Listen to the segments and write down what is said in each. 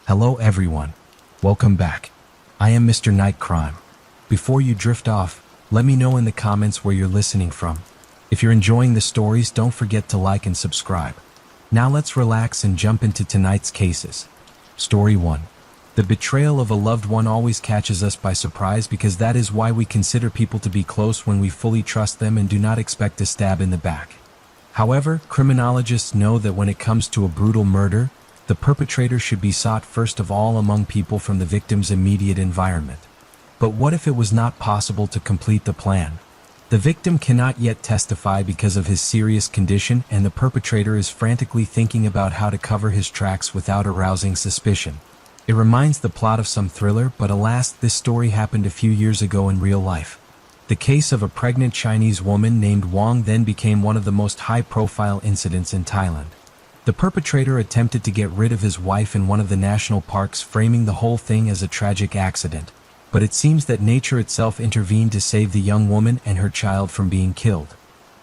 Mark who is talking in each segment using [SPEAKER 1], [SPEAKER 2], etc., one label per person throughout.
[SPEAKER 1] Hello everyone. Welcome back. I am Mr. Night Crime. Before you drift off, let me know in the comments where you're listening from. If you're enjoying the stories, don't forget to like and subscribe. Now let's relax and jump into tonight's cases. Story 1. The betrayal of a loved one always catches us by surprise because that is why we consider people to be close when we fully trust them and do not expect a stab in the back. However, criminologists know that when it comes to a brutal murder, the perpetrator should be sought first of all among people from the victim's immediate environment. But what if it was not possible to complete the plan? The victim cannot yet testify because of his serious condition, and the perpetrator is frantically thinking about how to cover his tracks without arousing suspicion. It reminds the plot of some thriller, but alas, this story happened a few years ago in real life. The case of a pregnant Chinese woman named Wang then became one of the most high-profile incidents in Thailand. The perpetrator attempted to get rid of his wife in one of the national parks, framing the whole thing as a tragic accident. But it seems that nature itself intervened to save the young woman and her child from being killed.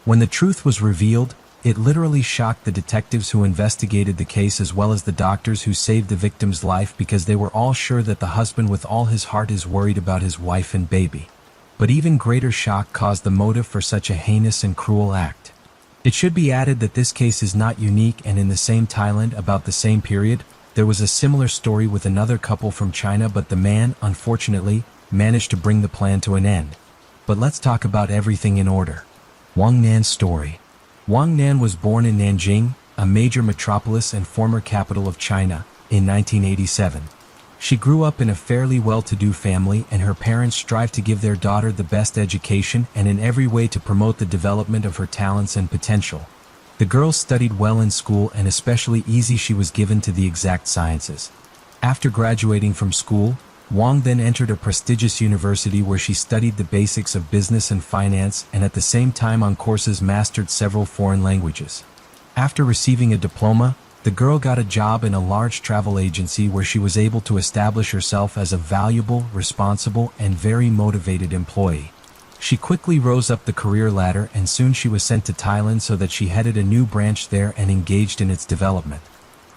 [SPEAKER 1] When the truth was revealed, it literally shocked the detectives who investigated the case as well as the doctors who saved the victim's life, because they were all sure that the husband with all his heart is worried about his wife and baby. But even greater shock caused the motive for such a heinous and cruel act. It should be added that this case is not unique, and in the same Thailand about the same period, there was a similar story with another couple from China, but the man, unfortunately, managed to bring the plan to an end. But let's talk about everything in order. Wang Nan's story. Wang Nan was born in Nanjing, a major metropolis and former capital of China, in 1987. She grew up in a fairly well-to-do family, and her parents strived to give their daughter the best education and in every way to promote the development of her talents and potential. The girl studied well in school, and especially easy she was given to the exact sciences. After graduating from school, Wang then entered a prestigious university where she studied the basics of business and finance, and at the same time on courses mastered several foreign languages. After receiving a diploma, the girl got a job in a large travel agency where she was able to establish herself as a valuable, responsible, and very motivated employee. She quickly rose up the career ladder, and soon she was sent to Thailand so that she headed a new branch there and engaged in its development.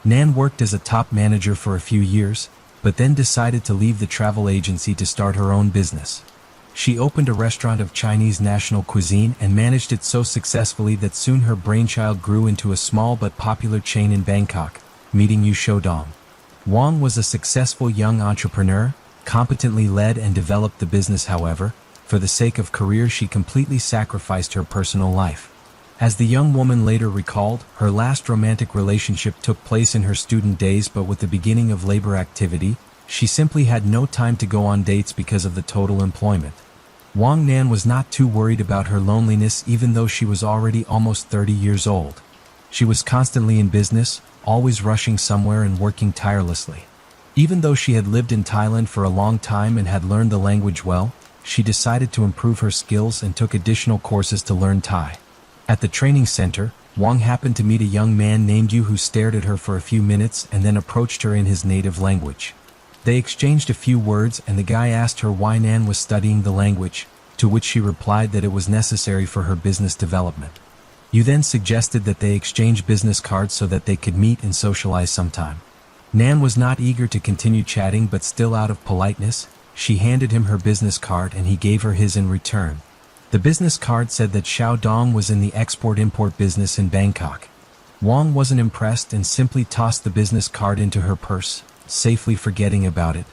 [SPEAKER 1] Nan worked as a top manager for a few years, but then decided to leave the travel agency to start her own business. She opened a restaurant of Chinese national cuisine and managed it so successfully that soon her brainchild grew into a small but popular chain in Bangkok, Meeting You Shodong. Wang was a successful young entrepreneur, competently led and developed the business. However, for the sake of career, she completely sacrificed her personal life. As the young woman later recalled, her last romantic relationship took place in her student days, but with the beginning of labor activity, she simply had no time to go on dates because of the total employment. Wang Nan was not too worried about her loneliness, even though she was already almost 30 years old. She was constantly in business, always rushing somewhere and working tirelessly. Even though she had lived in Thailand for a long time and had learned the language well, she decided to improve her skills and took additional courses to learn Thai. At the training center, Wang happened to meet a young man named Yu who stared at her for a few minutes and then approached her in his native language. They exchanged a few words, and the guy asked her why Nan was studying the language, to which she replied that it was necessary for her business development. Yu then suggested that they exchange business cards so that they could meet and socialize sometime. Nan was not eager to continue chatting, but still out of politeness, she handed him her business card and he gave her his in return. The business card said that Xiao Dong was in the export-import business in Bangkok. Wang wasn't impressed and simply tossed the business card into her purse, safely forgetting about it.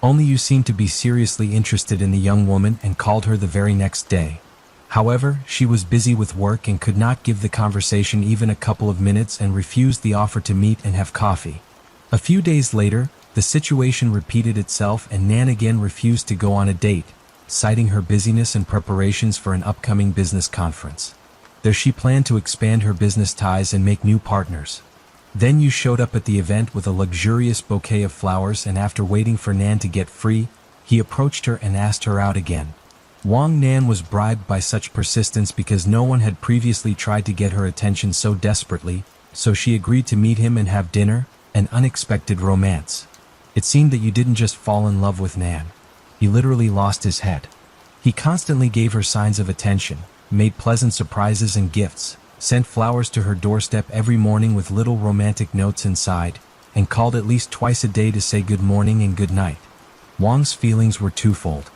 [SPEAKER 1] Only Yu seemed to be seriously interested in the young woman and called her the very next day. However, she was busy with work and could not give the conversation even a couple of minutes and refused the offer to meet and have coffee. A few days later, the situation repeated itself and Nan again refused to go on a date, citing her busyness and preparations for an upcoming business conference. There she planned to expand her business ties and make new partners. Then Yu showed up at the event with a luxurious bouquet of flowers, and after waiting for Nan to get free, he approached her and asked her out again. Wang Nan was bribed by such persistence because no one had previously tried to get her attention so desperately, so she agreed to meet him and have dinner, an unexpected romance. It seemed that Yu didn't just fall in love with Nan. He literally lost his head. He constantly gave her signs of attention, made pleasant surprises and gifts, sent flowers to her doorstep every morning with little romantic notes inside. and called at least twice a day to say good morning and good night. Wang's feelings were twofold.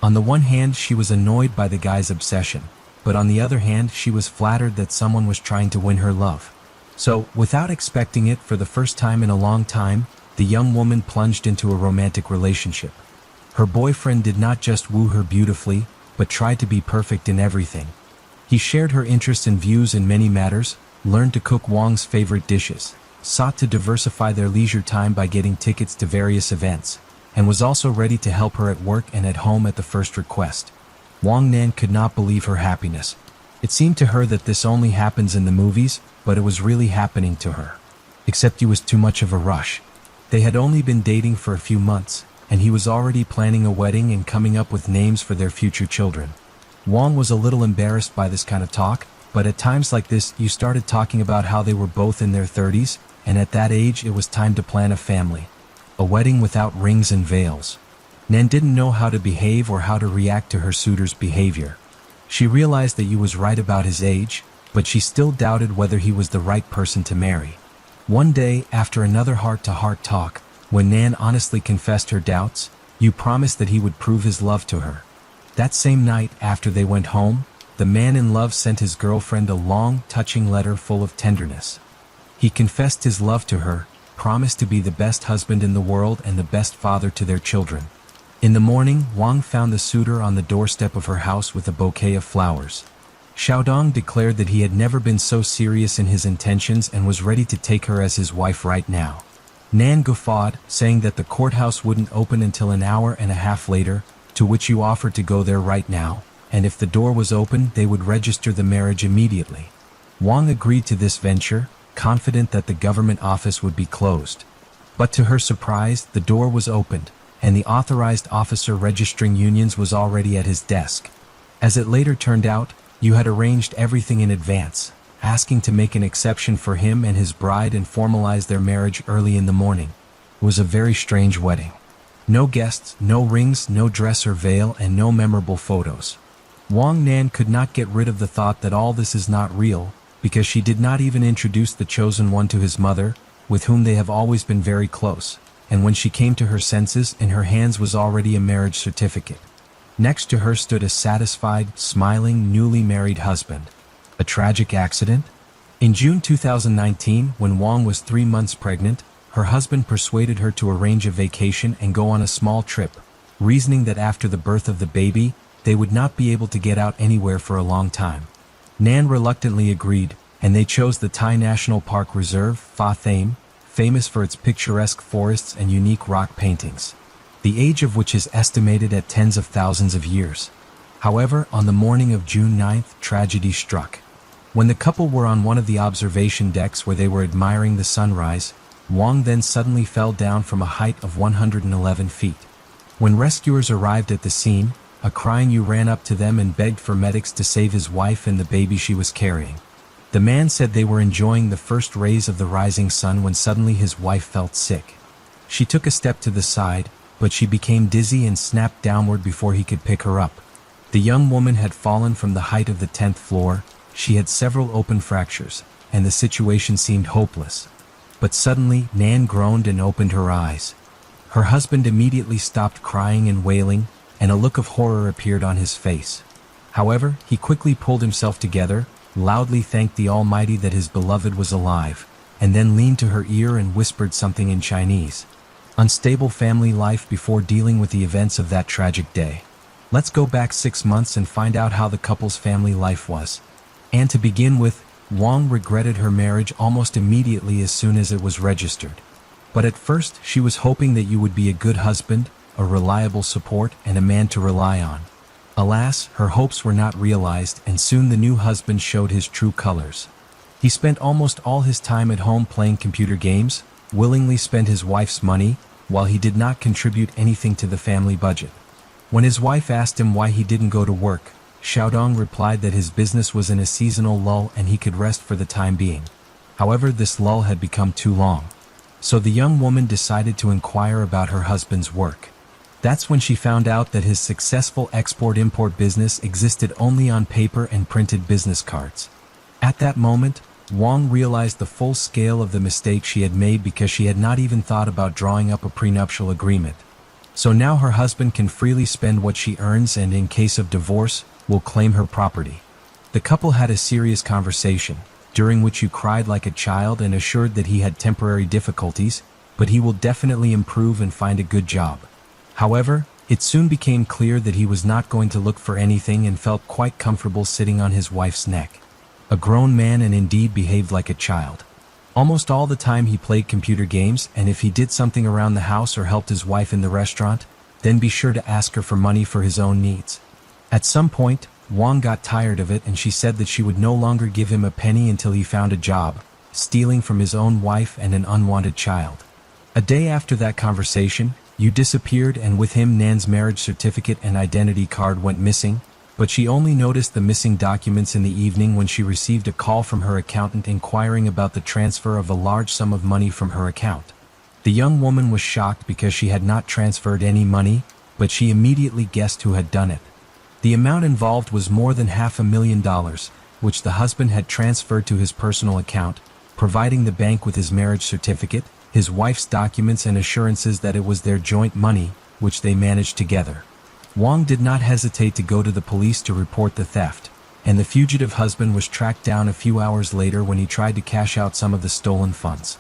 [SPEAKER 1] On the one hand, she was annoyed by the guy's obsession, but on the other hand, she was flattered that someone was trying to win her love. So, without expecting it for the first time in a long time, the young woman plunged into a romantic relationship. Her boyfriend did not just woo her beautifully, but tried to be perfect in everything. He shared her interests and views in many matters, learned to cook Wang's favorite dishes, sought to diversify their leisure time by getting tickets to various events, and was also ready to help her at work and at home at the first request. Wang Nan could not believe her happiness. It seemed to her that this only happens in the movies, but it was really happening to her. Except he was too much of a rush. They had only been dating for a few months, and he was already planning a wedding and coming up with names for their future children. Wang was a little embarrassed by this kind of talk, but at times like this you started talking about how they were both in their 30s, and at that age it was time to plan a family. A wedding without rings and veils. Nan didn't know how to behave or how to react to her suitor's behavior. She realized that he was right about his age, but she still doubted whether he was the right person to marry. One day, after another heart-to-heart talk, when Nan honestly confessed her doubts, Yu promised that he would prove his love to her. That same night, after they went home, the man in love sent his girlfriend a long, touching letter full of tenderness. He confessed his love to her, promised to be the best husband in the world and the best father to their children. In the morning, Wang found the suitor on the doorstep of her house with a bouquet of flowers. Xiaodong declared that he had never been so serious in his intentions and was ready to take her as his wife right now. Nan guffawed, saying that the courthouse wouldn't open until an hour and a half later, to which you offered to go there right now, and if the door was open, they would register the marriage immediately. Wang agreed to this venture, confident that the government office would be closed. But to her surprise, the door was opened, and the authorized officer registering unions was already at his desk. As it later turned out, Yu had arranged everything in advance, asking to make an exception for him and his bride and formalize their marriage early in the morning. It was a very strange wedding. No guests, no rings, no dress or veil, and no memorable photos. Wang Nan could not get rid of the thought that all this is not real, because she did not even introduce the chosen one to his mother, with whom they have always been very close, and when she came to her senses, in her hands was already a marriage certificate. Next to her stood a satisfied, smiling, newly married husband. A tragic accident? In June 2019, when Wang was 3 months pregnant, her husband persuaded her to arrange a vacation and go on a small trip, reasoning that after the birth of the baby, they would not be able to get out anywhere for a long time. Nan reluctantly agreed, and they chose the Thai National Park Reserve, Pha Thame, famous for its picturesque forests and unique rock paintings, the age of which is estimated at tens of thousands of years. However, on the morning of June 9th, tragedy struck. When the couple were on one of the observation decks where they were admiring the sunrise, Wang then suddenly fell down from a height of 111 feet. When rescuers arrived at the scene, a crying Yu ran up to them and begged for medics to save his wife and the baby she was carrying. The man said they were enjoying the first rays of the rising sun when suddenly his wife felt sick. She took a step to the side, but she became dizzy and snapped downward before he could pick her up. The young woman had fallen from the height of the 10th floor. She had several open fractures, and the situation seemed hopeless. But suddenly, Nan groaned and opened her eyes. Her husband immediately stopped crying and wailing, and a look of horror appeared on his face. However, he quickly pulled himself together, loudly thanked the Almighty that his beloved was alive, and then leaned to her ear and whispered something in Chinese. Unstable family life before dealing with the events of that tragic day. Let's go back 6 months and find out how the couple's family life was. And to begin with, Wang regretted her marriage almost immediately as soon as it was registered. But at first, she was hoping that you would be a good husband, a reliable support, and a man to rely on. Alas, her hopes were not realized, and soon the new husband showed his true colors. He spent almost all his time at home playing computer games, willingly spent his wife's money, while he did not contribute anything to the family budget. When his wife asked him why he didn't go to work, Xiaodong replied that his business was in a seasonal lull and he could rest for the time being. However, this lull had become too long. So the young woman decided to inquire about her husband's work. That's when she found out that his successful export-import business existed only on paper and printed business cards. At that moment, Wang realized the full scale of the mistake she had made because she had not even thought about drawing up a prenuptial agreement. So now her husband can freely spend what she earns and, in case of divorce, will claim her property. The couple had a serious conversation, during which he cried like a child and assured that he had temporary difficulties, but he will definitely improve and find a good job. However, it soon became clear that he was not going to look for anything and felt quite comfortable sitting on his wife's neck. A grown man, and indeed behaved like a child. Almost all the time he played computer games, and if he did something around the house or helped his wife in the restaurant, then be sure to ask her for money for his own needs. At some point, Wang got tired of it and she said that she would no longer give him a penny until he found a job, stealing from his own wife and an unwanted child. A day after that conversation, Yu disappeared, and with him Nan's marriage certificate and identity card went missing, but she only noticed the missing documents in the evening when she received a call from her accountant inquiring about the transfer of a large sum of money from her account. The young woman was shocked because she had not transferred any money, but she immediately guessed who had done it. The amount involved was more than $500,000, which the husband had transferred to his personal account, providing the bank with his marriage certificate, his wife's documents, and assurances that it was their joint money, which they managed together. Wang did not hesitate to go to the police to report the theft, and the fugitive husband was tracked down a few hours later when he tried to cash out some of the stolen funds.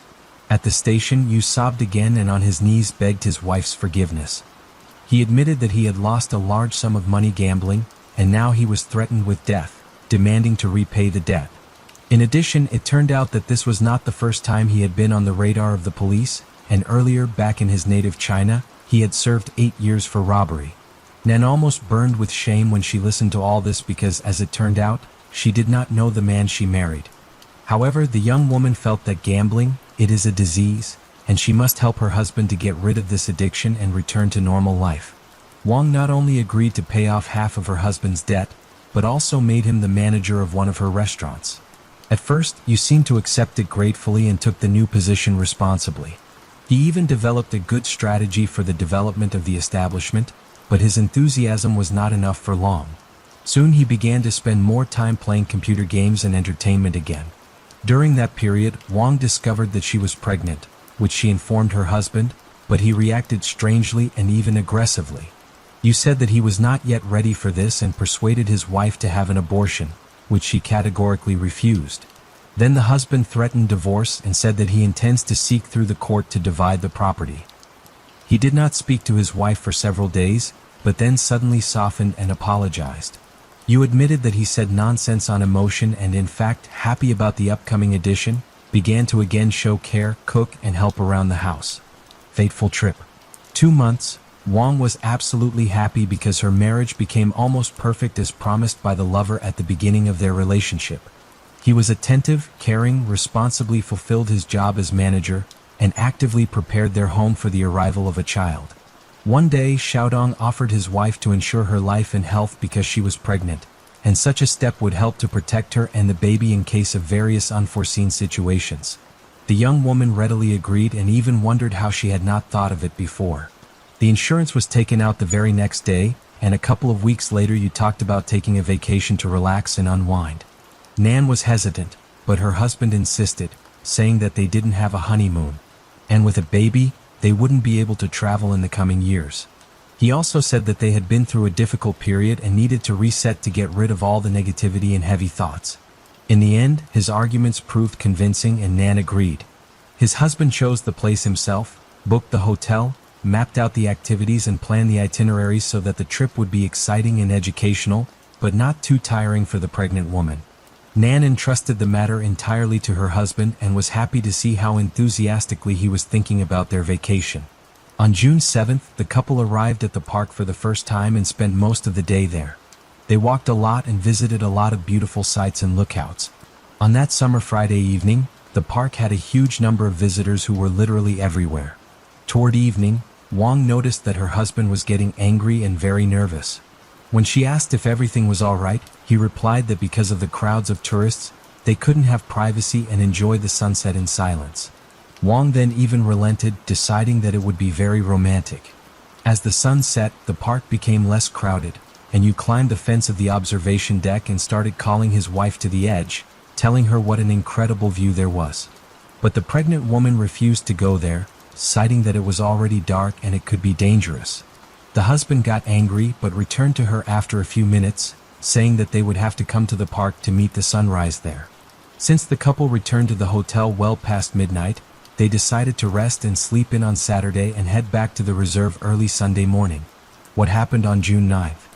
[SPEAKER 1] At the station, Yu sobbed again and on his knees begged his wife's forgiveness. He admitted that he had lost a large sum of money gambling, and now he was threatened with death, demanding to repay the debt. In addition, it turned out that this was not the first time he had been on the radar of the police, and earlier, back in his native China, he had served 8 years for robbery. Nan almost burned with shame when she listened to all this because, as it turned out, she did not know the man she married. However, the young woman felt that gambling, it is a disease, and she must help her husband to get rid of this addiction and return to normal life. Wang not only agreed to pay off half of her husband's debt, but also made him the manager of one of her restaurants. At first, Yu seemed to accept it gratefully and took the new position responsibly. He even developed a good strategy for the development of the establishment, but his enthusiasm was not enough for long. Soon he began to spend more time playing computer games and entertainment again. During that period, Wang discovered that she was pregnant, which she informed her husband, but he reacted strangely and even aggressively. Yu said that he was not yet ready for this and persuaded his wife to have an abortion, which she categorically refused. Then the husband threatened divorce and said that he intends to seek through the court to divide the property. He did not speak to his wife for several days, but then suddenly softened and apologized. Yu admitted that he said nonsense on emotion and, in fact, happy about the upcoming addition, began to again show care, cook, and help around the house. Fateful trip. 2 months, Wang was absolutely happy because her marriage became almost perfect as promised by the lover at the beginning of their relationship. He was attentive, caring, responsibly fulfilled his job as manager, and actively prepared their home for the arrival of a child. One day, Xiaodong offered his wife to ensure her life and health because she was pregnant, and such a step would help to protect her and the baby in case of various unforeseen situations. The young woman readily agreed and even wondered how she had not thought of it before. The insurance was taken out the very next day, and a couple of weeks later Yu talked about taking a vacation to relax and unwind. Nan was hesitant, but her husband insisted, saying that they didn't have a honeymoon, and with a baby, they wouldn't be able to travel in the coming years. He also said that they had been through a difficult period and needed to reset to get rid of all the negativity and heavy thoughts. In the end, his arguments proved convincing and Nan agreed. His husband chose the place himself, booked the hotel, mapped out the activities and planned the itineraries so that the trip would be exciting and educational, but not too tiring for the pregnant woman. Nan entrusted the matter entirely to her husband and was happy to see how enthusiastically he was thinking about their vacation. On June 7th, the couple arrived at the park for the first time and spent most of the day there. They walked a lot and visited a lot of beautiful sights and lookouts. On that summer Friday evening, the park had a huge number of visitors who were literally everywhere. Toward evening, Wang noticed that her husband was getting angry and very nervous. When she asked if everything was all right, he replied that because of the crowds of tourists, they couldn't have privacy and enjoy the sunset in silence. Wang then even relented, deciding that it would be very romantic. As the sun set, the park became less crowded, and Yu climbed the fence of the observation deck and started calling his wife to the edge, telling her what an incredible view there was. But the pregnant woman refused to go there, citing that it was already dark and it could be dangerous. The husband got angry but returned to her after a few minutes, saying that they would have to come to the park to meet the sunrise there. Since the couple returned to the hotel well past midnight, they decided to rest and sleep in on Saturday and head back to the reserve early Sunday morning. What happened on June 9th?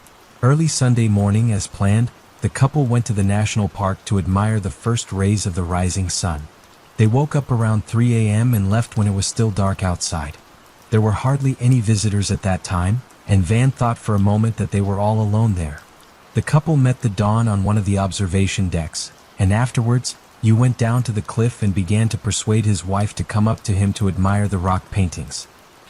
[SPEAKER 1] Early Sunday morning, as planned, the couple went to the national park to admire the first rays of the rising sun. They woke up around 3 a.m. and left when it was still dark outside. There were hardly any visitors at that time, and Van thought for a moment that they were all alone there. The couple met the dawn on one of the observation decks, and afterwards, Yu went down to the cliff and began to persuade his wife to come up to him to admire the rock paintings.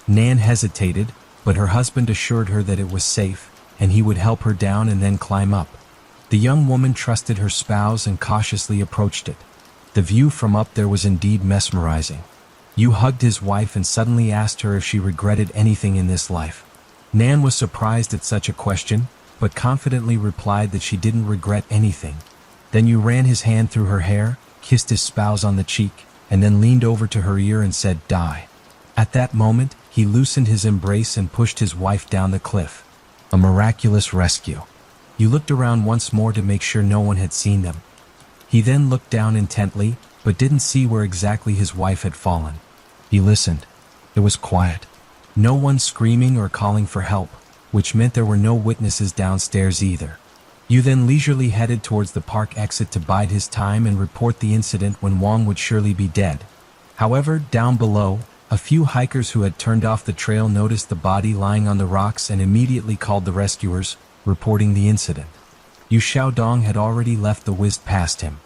[SPEAKER 1] Nan hesitated, but her husband assured her that it was safe, and he would help her down and then climb up. The young woman trusted her spouse and cautiously approached it. The view from up there was indeed mesmerizing. Yu hugged his wife and suddenly asked her if she regretted anything in this life. Nan was surprised at such a question, but confidently replied that she didn't regret anything. Then Yu ran his hand through her hair, kissed his spouse on the cheek, and then leaned over to her ear and said, "Die." At that moment, he loosened his embrace and pushed his wife down the cliff. A miraculous rescue. Yu looked around once more to make sure no one had seen them. He then looked down intently, but didn't see where exactly his wife had fallen. He listened. It was quiet. No one screaming or calling for help, which meant there were no witnesses downstairs either. Yu then leisurely headed towards the park exit to bide his time and report the incident when Wang would surely be dead. However, down below, a few hikers who had turned off the trail noticed the body lying on the rocks and immediately called the rescuers, reporting the incident. Yu Xiaodong had already left the whizzed past him.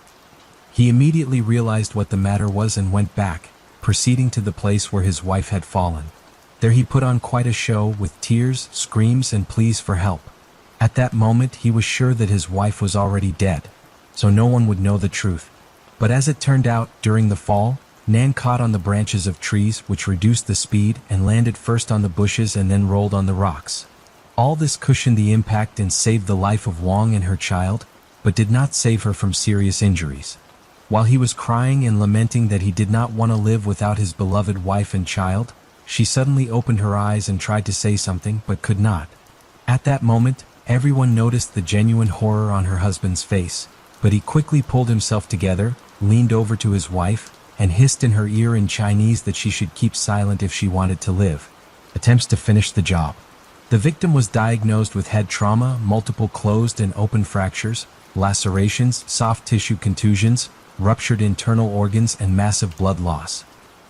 [SPEAKER 1] He immediately realized what the matter was and went back, proceeding to the place where his wife had fallen. There he put on quite a show with tears, screams, and pleas for help. At that moment he was sure that his wife was already dead, so no one would know the truth. But as it turned out, during the fall, Nan caught on the branches of trees, which reduced the speed and landed first on the bushes and then rolled on the rocks. All this cushioned the impact and saved the life of Wang and her child, but did not save her from serious injuries. While he was crying and lamenting that he did not want to live without his beloved wife and child, she suddenly opened her eyes and tried to say something but could not. At that moment, everyone noticed the genuine horror on her husband's face, but he quickly pulled himself together, leaned over to his wife, and hissed in her ear in Chinese that she should keep silent if she wanted to live. Attempts to finish the job. The victim was diagnosed with head trauma, multiple closed and open fractures, lacerations, soft tissue contusions, ruptured internal organs, and massive blood loss.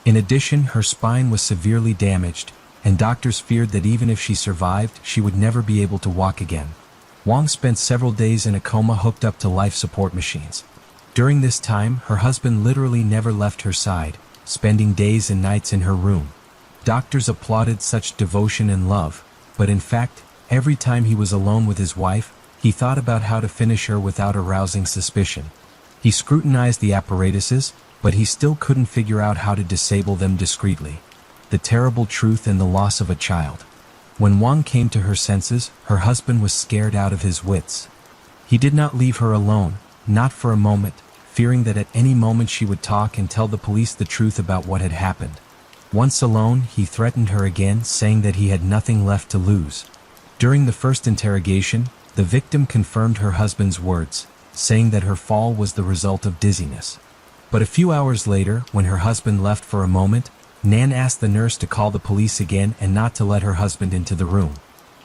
[SPEAKER 1] In addition, her spine was severely damaged, and doctors feared that even if she survived, she would never be able to walk again. Wang spent several days in a coma hooked up to life support machines. During this time, her husband literally never left her side, spending days and nights in her room. Doctors applauded such devotion and love, but in fact, every time he was alone with his wife, he thought about how to finish her without arousing suspicion. He scrutinized the apparatuses, but he still couldn't figure out how to disable them discreetly. The terrible truth and the loss of a child. When Wang came to her senses, her husband was scared out of his wits. He did not leave her alone, not for a moment, fearing that at any moment she would talk and tell the police the truth about what had happened. Once alone, he threatened her again, saying that he had nothing left to lose. During the first interrogation, the victim confirmed her husband's words, saying that her fall was the result of dizziness. But a few hours later, when her husband left for a moment, Nan asked the nurse to call the police again and not to let her husband into the room.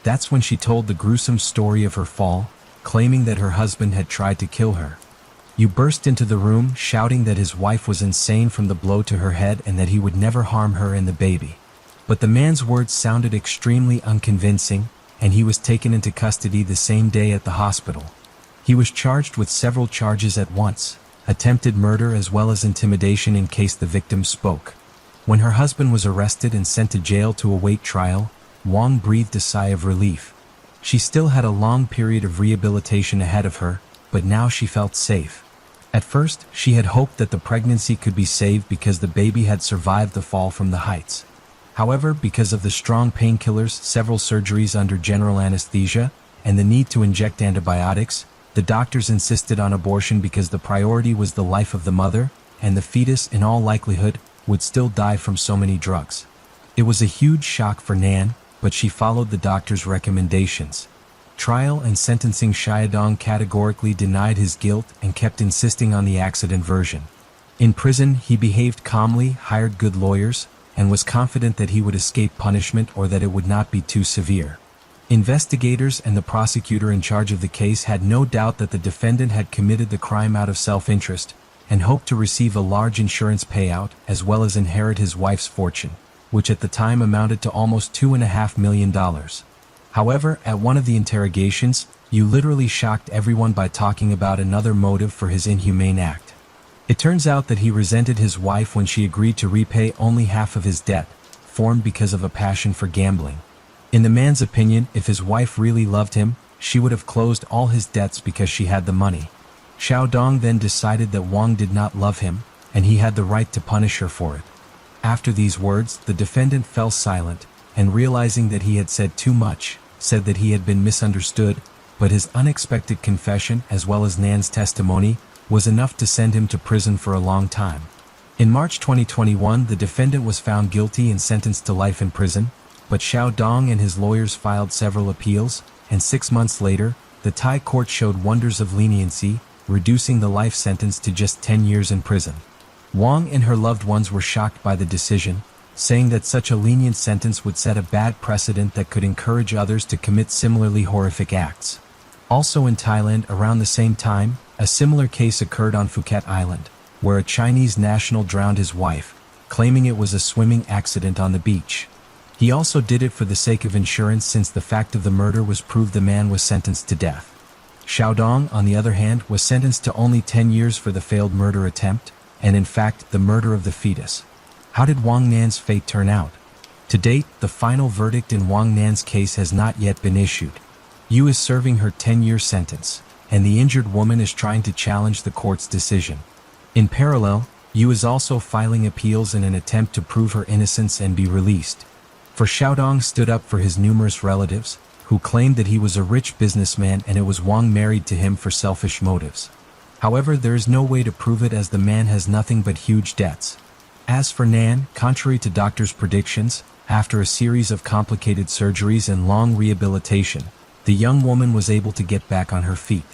[SPEAKER 1] That's when she told the gruesome story of her fall, claiming that her husband had tried to kill her. Yu burst into the room, shouting that his wife was insane from the blow to her head and that he would never harm her and the baby. But the man's words sounded extremely unconvincing, and he was taken into custody the same day at the hospital. He was charged with several charges at once, attempted murder as well as intimidation in case the victim spoke. When her husband was arrested and sent to jail to await trial, Wang breathed a sigh of relief. She still had a long period of rehabilitation ahead of her, but now she felt safe. At first, she had hoped that the pregnancy could be saved because the baby had survived the fall from the heights. However, because of the strong painkillers, several surgeries under general anesthesia, and the need to inject antibiotics, The doctors insisted on abortion because the priority was the life of the mother, and the fetus, in all likelihood, would still die from so many drugs. It was a huge shock for Nan, but she followed the doctor's recommendations. Trial and sentencing, Xiaodong categorically denied his guilt and kept insisting on the accident version. In prison, he behaved calmly, hired good lawyers, and was confident that he would escape punishment or that it would not be too severe. Investigators and the prosecutor in charge of the case had no doubt that the defendant had committed the crime out of self-interest and hoped to receive a large insurance payout as well as inherit his wife's fortune, which at the time amounted to almost $2.5 million. However, at one of the interrogations, Yu literally shocked everyone by talking about another motive for his inhumane act. It turns out that he resented his wife when she agreed to repay only half of his debt, formed because of a passion for gambling. In the man's opinion, if his wife really loved him, she would have closed all his debts because she had the money. Xiaodong then decided that Wang did not love him, and he had the right to punish her for it. After these words, the defendant fell silent, and realizing that he had said too much, said that he had been misunderstood, but his unexpected confession as well as Nan's testimony was enough to send him to prison for a long time. In March 2021, the defendant was found guilty and sentenced to life in prison, but Xiaodong and his lawyers filed several appeals, and 6 months later, the Thai court showed wonders of leniency, reducing the life sentence to just 10 years in prison. Wang and her loved ones were shocked by the decision, saying that such a lenient sentence would set a bad precedent that could encourage others to commit similarly horrific acts. Also in Thailand, around the same time, a similar case occurred on Phuket Island, where a Chinese national drowned his wife, claiming it was a swimming accident on the beach. He also did it for the sake of insurance, since the fact of the murder was proved. The man was sentenced to death. Xiaodong, on the other hand, was sentenced to only 10 years for the failed murder attempt, and in fact, the murder of the fetus. How did Wang Nan's fate turn out? To date, the final verdict in Wang Nan's case has not yet been issued. Yu is serving her 10-year sentence, and the injured woman is trying to challenge the court's decision. In parallel, Yu is also filing appeals in an attempt to prove her innocence and be released. For Xiaodong stood up for his numerous relatives, who claimed that he was a rich businessman and it was Wang married to him for selfish motives. However, there is no way to prove it, as the man has nothing but huge debts. As for Nan, contrary to doctors' predictions, after a series of complicated surgeries and long rehabilitation, the young woman was able to get back on her feet.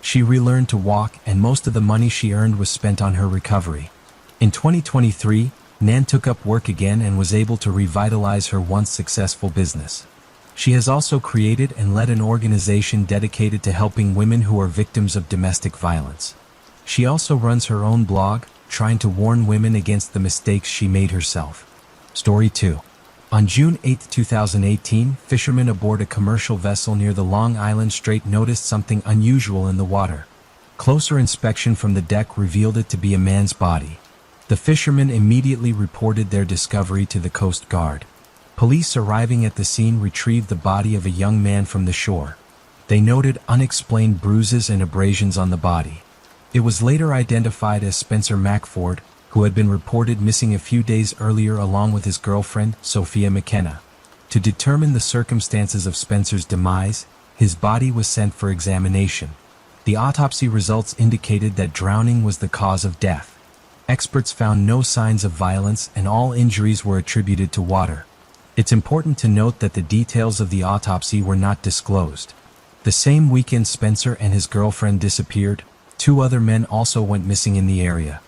[SPEAKER 1] She relearned to walk, and most of the money she earned was spent on her recovery. In 2023, Nan took up work again and was able to revitalize her once successful business. She has also created and led an organization dedicated to helping women who are victims of domestic violence. She also runs her own blog, trying to warn women against the mistakes she made herself. Story 2. On June 8, 2018, fishermen aboard a commercial vessel near the Long Island Strait noticed something unusual in the water. Closer inspection from the deck revealed it to be a man's body. The fishermen immediately reported their discovery to the Coast Guard. Police arriving at the scene retrieved the body of a young man from the shore. They noted unexplained bruises and abrasions on the body. It was later identified as Spencer Macford, who had been reported missing a few days earlier along with his girlfriend, Sophia McKenna. To determine the circumstances of Spencer's demise, his body was sent for examination. The autopsy results indicated that drowning was the cause of death. Experts found no signs of violence, and all injuries were attributed to water. It's important to note that the details of the autopsy were not disclosed. The same weekend Spencer and his girlfriend disappeared. 2 other men also went missing in the area.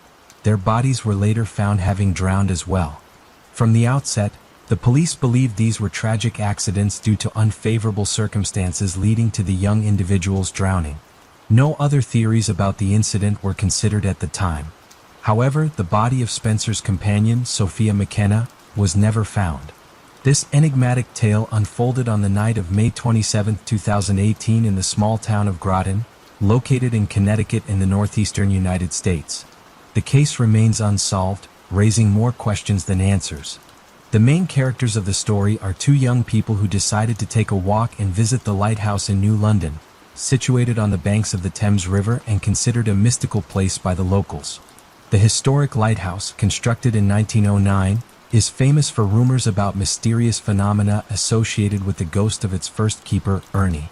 [SPEAKER 1] Their bodies were later found having drowned as well. From the outset, the police believed these were tragic accidents due to unfavorable circumstances leading to the young individuals drowning. No other theories about the incident were considered at the time. However, the body of Spencer's companion, Sophia McKenna, was never found. This enigmatic tale unfolded on the night of May 27, 2018 in the small town of Groton, located in Connecticut in the northeastern United States. The case remains unsolved, raising more questions than answers. The main characters of the story are 2 young people who decided to take a walk and visit the lighthouse in New London, situated on the banks of the Thames River and considered a mystical place by the locals. The historic lighthouse, constructed in 1909, is famous for rumors about mysterious phenomena associated with the ghost of its first keeper, Ernie.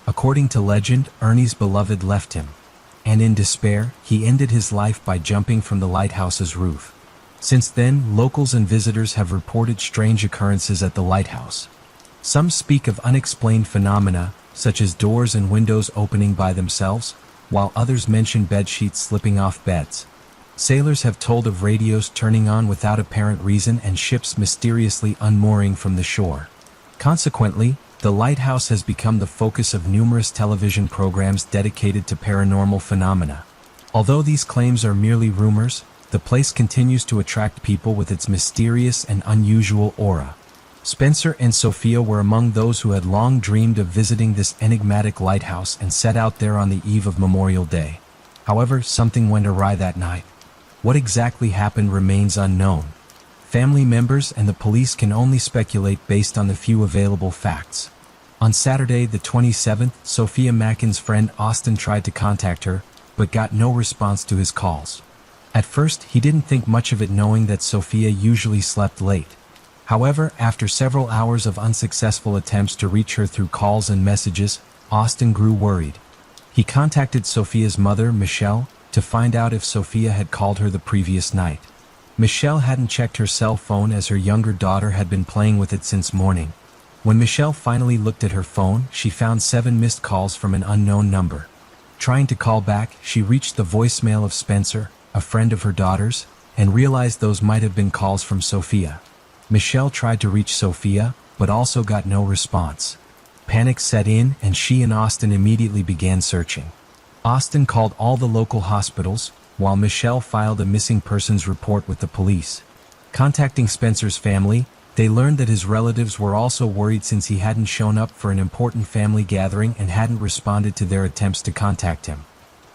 [SPEAKER 1] According to legend, Ernie's beloved left him, and in despair, he ended his life by jumping from the lighthouse's roof. Since then, locals and visitors have reported strange occurrences at the lighthouse. Some speak of unexplained phenomena, such as doors and windows opening by themselves, while others mention bedsheets slipping off beds. Sailors have told of radios turning on without apparent reason and ships mysteriously unmooring from the shore. Consequently, the lighthouse has become the focus of numerous television programs dedicated to paranormal phenomena. Although these claims are merely rumors, the place continues to attract people with its mysterious and unusual aura. Spencer and Sophia were among those who had long dreamed of visiting this enigmatic lighthouse and set out there on the eve of Memorial Day. However, something went awry that night. What exactly happened remains unknown. Family members and the police can only speculate based on the few available facts. On Saturday, the 27th, Sophia Mackin's friend Austin tried to contact her, but got no response to his calls. At first, he didn't think much of it, knowing that Sophia usually slept late. However, after several hours of unsuccessful attempts to reach her through calls and messages, Austin grew worried. He contacted Sophia's mother, Michelle, to find out if Sophia had called her the previous night. Michelle hadn't checked her cell phone, as her younger daughter had been playing with it since morning. When Michelle finally looked at her phone, she found 7 missed calls from an unknown number. Trying to call back, she reached the voicemail of Spencer, a friend of her daughter's, and realized those might have been calls from Sophia. Michelle tried to reach Sophia, but also got no response. Panic set in, and she and Austin immediately began searching. Austin called all the local hospitals, while Michelle filed a missing persons report with the police. Contacting Spencer's family, they learned that his relatives were also worried, since he hadn't shown up for an important family gathering and hadn't responded to their attempts to contact him.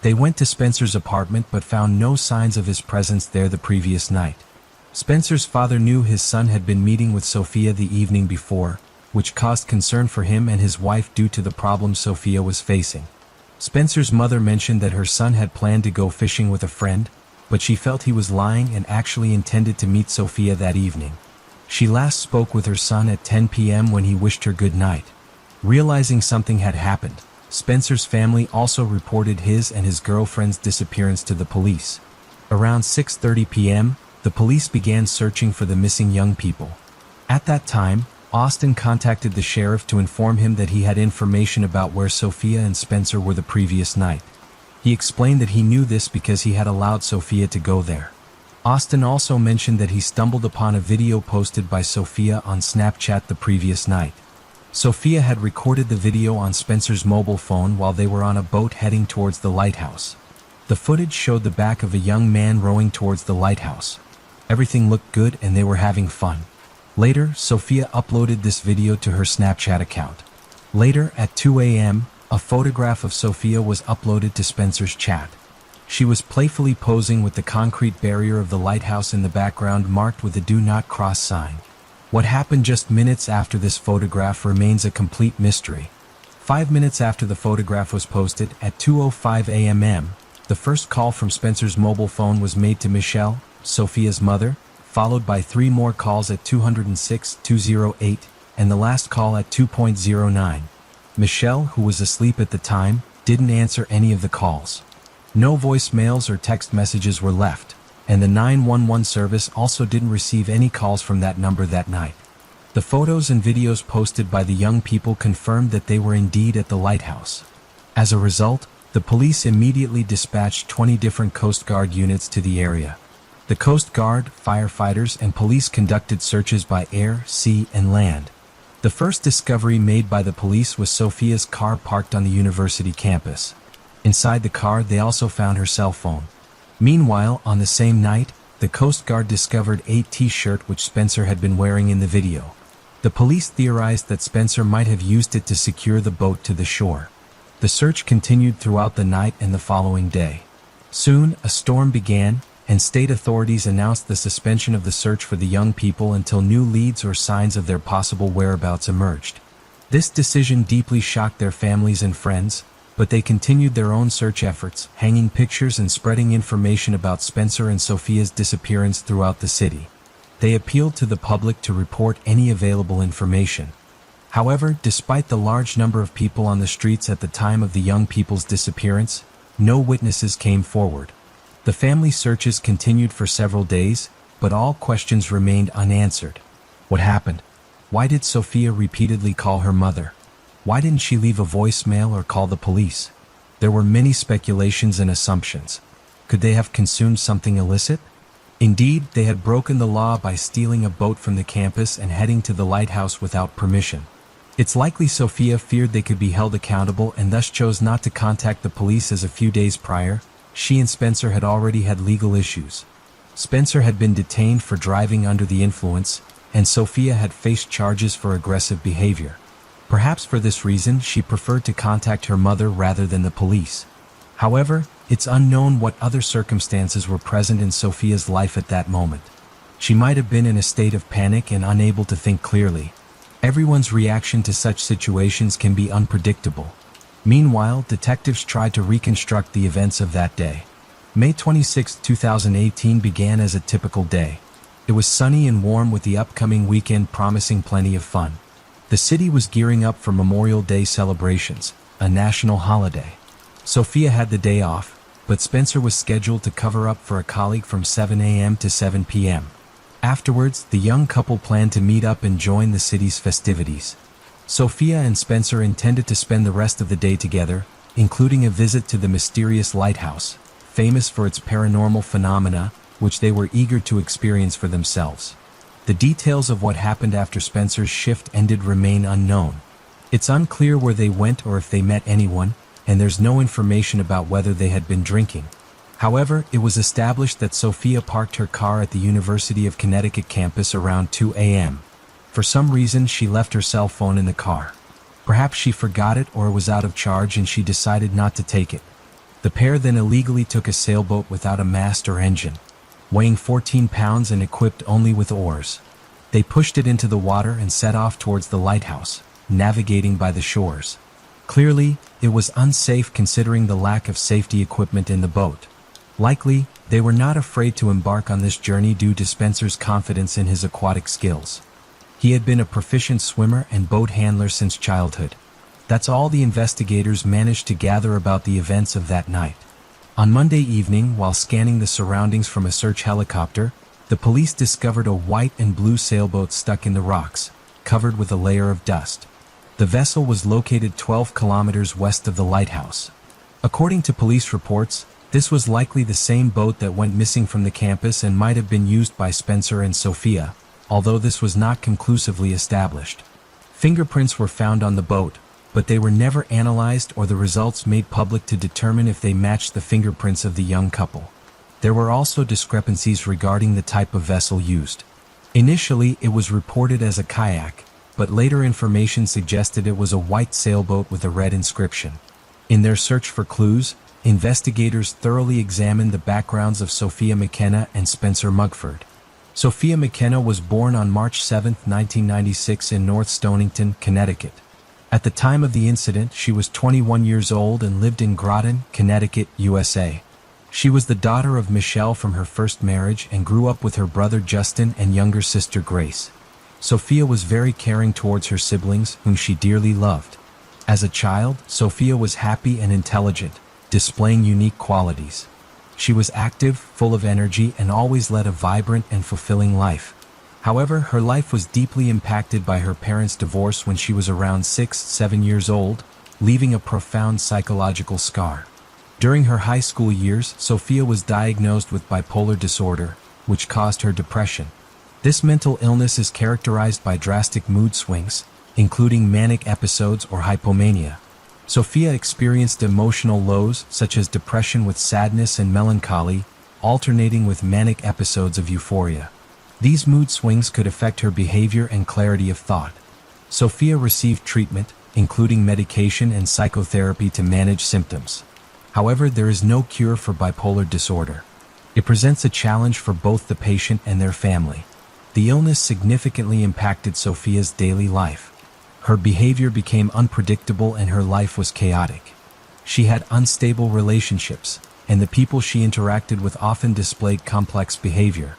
[SPEAKER 1] They went to Spencer's apartment but found no signs of his presence there the previous night. Spencer's father knew his son had been meeting with Sophia the evening before, which caused concern for him and his wife due to the problems Sophia was facing. Spencer's mother mentioned that her son had planned to go fishing with a friend, but she felt he was lying and actually intended to meet Sophia that evening. She last spoke with her son at 10 p.m. when he wished her good night. Realizing something had happened, Spencer's family also reported his and his girlfriend's disappearance to the police. Around 6:30 p.m., the police began searching for the missing young people. At that time, Austin contacted the sheriff to inform him that he had information about where Sophia and Spencer were the previous night. He explained that he knew this because he had allowed Sophia to go there. Austin also mentioned that he stumbled upon a video posted by Sophia on Snapchat the previous night. Sophia had recorded the video on Spencer's mobile phone while they were on a boat heading towards the lighthouse. The footage showed the back of a young man rowing towards the lighthouse. Everything looked good and they were having fun. Later, Sophia uploaded this video to her Snapchat account. Later, at 2 a.m., a photograph of Sophia was uploaded to Spencer's chat. She was playfully posing with the concrete barrier of the lighthouse in the background marked with a "Do Not Cross" sign. What happened just minutes after this photograph remains a complete mystery. 5 minutes after the photograph was posted, at 2:05 a.m., the first call from Spencer's mobile phone was made to Michelle, Sophia's mother, followed by 3 more calls at 206, 208, and the last call at 2:09. Michelle, who was asleep at the time, didn't answer any of the calls. No voicemails or text messages were left, and the 911 service also didn't receive any calls from that number that night. The photos and videos posted by the young people confirmed that they were indeed at the lighthouse. As a result, the police immediately dispatched 20 different Coast Guard units to the area. The Coast Guard, firefighters, and police conducted searches by air, sea, and land. The first discovery made by the police was Sophia's car parked on the university campus. Inside the car, they also found her cell phone. Meanwhile, on the same night, the Coast Guard discovered a T-shirt which Spencer had been wearing in the video. The police theorized that Spencer might have used it to secure the boat to the shore. The search continued throughout the night and the following day. Soon, a storm began, and state authorities announced the suspension of the search for the young people until new leads or signs of their possible whereabouts emerged. This decision deeply shocked their families and friends, but they continued their own search efforts, hanging pictures and spreading information about Spencer and Sophia's disappearance throughout the city. They appealed to the public to report any available information. However, despite the large number of people on the streets at the time of the young people's disappearance, no witnesses came forward. The family searches continued for several days, but all questions remained unanswered. What happened? Why did Sophia repeatedly call her mother? Why didn't she leave a voicemail or call the police? There were many speculations and assumptions. Could they have consumed something illicit? Indeed, they had broken the law by stealing a boat from the campus and heading to the lighthouse without permission. It's likely Sophia feared they could be held accountable and thus chose not to contact the police, as a few days prior, she and Spencer had already had legal issues. Spencer had been detained for driving under the influence, and Sophia had faced charges for aggressive behavior. Perhaps for this reason, she preferred to contact her mother rather than the police. However, it's unknown what other circumstances were present in Sophia's life at that moment. She might have been in a state of panic and unable to think clearly. Everyone's reaction to such situations can be unpredictable. Meanwhile, detectives tried to reconstruct the events of that day. May 26, 2018 began as a typical day. It was sunny and warm, with the upcoming weekend promising plenty of fun. The city was gearing up for Memorial Day celebrations, a national holiday. Sophia had the day off, but Spencer was scheduled to cover up for a colleague from 7 a.m. to 7 p.m. Afterwards, the young couple planned to meet up and join the city's festivities. Sophia and Spencer intended to spend the rest of the day together, including a visit to the mysterious lighthouse, famous for its paranormal phenomena, which they were eager to experience for themselves. The details of what happened after Spencer's shift ended remain unknown. It's unclear where they went or if they met anyone, and there's no information about whether they had been drinking. However, it was established that Sophia parked her car at the University of Connecticut campus around 2 a.m. For some reason, she left her cell phone in the car. Perhaps she forgot it or it was out of charge and she decided not to take it. The pair then illegally took a sailboat without a mast or engine, weighing 14 pounds and equipped only with oars. They pushed it into the water and set off towards the lighthouse, navigating by the shores. Clearly, it was unsafe considering the lack of safety equipment in the boat. Likely, they were not afraid to embark on this journey due to Spencer's confidence in his aquatic skills. He had been a proficient swimmer and boat handler since childhood. That's all the investigators managed to gather about the events of that night. On Monday evening, while scanning the surroundings from a search helicopter, the police discovered a white and blue sailboat stuck in the rocks, covered with a layer of dust. The vessel was located 12 kilometers west of the lighthouse. According to police reports, this was likely the same boat that went missing from the campus and might have been used by Spencer and Sophia, although this was not conclusively established. Fingerprints were found on the boat, but they were never analyzed or the results made public to determine if they matched the fingerprints of the young couple. There were also discrepancies regarding the type of vessel used. Initially, it was reported as a kayak, but later information suggested it was a white sailboat with a red inscription. In their search for clues, investigators thoroughly examined the backgrounds of Sophia McKenna and Spencer Mugford. Sophia McKenna was born on March 7, 1996 in North Stonington, Connecticut. At the time of the incident, she was 21 years old and lived in Groton, Connecticut, USA. She was the daughter of Michelle from her first marriage and grew up with her brother Justin and younger sister Grace. Sophia was very caring towards her siblings, whom she dearly loved. As a child, Sophia was happy and intelligent, displaying unique qualities. She was active, full of energy, and always led a vibrant and fulfilling life. However, her life was deeply impacted by her parents' divorce when she was around 6-7 years old, leaving a profound psychological scar. During her high school years, Sophia was diagnosed with bipolar disorder, which caused her depression. This mental illness is characterized by drastic mood swings, including manic episodes or hypomania. Sophia experienced emotional lows such as depression with sadness and melancholy, alternating with manic episodes of euphoria. These mood swings could affect her behavior and clarity of thought. Sophia received treatment, including medication and psychotherapy to manage symptoms. However, there is no cure for bipolar disorder. It presents a challenge for both the patient and their family. The illness significantly impacted Sophia's daily life. Her behavior became unpredictable and her life was chaotic. She had unstable relationships, and the people she interacted with often displayed complex behavior.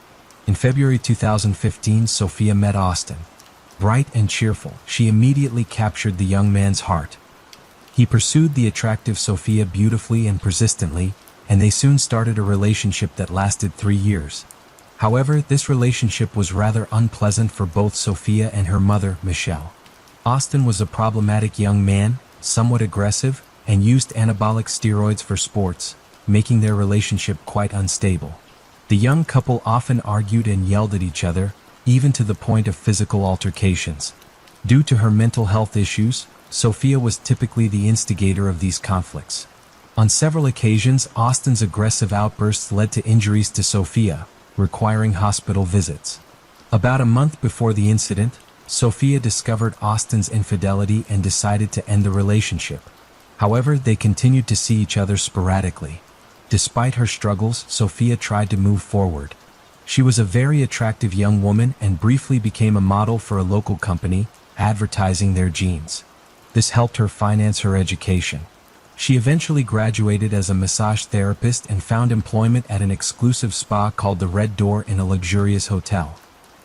[SPEAKER 1] In February 2015, Sophia met Austin. Bright and cheerful, she immediately captured the young man's heart. He pursued the attractive Sophia beautifully and persistently, and they soon started a relationship that lasted 3 years. However, this relationship was rather unpleasant for both Sophia and her mother, Michelle. Austin was a problematic young man, somewhat aggressive, and used anabolic steroids for sports, making their relationship quite unstable. The young couple often argued and yelled at each other, even to the point of physical altercations. Due to her mental health issues, Sophia was typically the instigator of these conflicts. On several occasions, Austin's aggressive outbursts led to injuries to Sophia, requiring hospital visits. About a month before the incident, Sophia discovered Austin's infidelity and decided to end the relationship. However, they continued to see each other sporadically. Despite her struggles, Sophia tried to move forward. She was a very attractive young woman and briefly became a model for a local company, advertising their jeans. This helped her finance her education. She eventually graduated as a massage therapist and found employment at an exclusive spa called the Red Door in a luxurious hotel.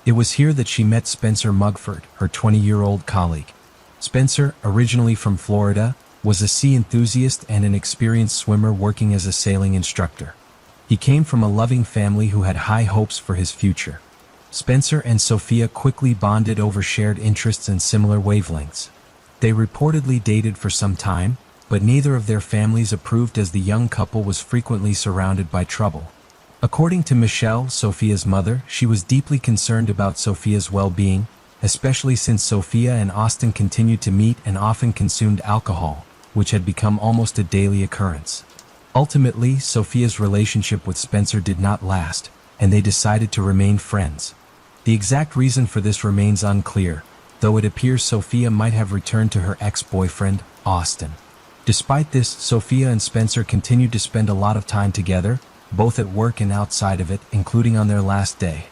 [SPEAKER 1] It was here that she met Spencer Mugford, her 20-year-old colleague. Spencer, originally from Florida, was a sea enthusiast and an experienced swimmer working as a sailing instructor. He came from a loving family who had high hopes for his future. Spencer and Sophia quickly bonded over shared interests and similar wavelengths. They reportedly dated for some time, but neither of their families approved as the young couple was frequently surrounded by trouble. According to Michelle, Sophia's mother, she was deeply concerned about Sophia's well-being, especially since Sophia and Austin continued to meet and often consumed alcohol, which had become almost a daily occurrence. Ultimately, Sophia's relationship with Spencer did not last, and they decided to remain friends. The exact reason for this remains unclear, though it appears Sophia might have returned to her ex-boyfriend, Austin. Despite this, Sophia and Spencer continued to spend a lot of time together, both at work and outside of it, including on their last day.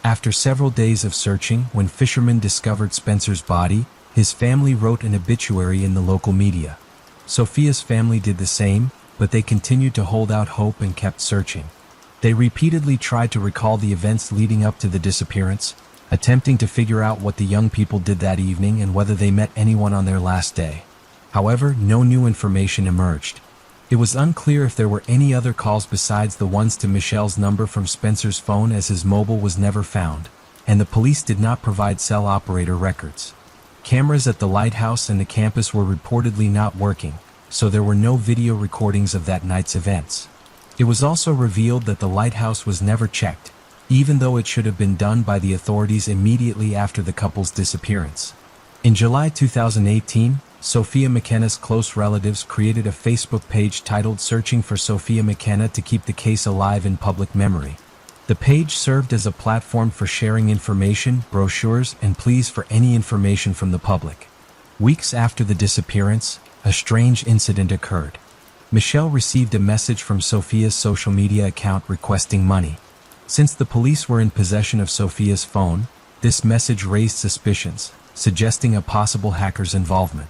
[SPEAKER 1] After several days of searching, when fishermen discovered Spencer's body, his family wrote an obituary in the local media. Sophia's family did the same, but they continued to hold out hope and kept searching. They repeatedly tried to recall the events leading up to the disappearance, attempting to figure out what the young people did that evening and whether they met anyone on their last day. However, no new information emerged. It was unclear if there were any other calls besides the ones to Michelle's number from Spencer's phone, as his mobile was never found, and the police did not provide cell operator records. Cameras at the lighthouse and the campus were reportedly not working, so there were no video recordings of that night's events. It was also revealed that the lighthouse was never checked, even though it should have been done by the authorities immediately after the couple's disappearance. In July 2018, Sophia McKenna's close relatives created a Facebook page titled "Searching for Sophia McKenna" to keep the case alive in public memory. The page served as a platform for sharing information, brochures, and pleas for any information from the public. Weeks after the disappearance, a strange incident occurred. Michelle received a message from Sophia's social media account requesting money. Since the police were in possession of Sophia's phone, this message raised suspicions, suggesting a possible hacker's involvement.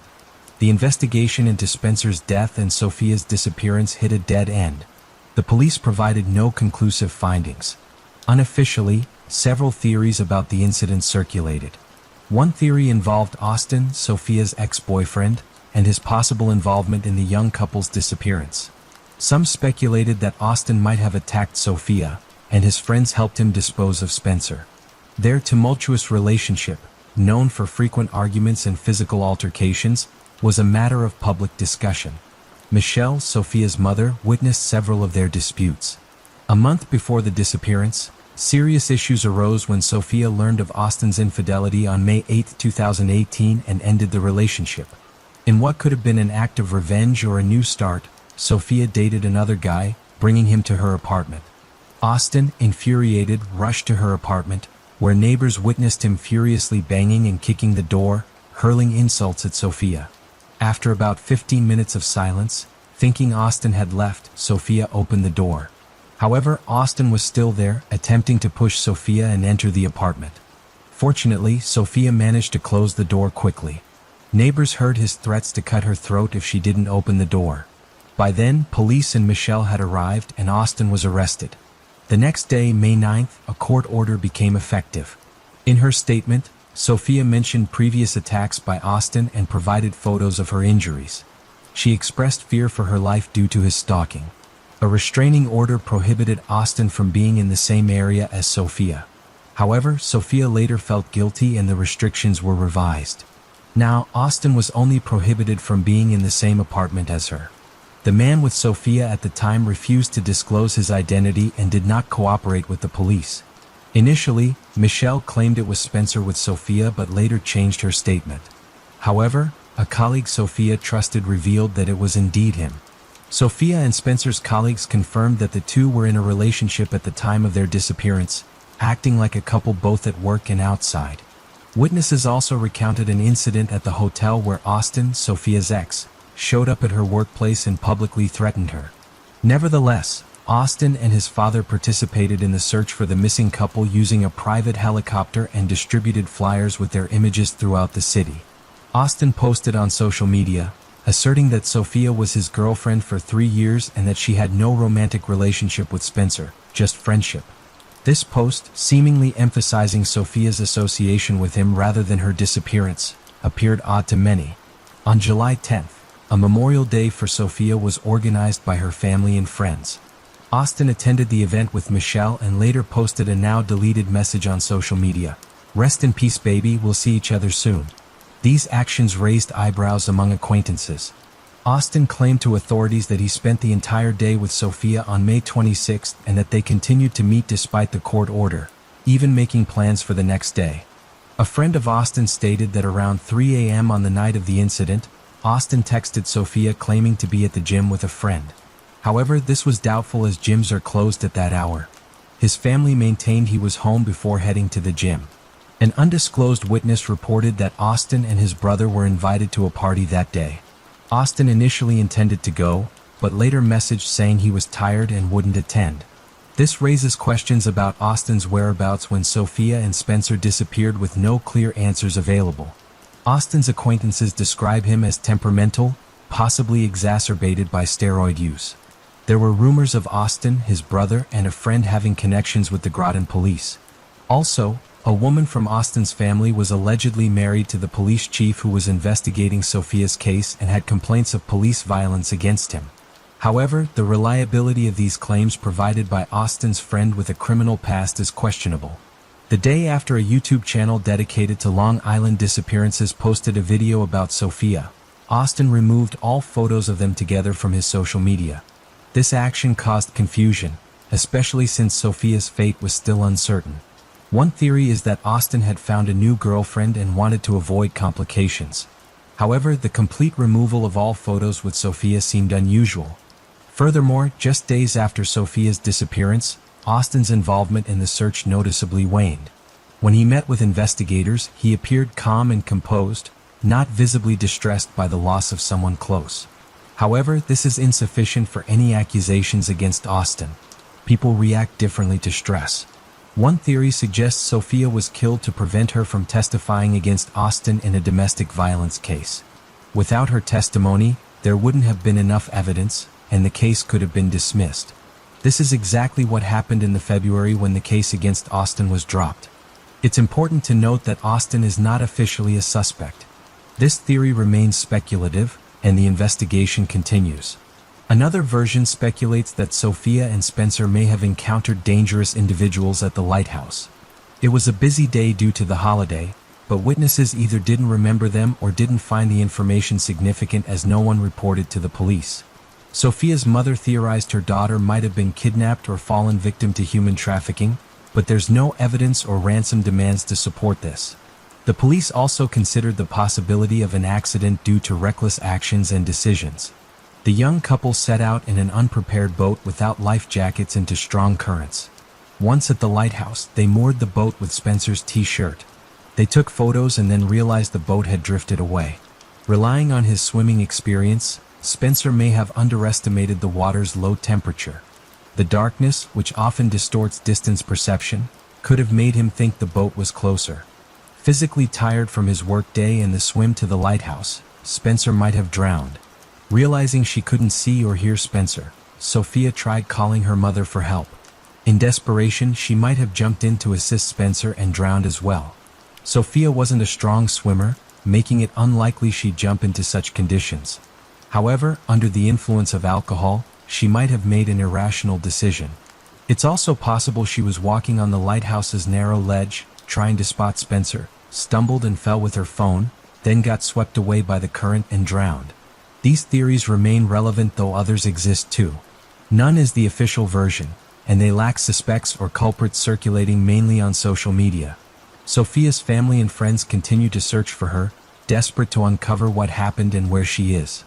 [SPEAKER 1] The investigation into Spencer's death and Sophia's disappearance hit a dead end. The police provided no conclusive findings. Unofficially, several theories about the incident circulated. One theory involved Austin, Sophia's ex-boyfriend, and his possible involvement in the young couple's disappearance. Some speculated that Austin might have attacked Sophia, and his friends helped him dispose of Spencer. Their tumultuous relationship, known for frequent arguments and physical altercations, was a matter of public discussion. Michelle, Sophia's mother, witnessed several of their disputes. A month before the disappearance, serious issues arose when Sophia learned of Austin's infidelity on May 8, 2018 and ended the relationship. In what could have been an act of revenge or a new start, Sophia dated another guy, bringing him to her apartment. Austin, infuriated, rushed to her apartment, where neighbors witnessed him furiously banging and kicking the door, hurling insults at Sophia. After about 15 minutes of silence, thinking Austin had left, Sophia opened the door. However, Austin was still there, attempting to push Sophia and enter the apartment. Fortunately, Sophia managed to close the door quickly. Neighbors heard his threats to cut her throat if she didn't open the door. By then, police and Michelle had arrived and Austin was arrested. The next day, May 9th, a court order became effective. In her statement, Sophia mentioned previous attacks by Austin and provided photos of her injuries. She expressed fear for her life due to his stalking. A restraining order prohibited Austin from being in the same area as Sophia. However, Sophia later felt guilty and the restrictions were revised. Now, Austin was only prohibited from being in the same apartment as her. The man with Sophia at the time refused to disclose his identity and did not cooperate with the police. Initially, Michelle claimed it was Spencer with Sophia but later changed her statement. However, a colleague Sophia trusted revealed that it was indeed him. Sophia and Spencer's colleagues confirmed that the two were in a relationship at the time of their disappearance, acting like a couple both at work and outside. Witnesses also recounted an incident at the hotel where Austin, Sophia's ex, showed up at her workplace and publicly threatened her. Nevertheless, Austin and his father participated in the search for the missing couple using a private helicopter and distributed flyers with their images throughout the city. Austin posted on social media, asserting that Sophia was his girlfriend for 3 years and that she had no romantic relationship with Spencer, just friendship. This post, seemingly emphasizing Sophia's association with him rather than her disappearance, appeared odd to many. On July 10th, a memorial day for Sophia was organized by her family and friends. Austin attended the event with Michelle and later posted a now-deleted message on social media. "Rest in peace, baby, we'll see each other soon." These actions raised eyebrows among acquaintances. Austin claimed to authorities that he spent the entire day with Sophia on May 26th and that they continued to meet despite the court order, even making plans for the next day. A friend of Austin stated that around 3 a.m. on the night of the incident, Austin texted Sophia claiming to be at the gym with a friend. However, this was doubtful as gyms are closed at that hour. His family maintained he was home before heading to the gym. An undisclosed witness reported that Austin and his brother were invited to a party that day. Austin initially intended to go, but later messaged saying he was tired and wouldn't attend. This raises questions about Austin's whereabouts when Sophia and Spencer disappeared with no clear answers available. Austin's acquaintances describe him as temperamental, possibly exacerbated by steroid use. There were rumors of Austin, his brother, and a friend having connections with the Groton police. Also, a woman from Austin's family was allegedly married to the police chief who was investigating Sophia's case and had complaints of police violence against him. However, the reliability of these claims provided by Austin's friend with a criminal past is questionable. The day after a YouTube channel dedicated to Long Island disappearances posted a video about Sophia, Austin removed all photos of them together from his social media. This action caused confusion, especially since Sophia's fate was still uncertain. One theory is that Austin had found a new girlfriend and wanted to avoid complications. However, the complete removal of all photos with Sophia seemed unusual. Furthermore, just days after Sophia's disappearance, Austin's involvement in the search noticeably waned. When he met with investigators, he appeared calm and composed, not visibly distressed by the loss of someone close. However, this is insufficient for any accusations against Austin. People react differently to stress. One theory suggests Sophia was killed to prevent her from testifying against Austin in a domestic violence case. Without her testimony, there wouldn't have been enough evidence, and the case could have been dismissed. This is exactly what happened in February when the case against Austin was dropped. It's important to note that Austin is not officially a suspect. This theory remains speculative, and the investigation continues. Another version speculates that Sophia and Spencer may have encountered dangerous individuals at the lighthouse. It was a busy day due to the holiday, but witnesses either didn't remember them or didn't find the information significant as no one reported to the police. Sophia's mother theorized her daughter might have been kidnapped or fallen victim to human trafficking, but there's no evidence or ransom demands to support this. The police also considered the possibility of an accident due to reckless actions and decisions. The young couple set out in an unprepared boat without life jackets into strong currents. Once at the lighthouse, they moored the boat with Spencer's t-shirt. They took photos and then realized the boat had drifted away. Relying on his swimming experience, Spencer may have underestimated the water's low temperature. The darkness, which often distorts distance perception, could have made him think the boat was closer. Physically tired from his workday and the swim to the lighthouse, Spencer might have drowned. Realizing she couldn't see or hear Spencer, Sophia tried calling her mother for help. In desperation, she might have jumped in to assist Spencer and drowned as well. Sophia wasn't a strong swimmer, making it unlikely she'd jump into such conditions. However, under the influence of alcohol, she might have made an irrational decision. It's also possible she was walking on the lighthouse's narrow ledge, trying to spot Spencer, stumbled and fell with her phone, then got swept away by the current and drowned. These theories remain relevant, though others exist too. None is the official version, and they lack suspects or culprits circulating mainly on social media. Sophia's family and friends continue to search for her, desperate to uncover what happened and where she is.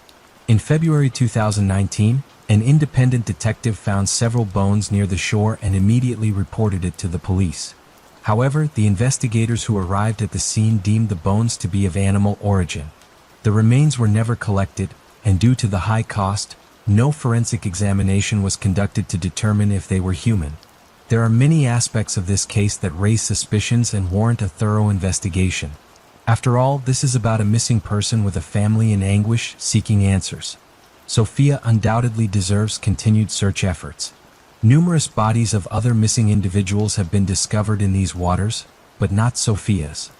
[SPEAKER 1] In February 2019, an independent detective found several bones near the shore and immediately reported it to the police. However, the investigators who arrived at the scene deemed the bones to be of animal origin. The remains were never collected, and due to the high cost, no forensic examination was conducted to determine if they were human. There are many aspects of this case that raise suspicions and warrant a thorough investigation. After all, this is about a missing person with a family in anguish seeking answers. Sophia undoubtedly deserves continued search efforts. Numerous bodies of other missing individuals have been discovered in these waters, but not Sophia's.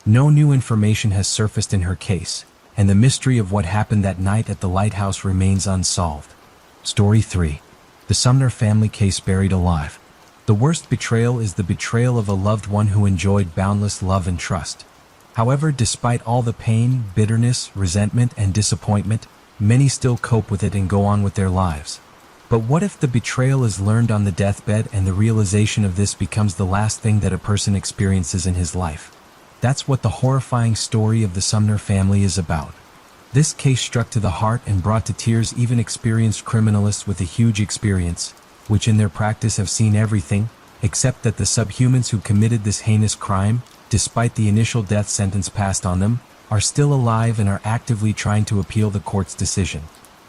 [SPEAKER 1] No new information has surfaced in her case, and the mystery of what happened that night at the lighthouse remains unsolved. Story 3. The Sumner family case buried alive. The worst betrayal is the betrayal of a loved one who enjoyed boundless love and trust. However, despite all the pain, bitterness, resentment, and disappointment, many still cope with it and go on with their lives. But what if the betrayal is learned on the deathbed and the realization of this becomes the last thing that a person experiences in his life? That's what the horrifying story of the Sumner family is about. This case struck to the heart and brought to tears even experienced criminalists with a huge experience, which in their practice have seen everything, except that the subhumans who committed this heinous crime, despite the initial death sentence passed on them, are still alive and are actively trying to appeal the court's decision.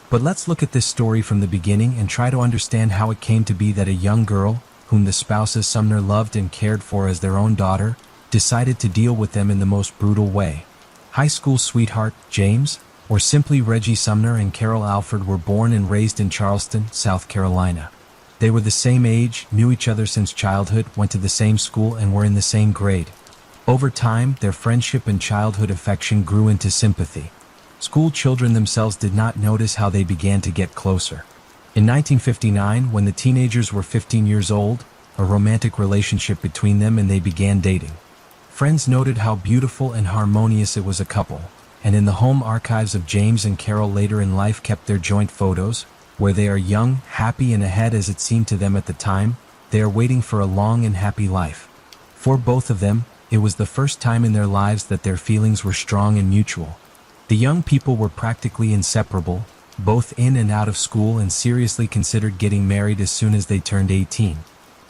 [SPEAKER 1] But let's look at this story from the beginning and try to understand how it came to be that a young girl, whom the spouses Sumner loved and cared for as their own daughter, decided to deal with them in the most brutal way. High school sweetheart, James, or simply Reggie Sumner and Carol Alford were born and raised in Charleston, South Carolina. They were the same age, knew each other since childhood, went to the same school, and were in the same grade. Over time, their friendship and childhood affection grew into sympathy. School children themselves did not notice how they began to get closer. In 1959, when the teenagers were 15 years old, a romantic relationship between them and they began dating. Friends noted how beautiful and harmonious it was a couple, and in the home archives of James and Carol later in life kept their joint photos, where they are young, happy, and ahead as it seemed to them at the time. They are waiting for a long and happy life. For both of them, it was the first time in their lives that their feelings were strong and mutual. The young people were practically inseparable, both in and out of school, and seriously considered getting married as soon as they turned 18.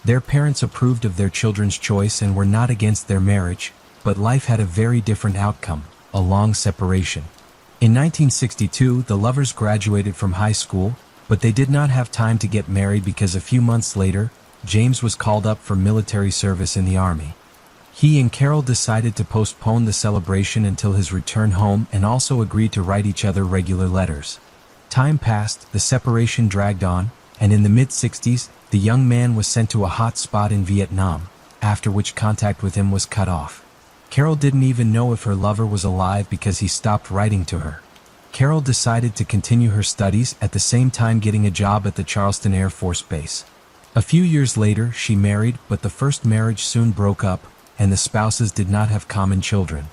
[SPEAKER 1] Their parents approved of their children's choice and were not against their marriage, but life had a very different outcome, a long separation. In 1962, the lovers graduated from high school, but they did not have time to get married because a few months later, James was called up for military service in the Army. He and Carol decided to postpone the celebration until his return home and also agreed to write each other regular letters. Time passed, the separation dragged on, and in the mid-60s, the young man was sent to a hot spot in Vietnam, after which contact with him was cut off. Carol didn't even know if her lover was alive because he stopped writing to her. Carol decided to continue her studies, at the same time getting a job at the Charleston Air Force Base. A few years later, she married, but the first marriage soon broke up, and the spouses did not have common children.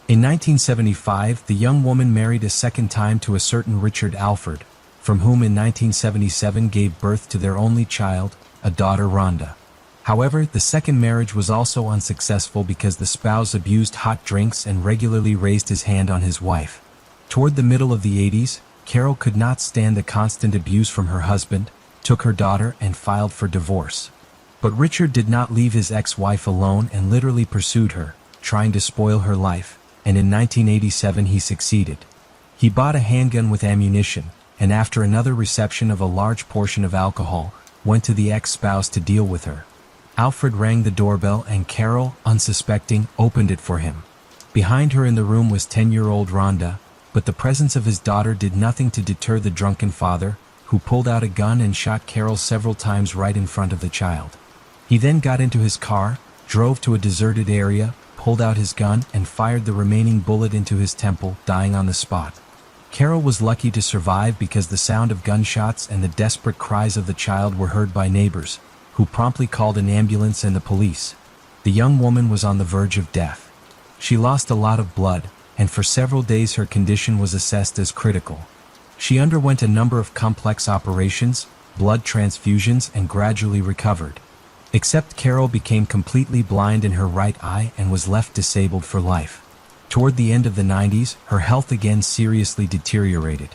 [SPEAKER 1] In 1975, the young woman married a second time to a certain Richard Alford, from whom in 1977 gave birth to their only child, a daughter Rhonda. However, the second marriage was also unsuccessful because the spouse abused hot drinks and regularly raised his hand on his wife. Toward the middle of the 80s, Carol could not stand the constant abuse from her husband, took her daughter, and filed for divorce. But Richard did not leave his ex-wife alone and literally pursued her, trying to spoil her life, and in 1987 he succeeded. He bought a handgun with ammunition, and after another reception of a large portion of alcohol, went to the ex-spouse to deal with her. Alfred rang the doorbell and Carol, unsuspecting, opened it for him. Behind her in the room was 10-year-old Rhonda, but the presence of his daughter did nothing to deter the drunken father, who pulled out a gun and shot Carol several times right in front of the child. He then got into his car, drove to a deserted area, pulled out his gun and fired the remaining bullet into his temple, dying on the spot. Carol was lucky to survive because the sound of gunshots and the desperate cries of the child were heard by neighbors, who promptly called an ambulance and the police. The young woman was on the verge of death. She lost a lot of blood, and for several days her condition was assessed as critical. She underwent a number of complex operations, blood transfusions, and gradually recovered. Except Carol became completely blind in her right eye and was left disabled for life. Toward the end of the 90s, her health again seriously deteriorated.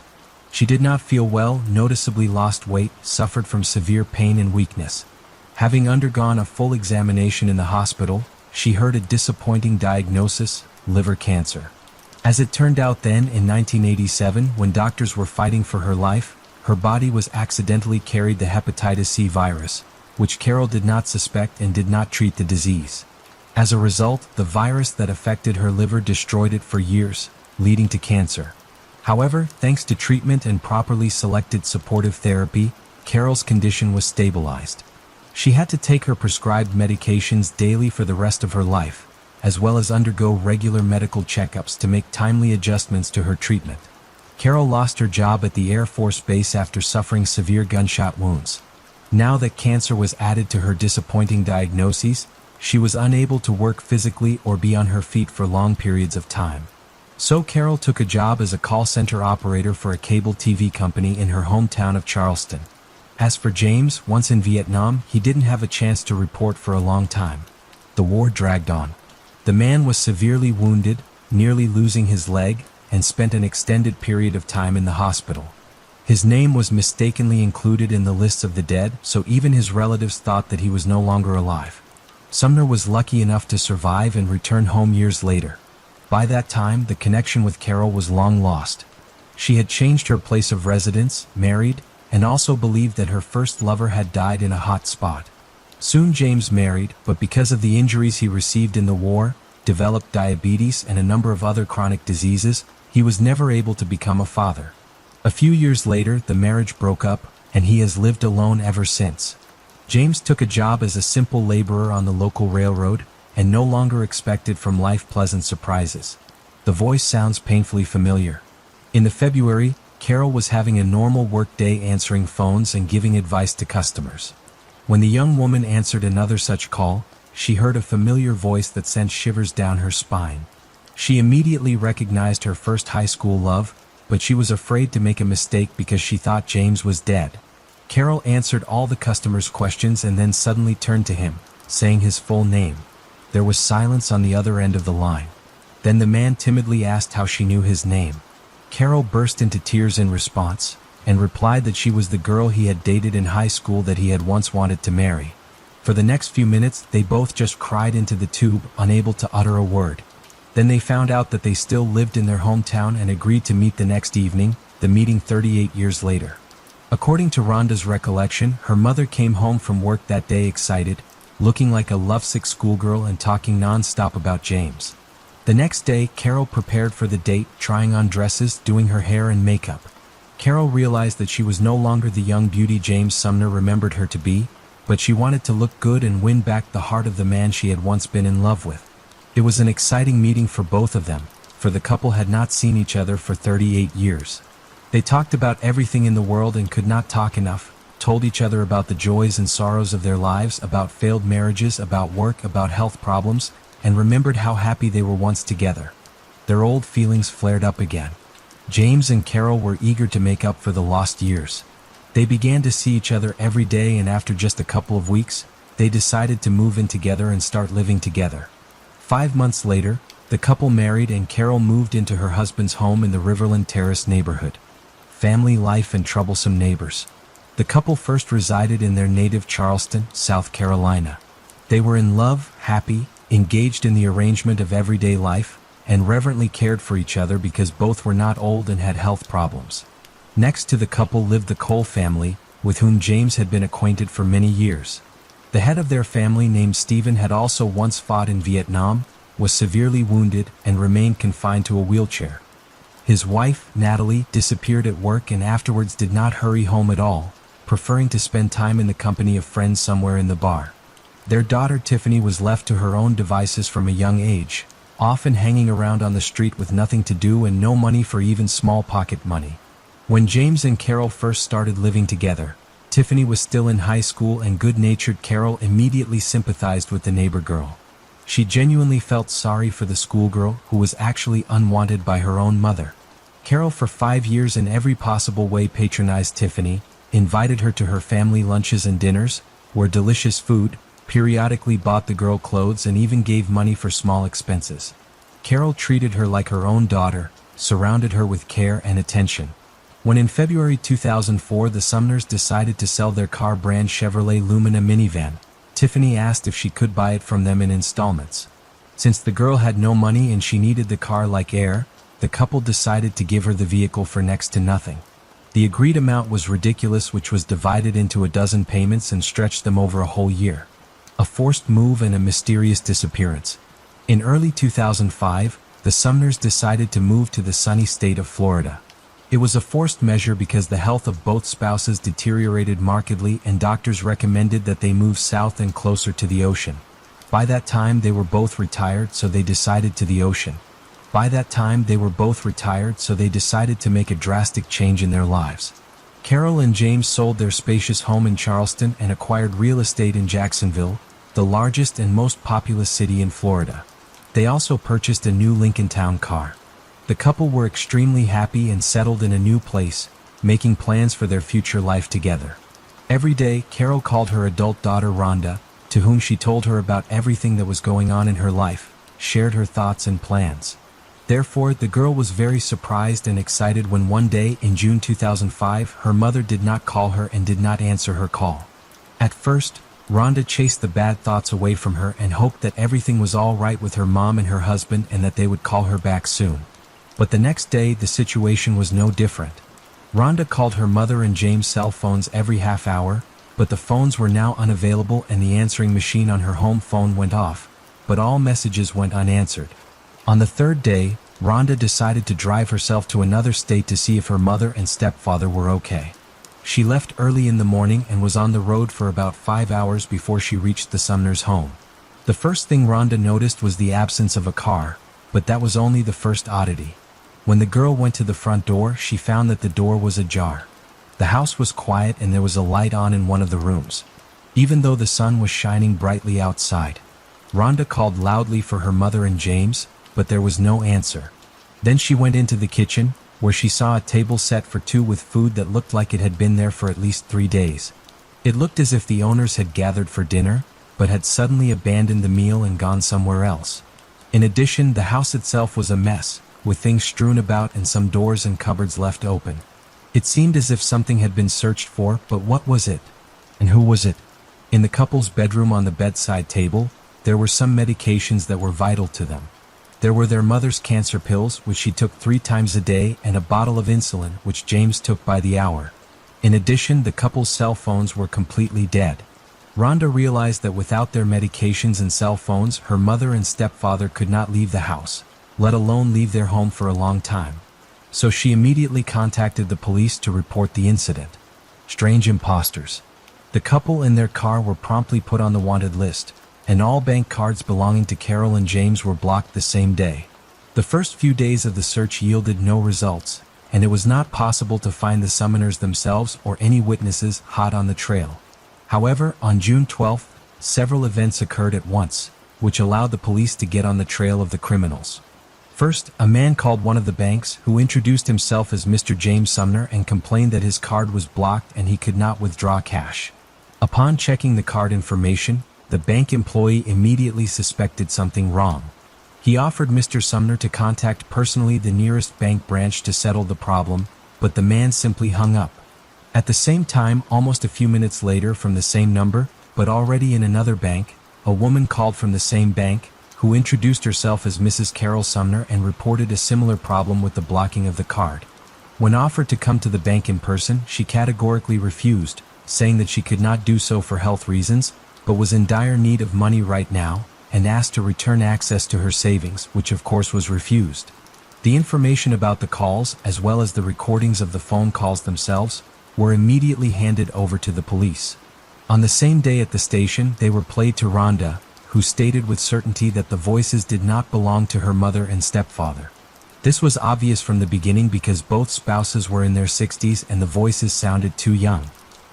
[SPEAKER 1] She did not feel well, noticeably lost weight, suffered from severe pain and weakness. Having undergone a full examination in the hospital, she heard a disappointing diagnosis: liver cancer. As it turned out then, in 1987, when doctors were fighting for her life, her body was accidentally carried the hepatitis C virus, which Carol did not suspect and did not treat the disease. As a result, the virus that affected her liver destroyed it for years, leading to cancer. However, thanks to treatment and properly selected supportive therapy, Carol's condition was stabilized. She had to take her prescribed medications daily for the rest of her life, as well as undergo regular medical checkups to make timely adjustments to her treatment. Carol lost her job at the Air Force Base after suffering severe gunshot wounds. Now that cancer was added to her disappointing diagnoses, she was unable to work physically or be on her feet for long periods of time. So Carol took a job as a call center operator for a cable TV company in her hometown of Charleston. As for James, once in Vietnam, he didn't have a chance to report for a long time. The war dragged on. The man was severely wounded, nearly losing his leg, and spent an extended period of time in the hospital. His name was mistakenly included in the lists of the dead, so even his relatives thought that he was no longer alive. Sumner was lucky enough to survive and return home years later. By that time, the connection with Carol was long lost. She had changed her place of residence, married, and also believed that her first lover had died in a hot spot. Soon James married, but because of the injuries he received in the war, developed diabetes and a number of other chronic diseases, he was never able to become a father. A few years later, the marriage broke up, and he has lived alone ever since. James took a job as a simple laborer on the local railroad, and no longer expected from life pleasant surprises. The voice sounds painfully familiar. In the February, Carol was having a normal workday answering phones and giving advice to customers. When the young woman answered another such call, she heard a familiar voice that sent shivers down her spine. She immediately recognized her first high school love, but she was afraid to make a mistake because she thought James was dead. Carol answered all the customers' questions and then suddenly turned to him, saying his full name. There was silence on the other end of the line. Then the man timidly asked how she knew his name. Carol burst into tears in response, and replied that she was the girl he had dated in high school that he had once wanted to marry. For the next few minutes, they both just cried into the tube, unable to utter a word. Then they found out that they still lived in their hometown and agreed to meet the next evening, the meeting 38 years later. According to Rhonda's recollection, her mother came home from work that day excited, looking like a lovesick schoolgirl and talking non-stop about James. The next day, Carol prepared for the date, trying on dresses, doing her hair and makeup. Carol realized that she was no longer the young beauty James Sumner remembered her to be, but she wanted to look good and win back the heart of the man she had once been in love with. It was an exciting meeting for both of them, for the couple had not seen each other for 38 years. They talked about everything in the world and could not talk enough, told each other about the joys and sorrows of their lives, about failed marriages, about work, about health problems, and remembered how happy they were once together. Their old feelings flared up again. James and Carol were eager to make up for the lost years. They began to see each other every day, and after just a couple of weeks, they decided to move in together and start living together. 5 months later, the couple married and Carol moved into her husband's home in the Riverland Terrace neighborhood. Family life and troublesome neighbors. The couple first resided in their native Charleston, South Carolina. They were in love, happy, engaged in the arrangement of everyday life, and reverently cared for each other because both were not old and had health problems. Next to the couple lived the Cole family, with whom James had been acquainted for many years. The head of their family, named Stephen, had also once fought in Vietnam, was severely wounded, and remained confined to a wheelchair. His wife, Natalie, disappeared at work and afterwards did not hurry home at all, preferring to spend time in the company of friends somewhere in the bar. Their daughter Tiffany was left to her own devices from a young age, often hanging around on the street with nothing to do and no money for even small pocket money. When James and Carol first started living together, Tiffany was still in high school and good-natured Carol immediately sympathized with the neighbor girl. She genuinely felt sorry for the schoolgirl who was actually unwanted by her own mother. Carol for 5 years in every possible way patronized Tiffany, invited her to her family lunches and dinners, where delicious food, periodically bought the girl clothes and even gave money for small expenses. Carol treated her like her own daughter, surrounded her with care and attention. When in February 2004 the Sumners decided to sell their car brand Chevrolet Lumina minivan, Tiffany asked if she could buy it from them in installments. Since the girl had no money and she needed the car like air, the couple decided to give her the vehicle for next to nothing. The agreed amount was ridiculous, which was divided into a dozen payments and stretched them over a whole year. A forced move and a mysterious disappearance. In early 2005, the Sumners decided to move to the sunny state of Florida. It was a forced measure because the health of both spouses deteriorated markedly and doctors recommended that they move south and closer to the ocean. By that time they were both retired, so they decided to make a drastic change in their lives. Carol and James sold their spacious home in Charleston and acquired real estate in Jacksonville, the largest and most populous city in Florida. They also purchased a new Lincoln Town car. The couple were extremely happy and settled in a new place, making plans for their future life together. Every day, Carol called her adult daughter Rhonda, to whom she told her about everything that was going on in her life, shared her thoughts and plans. Therefore, the girl was very surprised and excited when one day in June 2005 her mother did not call her and did not answer her call. At first, Rhonda chased the bad thoughts away from her and hoped that everything was all right with her mom and her husband and that they would call her back soon. But the next day the situation was no different. Rhonda called her mother and James' cell phones every half hour, but the phones were now unavailable and the answering machine on her home phone went off, but all messages went unanswered. On the third day, Rhonda decided to drive herself to another state to see if her mother and stepfather were okay. She left early in the morning and was on the road for about 5 hours before she reached the Sumners' home. The first thing Rhonda noticed was the absence of a car, but that was only the first oddity. When the girl went to the front door, she found that the door was ajar. The house was quiet and there was a light on in one of the rooms, even though the sun was shining brightly outside. Rhonda called loudly for her mother and James, but there was no answer. Then she went into the kitchen, where she saw a table set for two with food that looked like it had been there for at least 3 days. It looked as if the owners had gathered for dinner, but had suddenly abandoned the meal and gone somewhere else. In addition, the house itself was a mess, with things strewn about and some doors and cupboards left open. It seemed as if something had been searched for, but what was it? And who was it? In the couple's bedroom on the bedside table, there were some medications that were vital to them. There were their mother's cancer pills, which she took 3 times a day, and a bottle of insulin, which James took by the hour. In addition, the couple's cell phones were completely dead. Rhonda realized that without their medications and cell phones, her mother and stepfather could not leave the house, let alone leave their home for a long time. So she immediately contacted the police to report the incident. Strange imposters. The couple and their car were promptly put on the wanted list, and all bank cards belonging to Carol and James were blocked the same day. The first few days of the search yielded no results, and it was not possible to find the summoners themselves or any witnesses hot on the trail. However, on June 12th, several events occurred at once, which allowed the police to get on the trail of the criminals. First, a man called one of the banks who introduced himself as Mr. James Sumner and complained that his card was blocked and he could not withdraw cash. Upon checking the card information, the bank employee immediately suspected something wrong. He offered Mr. Sumner to contact personally the nearest bank branch to settle the problem, but the man simply hung up. At the same time, almost a few minutes later from the same number, but already in another bank, a woman called from the same bank, who introduced herself as Mrs. Carol Sumner and reported a similar problem with the blocking of the card. When offered to come to the bank in person, she categorically refused, saying that she could not do so for health reasons, but was in dire need of money right now, and asked to return access to her savings, which of course was refused. The information about the calls, as well as the recordings of the phone calls themselves, were immediately handed over to the police. On the same day at the station, they were played to Rhonda, who stated with certainty that the voices did not belong to her mother and stepfather. This was obvious from the beginning because both spouses were in their 60s and the voices sounded too young.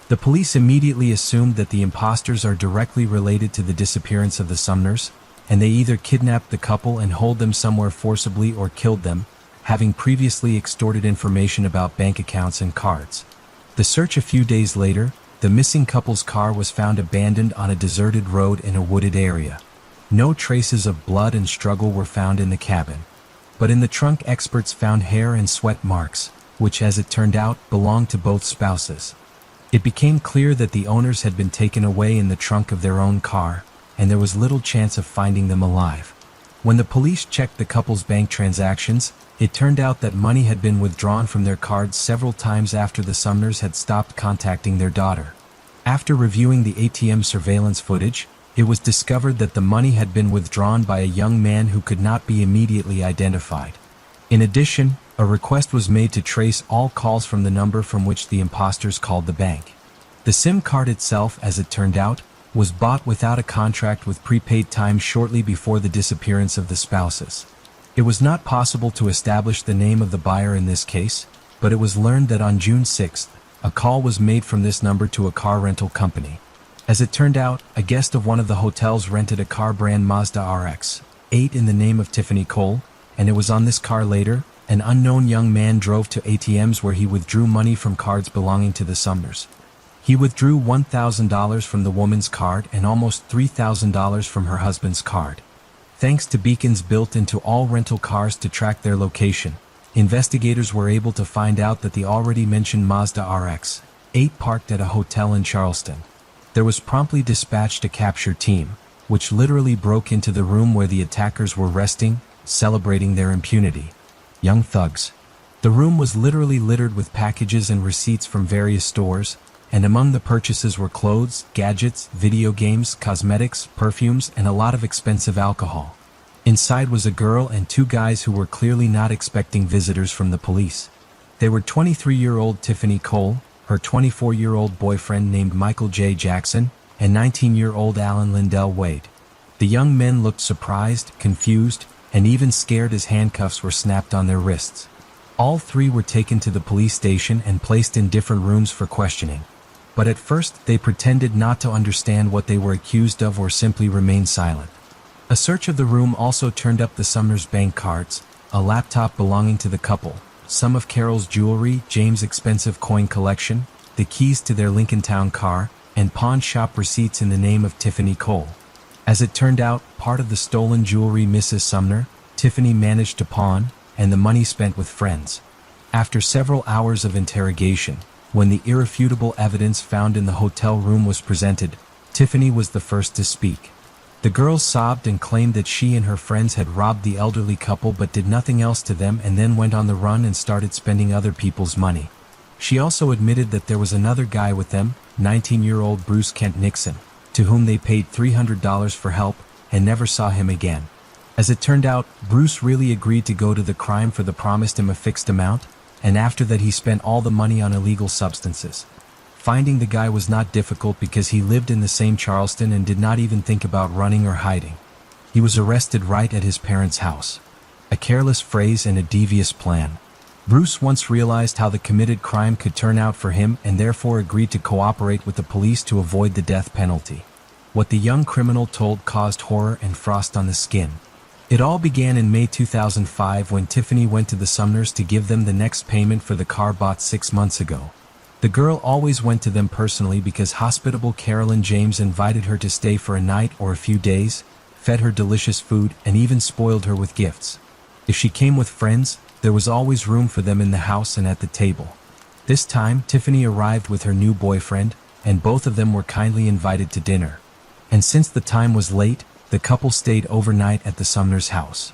[SPEAKER 1] The police immediately assumed that the imposters are directly related to the disappearance of the Sumners, and they either kidnapped the couple and hold them somewhere forcibly or killed them, having previously extorted information about bank accounts and cards. The search a few days later, the missing couple's car was found abandoned on a deserted road in a wooded area. No traces of blood and struggle were found in the cabin. But in the trunk, experts found hair and sweat marks, which, as it turned out, belonged to both spouses. It became clear that the owners had been taken away in the trunk of their own car, and there was little chance of finding them alive. When the police checked the couple's bank transactions, it turned out that money had been withdrawn from their cards several times after the Sumners had stopped contacting their daughter. After reviewing the ATM surveillance footage, it was discovered that the money had been withdrawn by a young man who could not be immediately identified. In addition, a request was made to trace all calls from the number from which the imposters called the bank. The SIM card itself, as it turned out, was bought without a contract with prepaid time shortly before the disappearance of the spouses. It was not possible to establish the name of the buyer in this case, but it was learned that on June 6th, a call was made from this number to a car rental company. As it turned out, a guest of one of the hotels rented a car brand Mazda RX-8 in the name of Tiffany Cole, and it was on this car later, an unknown young man drove to ATMs where he withdrew money from cards belonging to the Sumners. He withdrew $1,000 from the woman's card and almost $3,000 from her husband's card. Thanks to beacons built into all rental cars to track their location, investigators were able to find out that the already mentioned Mazda RX-8 parked at a hotel in Charleston. There was promptly dispatched a capture team, which literally broke into the room where the attackers were resting, celebrating their impunity. Young thugs. The room was literally littered with packages and receipts from various stores, and among the purchases were clothes, gadgets, video games, cosmetics, perfumes, and a lot of expensive alcohol. Inside was a girl and two guys who were clearly not expecting visitors from the police. They were 23-year-old Tiffany Cole, her 24-year-old boyfriend named Michael J. Jackson, and 19-year-old Alan Lindell Wade. The young men looked surprised, confused, and even scared as handcuffs were snapped on their wrists. All three were taken to the police station and placed in different rooms for questioning. But at first, they pretended not to understand what they were accused of or simply remained silent. A search of the room also turned up the Sumners' bank cards, a laptop belonging to the couple, some of Carol's jewelry, James' expensive coin collection, the keys to their Lincolntown car, and pawn shop receipts in the name of Tiffany Cole. As it turned out, part of the stolen jewelry Mrs. Sumner, Tiffany managed to pawn, and the money spent with friends. After several hours of interrogation, when the irrefutable evidence found in the hotel room was presented, Tiffany was the first to speak. The girl sobbed and claimed that she and her friends had robbed the elderly couple but did nothing else to them and then went on the run and started spending other people's money. She also admitted that there was another guy with them, 19-year-old Bruce Kent Nixon, to whom they paid $300 for help and never saw him again. As it turned out, Bruce really agreed to go to the crime for the promised him a fixed amount, and after that he spent all the money on illegal substances. Finding the guy was not difficult because he lived in the same Charleston and did not even think about running or hiding. He was arrested right at his parents' house. A careless phrase and a devious plan. Bruce once realized how the committed crime could turn out for him and therefore agreed to cooperate with the police to avoid the death penalty. What the young criminal told caused horror and frost on the skin. It all began in May 2005 when Tiffany went to the Sumners to give them the next payment for the car bought 6 months ago. The girl always went to them personally because hospitable Carolyn James invited her to stay for a night or a few days, fed her delicious food, and even spoiled her with gifts. If she came with friends, there was always room for them in the house and at the table. This time, Tiffany arrived with her new boyfriend, and both of them were kindly invited to dinner. And since the time was late, the couple stayed overnight at the Sumners' house.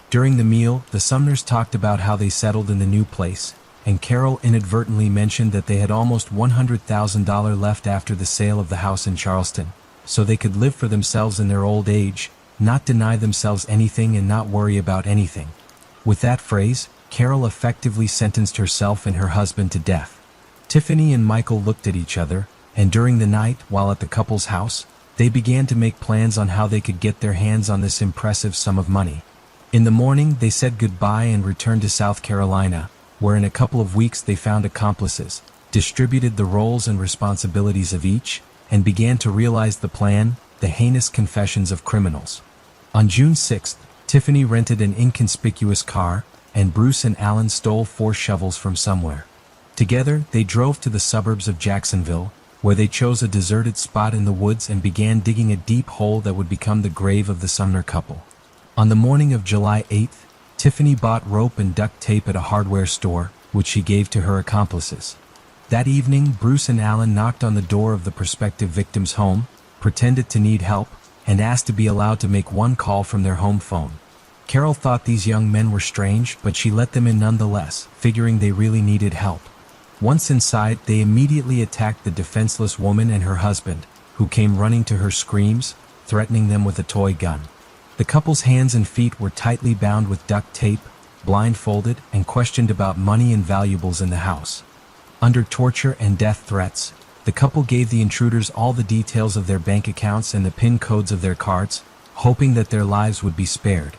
[SPEAKER 1] During the meal, the Sumners talked about how they settled in the new place, and Carol inadvertently mentioned that they had almost $100,000 left after the sale of the house in Charleston, so they could live for themselves in their old age, not deny themselves anything and not worry about anything. With that phrase, Carol effectively sentenced herself and her husband to death. Tiffany and Michael looked at each other, and during the night, while at the couple's house, they began to make plans on how they could get their hands on this impressive sum of money. In the morning, they said goodbye and returned to South Carolina, where in a couple of weeks they found accomplices, distributed the roles and responsibilities of each, and began to realize the plan, the heinous confessions of criminals. On June 6th, Tiffany rented an inconspicuous car, and Bruce and Alan stole 4 shovels from somewhere. Together, they drove to the suburbs of Jacksonville, where they chose a deserted spot in the woods and began digging a deep hole that would become the grave of the Sumner couple. On the morning of July 8th, Tiffany bought rope and duct tape at a hardware store, which she gave to her accomplices. That evening, Bruce and Alan knocked on the door of the prospective victim's home, pretended to need help, and asked to be allowed to make one call from their home phone. Carol thought these young men were strange, but she let them in nonetheless, figuring they really needed help. Once inside, they immediately attacked the defenseless woman and her husband, who came running to her screams, threatening them with a toy gun. The couple's hands and feet were tightly bound with duct tape, blindfolded, and questioned about money and valuables in the house. Under torture and death threats, the couple gave the intruders all the details of their bank accounts and the PIN codes of their cards, hoping that their lives would be spared.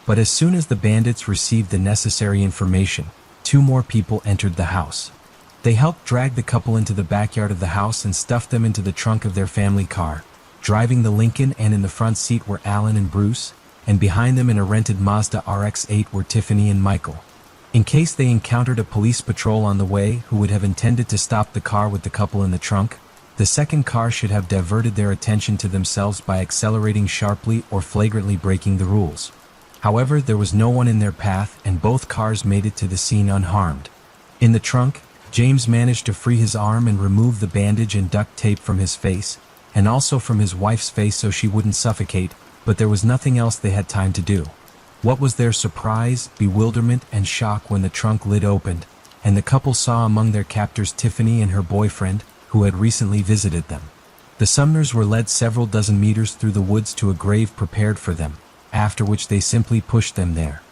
[SPEAKER 1] But as soon as the bandits received the necessary information, 2 more people entered the house. They helped drag the couple into the backyard of the house and stuffed them into the trunk of their family car, driving the Lincoln, and in the front seat were Alan and Bruce, and behind them in a rented Mazda RX-8 were Tiffany and Michael. In case they encountered a police patrol on the way who would have intended to stop the car with the couple in the trunk, the second car should have diverted their attention to themselves by accelerating sharply or flagrantly breaking the rules. However, there was no one in their path, and both cars made it to the scene unharmed. In the trunk, James managed to free his arm and remove the bandage and duct tape from his face, and also from his wife's face so she wouldn't suffocate, but there was nothing else they had time to do. What was their surprise, bewilderment, and shock when the trunk lid opened, and the couple saw among their captors Tiffany and her boyfriend, who had recently visited them. The Sumners were led several dozen meters through the woods to a grave prepared for them, after which they simply pushed them there.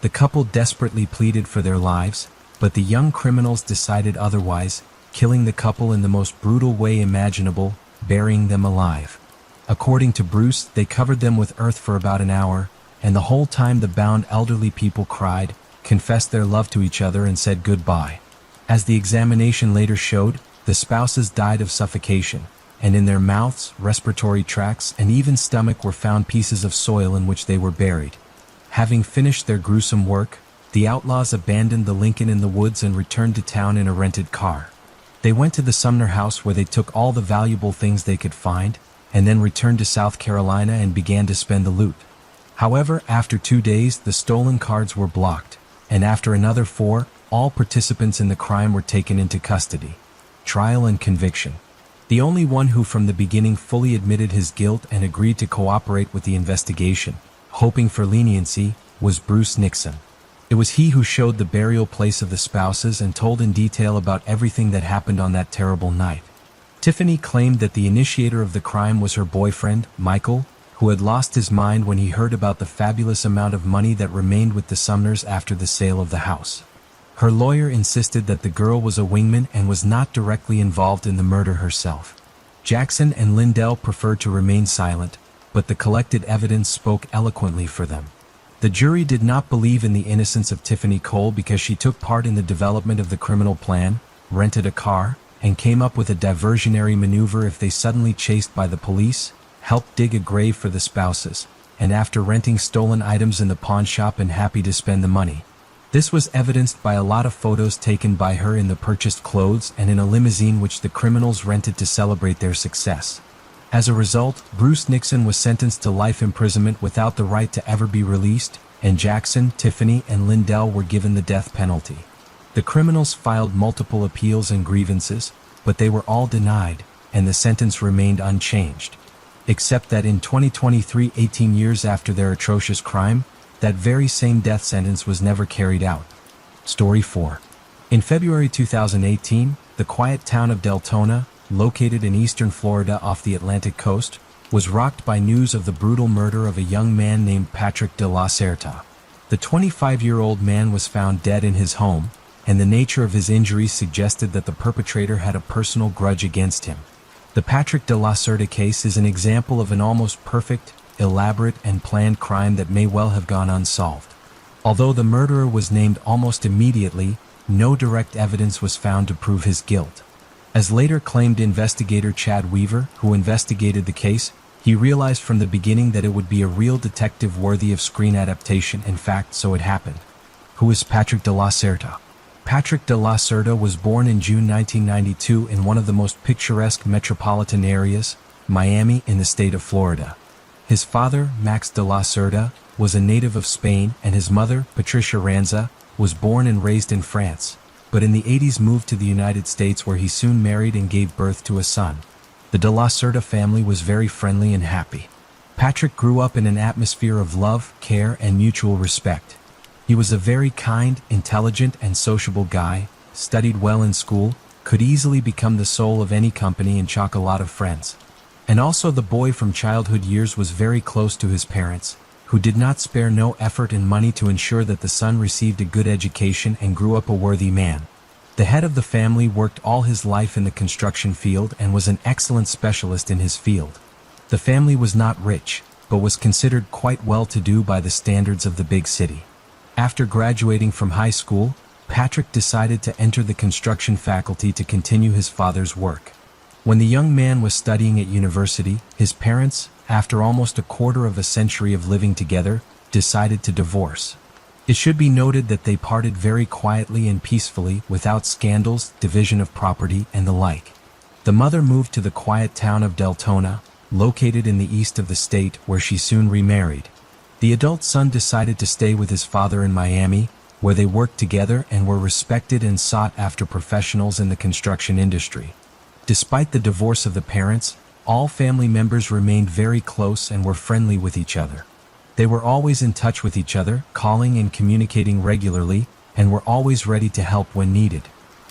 [SPEAKER 1] The couple desperately pleaded for their lives, but the young criminals decided otherwise, killing the couple in the most brutal way imaginable, burying them alive. According to Bruce, they covered them with earth for about an hour, and the whole time the bound elderly people cried, confessed their love to each other, and said goodbye. As the examination later showed, the spouses died of suffocation, and in their mouths, respiratory tracts, and even stomach were found pieces of soil in which they were buried. Having finished their gruesome work, the outlaws abandoned the Lincoln in the woods and returned to town in a rented car. They went to the Sumner house where they took all the valuable things they could find, and then returned to South Carolina and began to spend the loot. However, after 2 days, the stolen cards were blocked, and after another 4, all participants in the crime were taken into custody. Trial and conviction. The only one who from the beginning fully admitted his guilt and agreed to cooperate with the investigation, hoping for leniency, was Bruce Nixon. It was he who showed the burial place of the spouses and told in detail about everything that happened on that terrible night. Tiffany claimed that the initiator of the crime was her boyfriend, Michael, who had lost his mind when he heard about the fabulous amount of money that remained with the Sumners after the sale of the house. Her lawyer insisted that the girl was a wingman and was not directly involved in the murder herself. Jackson and Lindell preferred to remain silent, but the collected evidence spoke eloquently for them. The jury did not believe in the innocence of Tiffany Cole because she took part in the development of the criminal plan, rented a car, and came up with a diversionary maneuver if they suddenly chased by the police, helped dig a grave for the spouses, and after renting stolen items in the pawn shop and happy to spend the money. This was evidenced by a lot of photos taken by her in the purchased clothes and in a limousine which the criminals rented to celebrate their success. As a result, Bruce Nixon was sentenced to life imprisonment without the right to ever be released, and Jackson, Tiffany, and Lindell were given the death penalty. The criminals filed multiple appeals and grievances, but they were all denied, and the sentence remained unchanged. Except that in 2023, 18 years after their atrocious crime, that very same death sentence was never carried out. Story 4. In February 2018, the quiet town of Deltona, located in eastern Florida off the Atlantic coast, was rocked by news of the brutal murder of a young man named Patrick de la Certa. The 25-year-old man was found dead in his home, and the nature of his injuries suggested that the perpetrator had a personal grudge against him. The Patrick de la Cerda case is an example of an almost perfect, elaborate, and planned crime that may well have gone unsolved. Although the murderer was named almost immediately, no direct evidence was found to prove his guilt. As later claimed investigator Chad Weaver, who investigated the case, he realized from the beginning that it would be a real detective worthy of screen adaptation. In fact, so it happened. Who is Patrick de la Cerda? Patrick de la Cerda was born in June 1992 in one of the most picturesque metropolitan areas, Miami, in the state of Florida. His father, Max de la Cerda, was a native of Spain, and his mother, Patricia Ranza, was born and raised in France, but in the 80s moved to the United States, where he soon married and gave birth to a son. The de la Cerda family was very friendly and happy. Patrick grew up in an atmosphere of love, care, and mutual respect. He was a very kind, intelligent, and sociable guy, studied well in school, could easily become the soul of any company and chalk a lot of friends. And also the boy from childhood years was very close to his parents, who did not spare no effort and money to ensure that the son received a good education and grew up a worthy man. The head of the family worked all his life in the construction field and was an excellent specialist in his field. The family was not rich, but was considered quite well-to-do by the standards of the big city. After graduating from high school, Patrick decided to enter the construction faculty to continue his father's work. When the young man was studying at university, his parents, after almost a quarter of a century of living together, decided to divorce. It should be noted that they parted very quietly and peacefully, without scandals, division of property, and the like. The mother moved to the quiet town of Deltona, located in the east of the state, where she soon remarried. The adult son decided to stay with his father in Miami, where they worked together and were respected and sought after professionals in the construction industry. Despite the divorce of the parents, all family members remained very close and were friendly with each other. They were always in touch with each other, calling and communicating regularly, and were always ready to help when needed.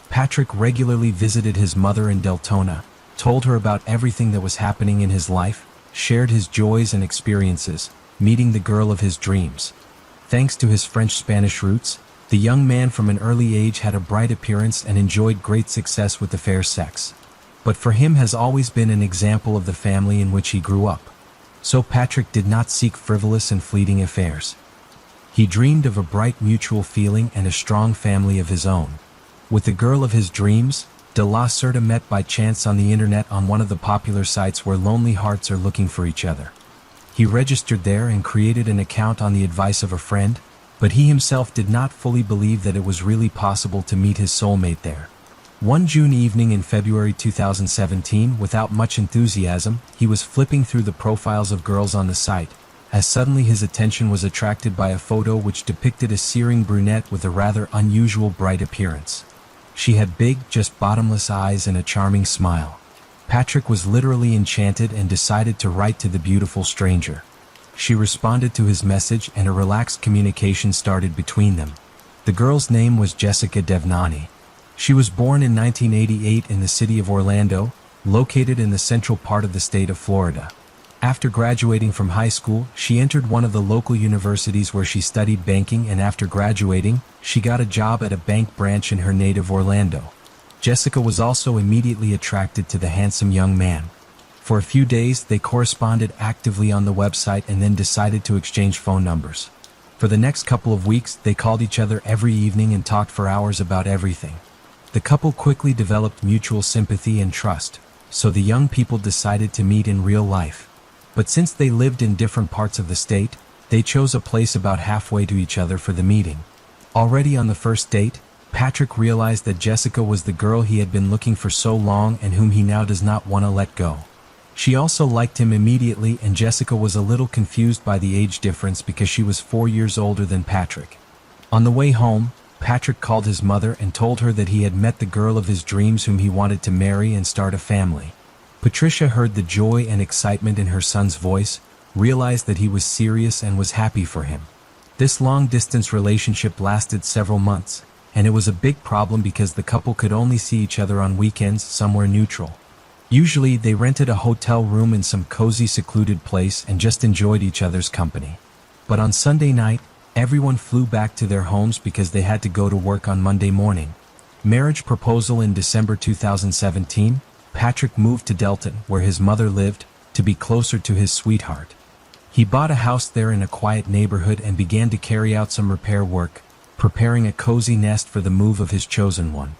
[SPEAKER 1] Patrick regularly visited his mother in Deltona, told her about everything that was happening in his life, shared his joys and experiences, meeting the girl of his dreams. Thanks to his French-Spanish roots, the young man from an early age had a bright appearance and enjoyed great success with the fair sex. But for him has always been an example of the family in which he grew up. So Patrick did not seek frivolous and fleeting affairs. He dreamed of a bright mutual feeling and a strong family of his own. With the girl of his dreams, de la Cerda met by chance on the internet on one of the popular sites where lonely hearts are looking for each other. He registered there and created an account on the advice of a friend, but he himself did not fully believe that it was really possible to meet his soulmate there. One June evening in February 2017, without much enthusiasm, he was flipping through the profiles of girls on the site, as suddenly his attention was attracted by a photo which depicted a searing brunette with a rather unusual bright appearance. She had big, just bottomless eyes and a charming smile. Patrick was literally enchanted and decided to write to the beautiful stranger. She responded to his message and a relaxed communication started between them. The girl's name was Jessica Devnani. She was born in 1988 in the city of Orlando, located in the central part of the state of Florida. After graduating from high school, she entered one of the local universities where she studied banking, and after graduating, she got a job at a bank branch in her native Orlando. Jessica was also immediately attracted to the handsome young man. For a few days, they corresponded actively on the website and then decided to exchange phone numbers. For the next couple of weeks, they called each other every evening and talked for hours about everything. The couple quickly developed mutual sympathy and trust, so the young people decided to meet in real life. But since they lived in different parts of the state, they chose a place about halfway to each other for the meeting. Already on the first date, Patrick realized that Jessica was the girl he had been looking for so long and whom he now does not want to let go. She also liked him immediately, and Jessica was a little confused by the age difference because she was 4 years older than Patrick. On the way home, Patrick called his mother and told her that he had met the girl of his dreams whom he wanted to marry and start a family. Patricia heard the joy and excitement in her son's voice, realized that he was serious and was happy for him. This long-distance relationship lasted several months, and it was a big problem because the couple could only see each other on weekends somewhere neutral. Usually, they rented a hotel room in some cozy, secluded place and just enjoyed each other's company. But on Sunday night, everyone flew back to their homes because they had to go to work on Monday morning. Marriage proposal in December 2017, Patrick moved to Delton, where his mother lived, to be closer to his sweetheart. He bought a house there in a quiet neighborhood and began to carry out some repair work, preparing a cozy nest for the move of his chosen one.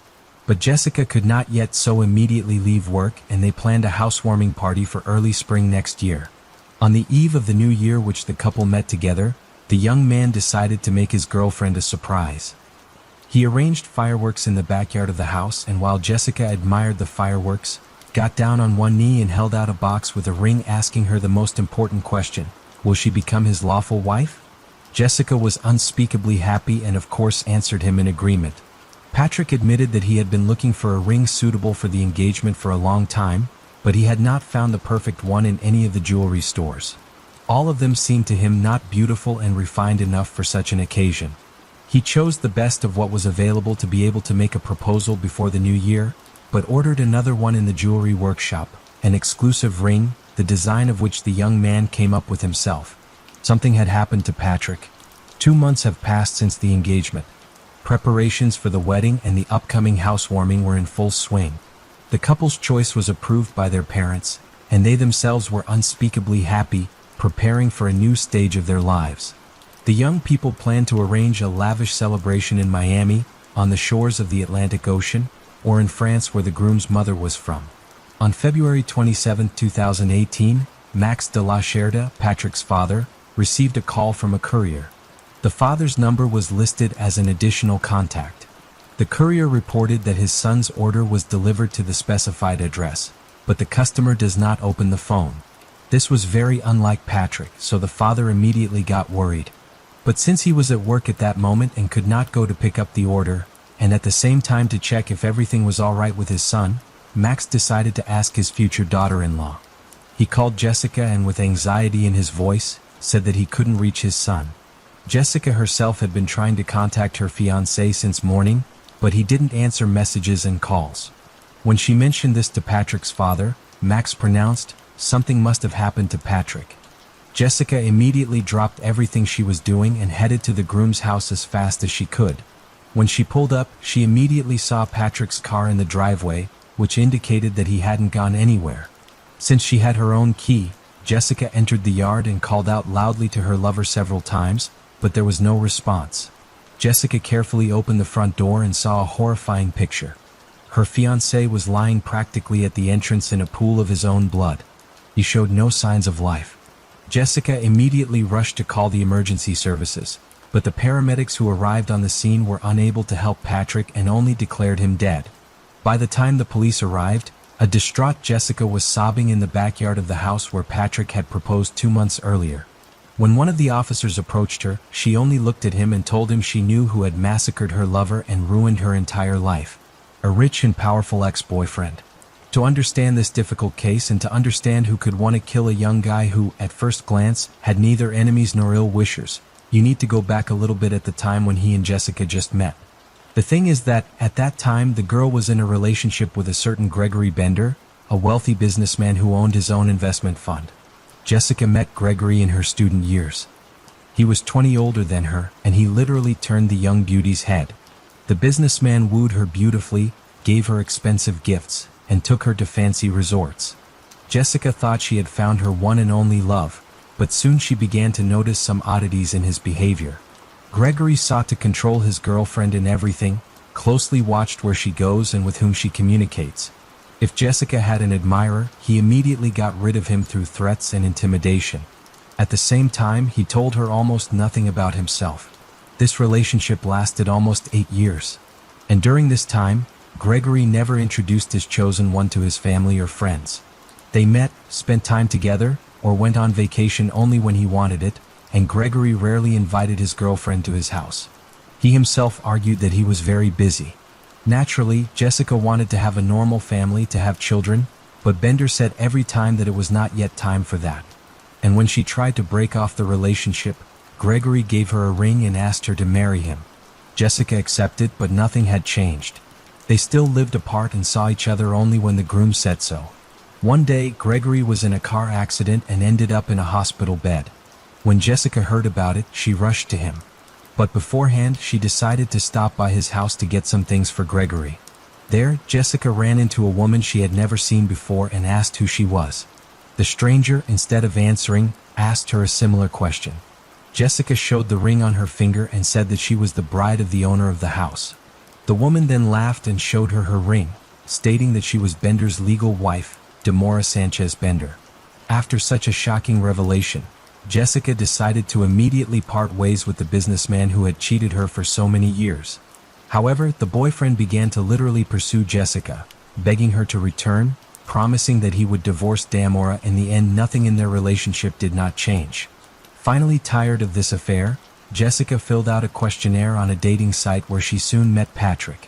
[SPEAKER 1] But Jessica could not yet so immediately leave work, and they planned a housewarming party for early spring next year. On the eve of the new year which the couple met together, the young man decided to make his girlfriend a surprise. He arranged fireworks in the backyard of the house, and while Jessica admired the fireworks, got down on one knee and held out a box with a ring, asking her the most important question: will she become his lawful wife? Jessica was unspeakably happy and of course answered him in agreement. Patrick admitted that he had been looking for a ring suitable for the engagement for a long time, but he had not found the perfect one in any of the jewelry stores. All of them seemed to him not beautiful and refined enough for such an occasion. He chose the best of what was available to be able to make a proposal before the new year, but ordered another one in the jewelry workshop, an exclusive ring, the design of which the young man came up with himself. Something had happened to Patrick. 2 months have passed since the engagement. Preparations for the wedding and the upcoming housewarming were in full swing. The couple's choice was approved by their parents, and they themselves were unspeakably happy, preparing for a new stage of their lives. The young people planned to arrange a lavish celebration in Miami, on the shores of the Atlantic Ocean, or in France where the groom's mother was from. On February 27, 2018, Max de la Cherda, Patrick's father, received a call from a courier. The father's number was listed as an additional contact. The courier reported that his son's order was delivered to the specified address, but the customer does not open the phone. This was very unlike Patrick, so the father immediately got worried. But since he was at work at that moment and could not go to pick up the order, and at the same time to check if everything was all right with his son, Max decided to ask his future daughter-in-law. He called Jessica and with anxiety in his voice, said that he couldn't reach his son. Jessica herself had been trying to contact her fiancé since morning, but he didn't answer messages and calls. When she mentioned this to Patrick's father, Max pronounced, "Something must have happened to Patrick." Jessica immediately dropped everything she was doing and headed to the groom's house as fast as she could. When she pulled up, she immediately saw Patrick's car in the driveway, which indicated that he hadn't gone anywhere. Since she had her own key, Jessica entered the yard and called out loudly to her lover several times, but there was no response. Jessica carefully opened the front door and saw a horrifying picture. Her fiancé was lying practically at the entrance in a pool of his own blood. He showed no signs of life. Jessica immediately rushed to call the emergency services, but the paramedics who arrived on the scene were unable to help Patrick and only declared him dead. By the time the police arrived, a distraught Jessica was sobbing in the backyard of the house where Patrick had proposed 2 months earlier. When one of the officers approached her, she only looked at him and told him she knew who had massacred her lover and ruined her entire life. A rich and powerful ex-boyfriend. To understand this difficult case and to understand who could want to kill a young guy who, at first glance, had neither enemies nor ill-wishers, you need to go back a little bit at the time when he and Jessica just met. The thing is that, at that time, the girl was in a relationship with a certain Gregory Bender, a wealthy businessman who owned his own investment fund. Jessica met Gregory in her student years. He was 20 older than her, and he literally turned the young beauty's head. The businessman wooed her beautifully, gave her expensive gifts, and took her to fancy resorts. Jessica thought she had found her one and only love, but soon she began to notice some oddities in his behavior. Gregory sought to control his girlfriend in everything, closely watched where she goes and with whom she communicates. If Jessica had an admirer, he immediately got rid of him through threats and intimidation. At the same time, he told her almost nothing about himself. This relationship lasted almost 8 years. And during this time, Gregory never introduced his chosen one to his family or friends. They met, spent time together, or went on vacation only when he wanted it, and Gregory rarely invited his girlfriend to his house. He himself argued that he was very busy. Naturally, Jessica wanted to have a normal family, to have children, but Bender said every time that it was not yet time for that. And when she tried to break off the relationship, Gregory gave her a ring and asked her to marry him. Jessica accepted, but nothing had changed. They still lived apart and saw each other only when the groom said so. One day, Gregory was in a car accident and ended up in a hospital bed. When Jessica heard about it, she rushed to him. But beforehand, she decided to stop by his house to get some things for Gregory. There, Jessica ran into a woman she had never seen before and asked who she was. The stranger, instead of answering, asked her a similar question. Jessica showed the ring on her finger and said that she was the bride of the owner of the house. The woman then laughed and showed her ring, stating that she was Bender's legal wife, Demora Sanchez Bender. After such a shocking revelation, Jessica decided to immediately part ways with the businessman who had cheated her for so many years. However, the boyfriend began to literally pursue Jessica, begging her to return, promising that he would divorce Demora. In the end, nothing in their relationship did not change. Finally tired of this affair, Jessica filled out a questionnaire on a dating site where she soon met Patrick.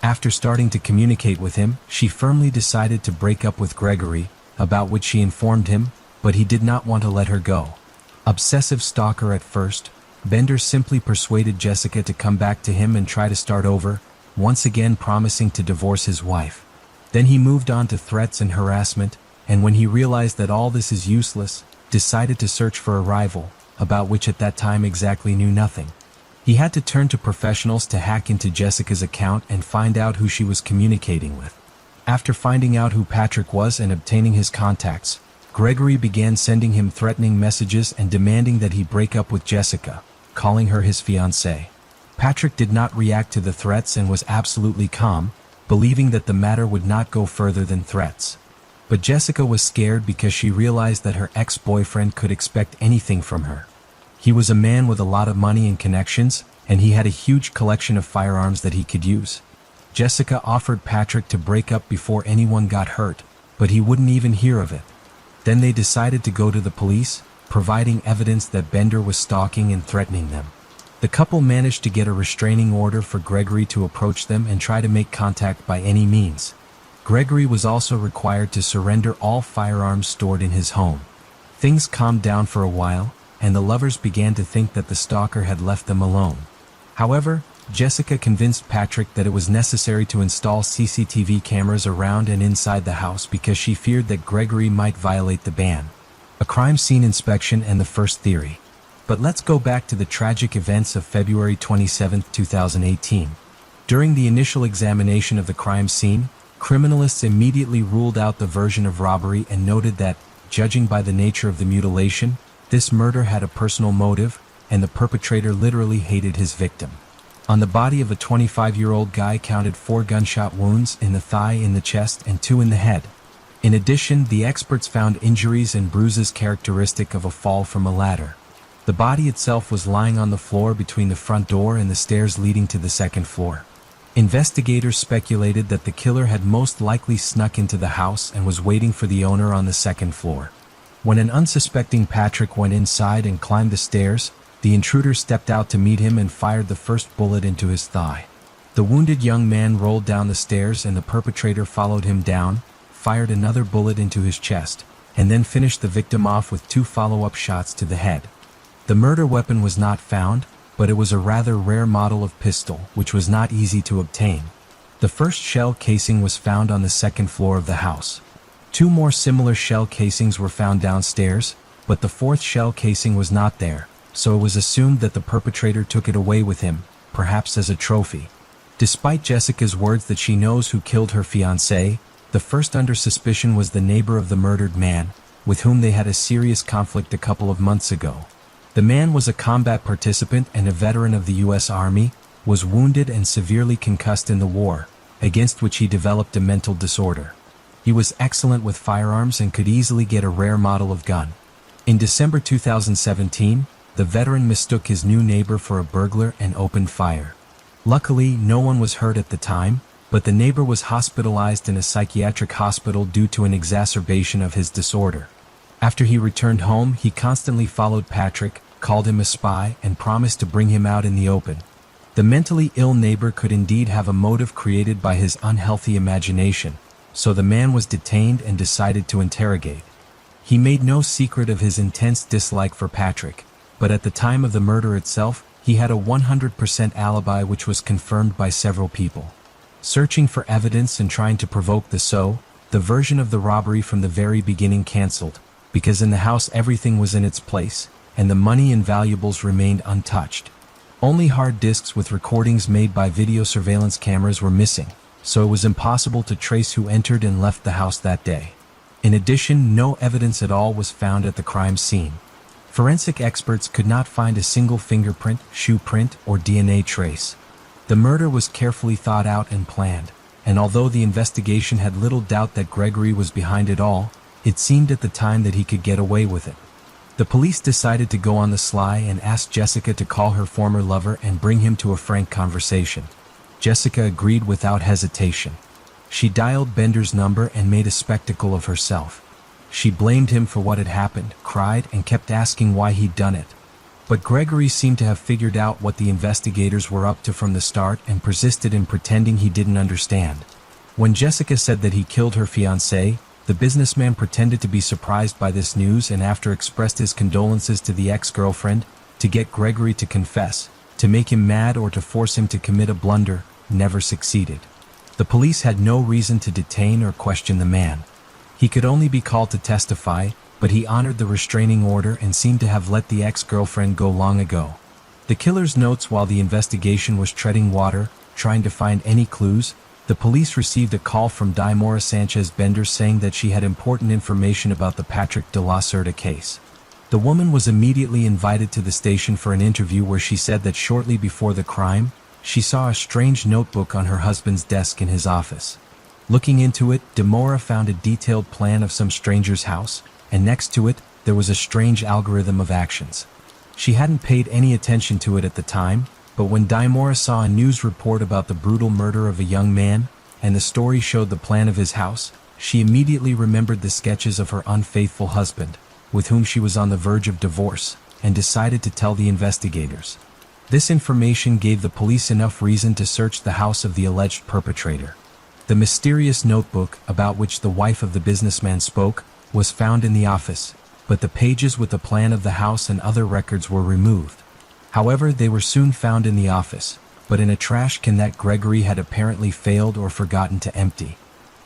[SPEAKER 1] After starting to communicate with him, she firmly decided to break up with Gregory, about which she informed him, but he did not want to let her go. Obsessive stalker at first, Bender simply persuaded Jessica to come back to him and try to start over, once again promising to divorce his wife. Then he moved on to threats and harassment, and when he realized that all this is useless, decided to search for a rival, about which at that time exactly knew nothing. He had to turn to professionals to hack into Jessica's account and find out who she was communicating with. After finding out who Patrick was and obtaining his contacts, Gregory began sending him threatening messages and demanding that he break up with Jessica, calling her his fiancée. Patrick did not react to the threats and was absolutely calm, believing that the matter would not go further than threats. But Jessica was scared because she realized that her ex-boyfriend could expect anything from her. He was a man with a lot of money and connections, and he had a huge collection of firearms that he could use. Jessica offered Patrick to break up before anyone got hurt, but he wouldn't even hear of it. Then they decided to go to the police, providing evidence that Bender was stalking and threatening them. The couple managed to get a restraining order for Gregory to approach them and try to make contact by any means. Gregory was also required to surrender all firearms stored in his home. Things calmed down for a while, and the lovers began to think that the stalker had left them alone. However, Jessica convinced Patrick that it was necessary to install CCTV cameras around and inside the house because she feared that Gregory might violate the ban. A crime scene inspection and the first theory. But let's go back to the tragic events of February 27, 2018. During the initial examination of the crime scene, criminalists immediately ruled out the version of robbery and noted that, judging by the nature of the mutilation, this murder had a personal motive, and the perpetrator literally hated his victim. On the body of a 25-year-old guy counted 4 gunshot wounds in the thigh, in the chest, and 2 in the head. In addition, the experts found injuries and bruises characteristic of a fall from a ladder. The body itself was lying on the floor between the front door and the stairs leading to the second floor. Investigators speculated that the killer had most likely snuck into the house and was waiting for the owner on the second floor. When an unsuspecting Patrick went inside and climbed the stairs, the intruder stepped out to meet him and fired the first bullet into his thigh. The wounded young man rolled down the stairs and the perpetrator followed him down, fired another bullet into his chest, and then finished the victim off with 2 follow-up shots to the head. The murder weapon was not found, but it was a rather rare model of pistol, which was not easy to obtain. The first shell casing was found on the second floor of the house. 2 more similar shell casings were found downstairs, but the 4th shell casing was not there, so it was assumed that the perpetrator took it away with him, perhaps as a trophy. Despite Jessica's words that she knows who killed her fiancé, the first under suspicion was the neighbor of the murdered man, with whom they had a serious conflict a couple of months ago. The man was a combat participant and a veteran of the U.S. Army, was wounded and severely concussed in the war, against which he developed a mental disorder. He was excellent with firearms and could easily get a rare model of gun. In December 2017, the veteran mistook his new neighbor for a burglar and opened fire. Luckily, no one was hurt at the time, but the neighbor was hospitalized in a psychiatric hospital due to an exacerbation of his disorder. After he returned home, he constantly followed Patrick, called him a spy, and promised to bring him out in the open. The mentally ill neighbor could indeed have a motive created by his unhealthy imagination, so the man was detained and decided to interrogate. He made no secret of his intense dislike for Patrick, but at the time of the murder itself, he had a 100% alibi which was confirmed by several people. Searching for evidence and trying to provoke the version of the robbery from the very beginning cancelled, because in the house everything was in its place, and the money and valuables remained untouched. Only hard disks with recordings made by video surveillance cameras were missing, so it was impossible to trace who entered and left the house that day. In addition, no evidence at all was found at the crime scene. Forensic experts could not find a single fingerprint, shoe print, or DNA trace. The murder was carefully thought out and planned, and although the investigation had little doubt that Gregory was behind it all, it seemed at the time that he could get away with it. The police decided to go on the sly and asked Jessica to call her former lover and bring him to a frank conversation. Jessica agreed without hesitation. She dialed Bender's number and made a spectacle of herself. She blamed him for what had happened, cried, and kept asking why he'd done it. But Gregory seemed to have figured out what the investigators were up to from the start and persisted in pretending he didn't understand. When Jessica said that he killed her fiancé, the businessman pretended to be surprised by this news and after expressed his condolences to the ex-girlfriend, to get Gregory to confess, to make him mad or to force him to commit a blunder, never succeeded. The police had no reason to detain or question the man. He could only be called to testify, but he honored the restraining order and seemed to have let the ex-girlfriend go long ago. The killer's notes while the investigation was treading water, trying to find any clues, the police received a call from Dimora Sanchez Bender saying that she had important information about the Patrick de la Cerda case. The woman was immediately invited to the station for an interview where she said that shortly before the crime, she saw a strange notebook on her husband's desk in his office. Looking into it, Dimora found a detailed plan of some stranger's house, and next to it, there was a strange algorithm of actions. She hadn't paid any attention to it at the time, but when Dimora saw a news report about the brutal murder of a young man, and the story showed the plan of his house, she immediately remembered the sketches of her unfaithful husband, with whom she was on the verge of divorce, and decided to tell the investigators. This information gave the police enough reason to search the house of the alleged perpetrator. The mysterious notebook, about which the wife of the businessman spoke, was found in the office, but the pages with the plan of the house and other records were removed. However, they were soon found in the office, but in a trash can that Gregory had apparently failed or forgotten to empty.